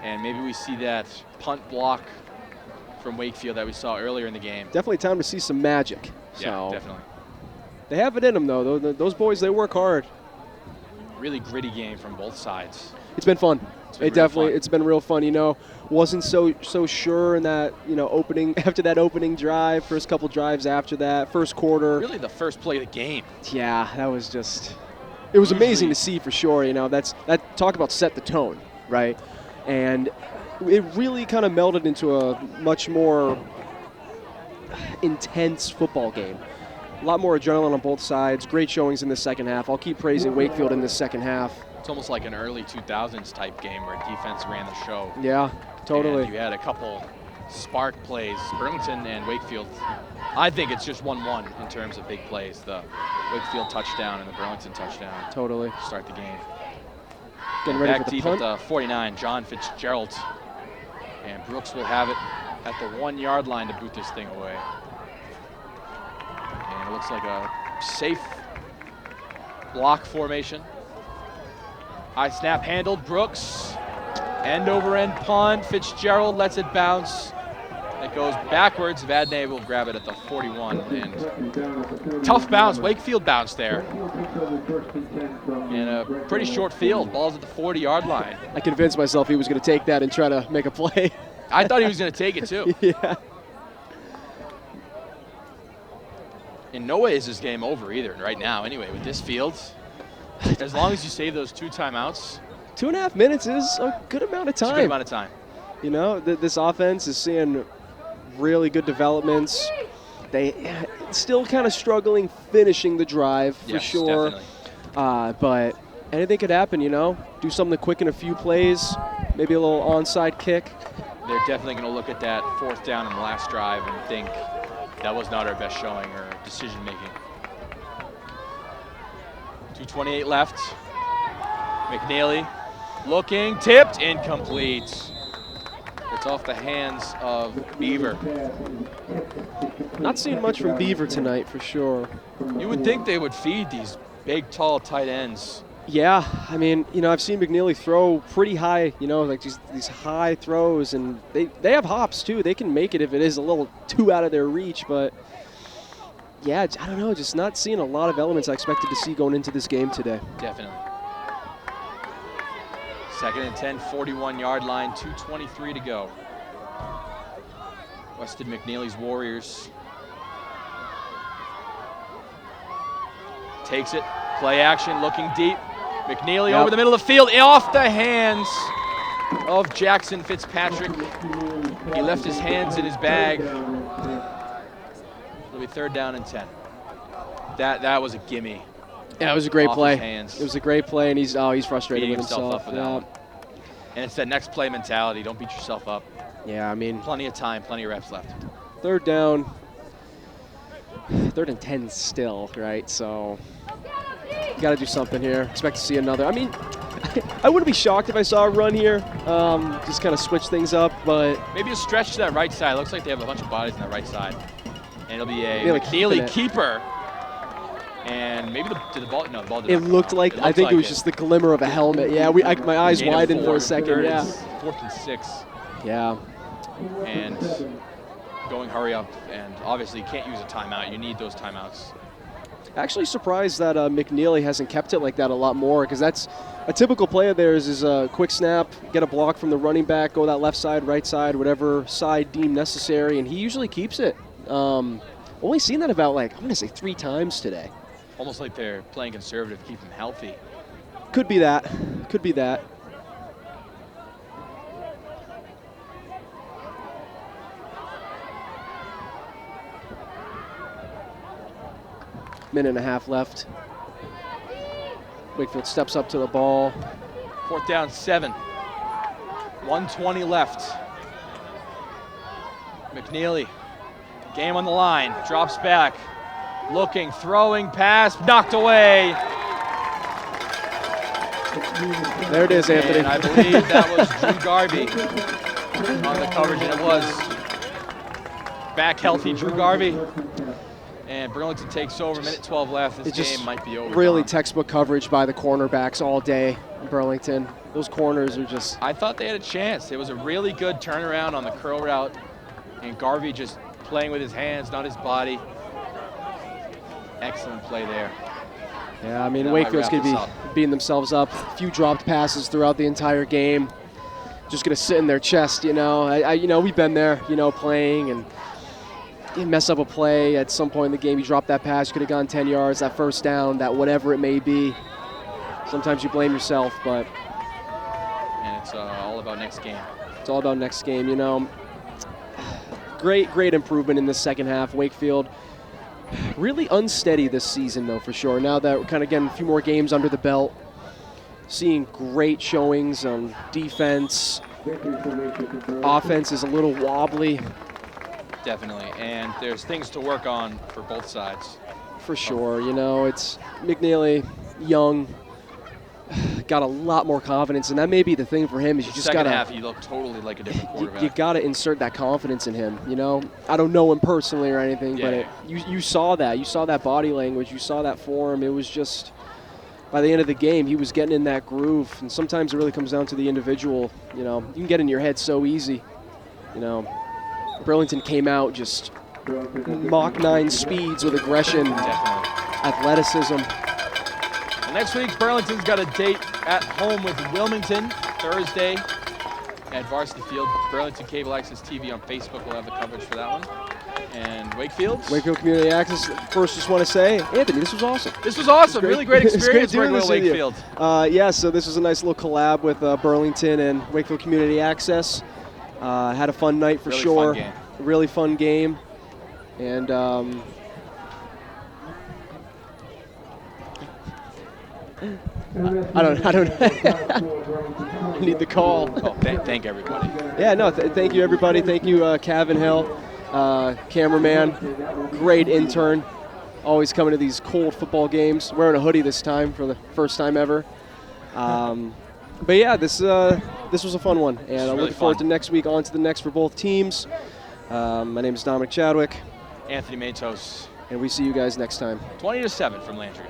Speaker 1: And maybe we see that punt block from Wakefield that we saw earlier in the game.
Speaker 2: definitely time to see some magic.
Speaker 1: Yeah,
Speaker 2: So
Speaker 1: definitely.
Speaker 2: they have it in them, though. Those boys, they work hard.
Speaker 1: Really gritty game from both sides.
Speaker 2: It's been fun.
Speaker 1: It's been
Speaker 2: It
Speaker 1: real
Speaker 2: definitely,
Speaker 1: fun.
Speaker 2: it's been real fun. You know, wasn't so sure in that opening after that opening drive, first couple drives after that, first quarter.
Speaker 1: Really the first play of the game.
Speaker 2: Yeah, that was just. It was amazing to see for sure. You know, that talk about set the tone, right? And it really kind of melded into a much more intense football game. A lot more adrenaline on both sides. Great showings in the second half. I'll keep praising Wakefield in the second half.
Speaker 1: It's almost like an early 2000s type game where defense ran the show.
Speaker 2: Yeah, totally.
Speaker 1: And you had a couple spark plays. Burlington and Wakefield, I think it's just 1-1 in terms of big plays. The Wakefield touchdown and the Burlington touchdown
Speaker 2: Totally.
Speaker 1: to start the game.
Speaker 2: Getting ready
Speaker 1: Back
Speaker 2: for the
Speaker 1: deep
Speaker 2: punt.
Speaker 1: at the 49, John Fitzgerald. And Brooks will have it at the 1-yard line to boot this thing away. And it looks like a safe block formation. High snap handled, Brooks. End over end punt, Fitzgerald lets it bounce. It goes backwards, Vadney will grab it at the 41. And tough bounce, Wakefield bounce there. In a pretty short field, ball's at the 40-yard line.
Speaker 2: I convinced myself he was going to take that and try to make a play.
Speaker 1: I thought he was going to take it too.
Speaker 2: Yeah.
Speaker 1: In no way is this game over either right now anyway with this field. As long as you save those 2 timeouts,
Speaker 2: 2.5 minutes is a good amount of
Speaker 1: it's a
Speaker 2: time.
Speaker 1: good amount of time.
Speaker 2: You know, this offense is seeing really good developments. They still kind of struggling finishing the drive for
Speaker 1: Yes,
Speaker 2: sure.
Speaker 1: definitely.
Speaker 2: But anything could happen, you know. Do something quick in a few plays, maybe a little onside kick.
Speaker 1: They're definitely going to look at that 4th down in the last drive and think that was not our best showing or decision making. 2:28 left. McNeely looking, tipped, incomplete. It's off the hands of Beaver.
Speaker 2: Not seeing much from Beaver tonight for sure.
Speaker 1: You would think they would feed these big, tall tight ends.
Speaker 2: Yeah, I mean, you know, I've seen McNeely throw pretty high, you know, like these high throws, and they have hops too. They can make it if it is a little too out of their reach, but yeah, I don't know, just not seeing a lot of elements I expected to see going into this game today.
Speaker 1: Definitely. 2nd and 10, 41-yard line, 2:23 to go. Weston McNeely's Warriors. Takes it, play action, looking deep. McNeely over the middle of the field, off the hands of Jackson Fitzpatrick. He left his hands in his bag. It'll be 3rd down and 10. That was a gimme.
Speaker 2: Yeah, it was a great
Speaker 1: Off
Speaker 2: play.
Speaker 1: his hands.
Speaker 2: It was a great play, and he's frustrated
Speaker 1: Beating
Speaker 2: with
Speaker 1: himself
Speaker 2: himself.
Speaker 1: up with that one. And it's that next play mentality. Don't beat yourself up.
Speaker 2: Yeah, I mean,
Speaker 1: Plenty of time, plenty of reps left.
Speaker 2: 3rd down, 3rd and 10 still, right? So Got to do something here. Expect to see another. I mean, I wouldn't be shocked if I saw a run here. Just kind of switch things up, but
Speaker 1: maybe a stretch to that right side. Looks like they have a bunch of bodies on that right side. And it'll be a McNeely keeper. And maybe did the ball did not.
Speaker 2: It looked like, I think it was just the glimmer of a helmet. Yeah, my eyes widened for a second. Yeah.
Speaker 1: 4th and 6.
Speaker 2: Yeah.
Speaker 1: And going hurry up, and obviously you can't use a timeout. You need those timeouts.
Speaker 2: Actually surprised that McNeely hasn't kept it like that a lot more, because that's a typical play of theirs is a quick snap, get a block from the running back, go that left side, right side, whatever side deemed necessary, and he usually keeps it. Only seen that about, like, I'm going to say 3 times today.
Speaker 1: Almost like they're playing conservative to keep him healthy.
Speaker 2: Could be that. Could be that. Minute and a half left. Wakefield steps up to the ball.
Speaker 1: 4th down, 7. 1:20 left. McNeely, game on the line, drops back, looking, throwing, pass, knocked away.
Speaker 2: There it is, Anthony.
Speaker 1: And I believe that was Drew Garvey on the coverage, and it was back healthy Drew Garvey. And Burlington takes over, minute 12 left. This game might be over.
Speaker 2: Really textbook coverage by the cornerbacks all day in Burlington. Those corners are just...
Speaker 1: I thought they had a chance. It was a really good turnaround on the curl route. And Garvey just playing with his hands, not his body. Excellent play there.
Speaker 2: Yeah, I mean, Wakefield's going to be beating themselves up. A few dropped passes throughout the entire game. Just going to sit in their chest, you know. You know, we've been there, you know, playing, and you mess up a play at some point in the game. You drop that pass, you could have gone 10 yards, that first down, that whatever it may be. Sometimes you blame yourself, but...
Speaker 1: And it's all about next game.
Speaker 2: It's all about next game, you know. Great improvement in the second half. Wakefield really unsteady this season, though, for sure. Now that we're kind of getting a few more games under the belt, seeing great showings on defense. Offense is a little wobbly.
Speaker 1: Definitely, and there's things to work on for both sides.
Speaker 2: For sure, you know, it's McNeely, young, got a lot more confidence, and that may be the thing for him is you just got to...
Speaker 1: Second half, he looked totally like a different quarterback.
Speaker 2: You got to insert that confidence in him, you know? I don't know him personally or anything, but you saw that. You saw that body language. You saw that form. It was just, by the end of the game, he was getting in that groove, and sometimes it really comes down to the individual, you know? You can get in your head so easy, you know? Burlington came out just Mach 9 speeds with aggression, athleticism.
Speaker 1: Well, next week, Burlington's got a date at home with Wilmington, Thursday at Varsity Field. Burlington Cable Access TV on Facebook will have the coverage for that one. And Wakefield
Speaker 2: Community Access. First, just want to say, Anthony, this was awesome.
Speaker 1: This was awesome. Really great experience working with Wakefield.
Speaker 2: Yeah, so this was a nice little collab with Burlington and Wakefield Community Access. Had a fun night for sure.
Speaker 1: Fun game.
Speaker 2: Really fun game. And I don't I need the call.
Speaker 1: Oh, thank everybody.
Speaker 2: Yeah, no, thank you everybody. Thank you Kevin Hill, cameraman, great intern. Always coming to these cold football games. Wearing a hoodie this time for the first time ever. But yeah, this was a fun one, and I'm looking forward to next week. On to the next for both teams. My name is Dominik Chadwick.
Speaker 1: Anthony Matos.
Speaker 2: And we see you guys next time.
Speaker 1: 20-7 from Landry.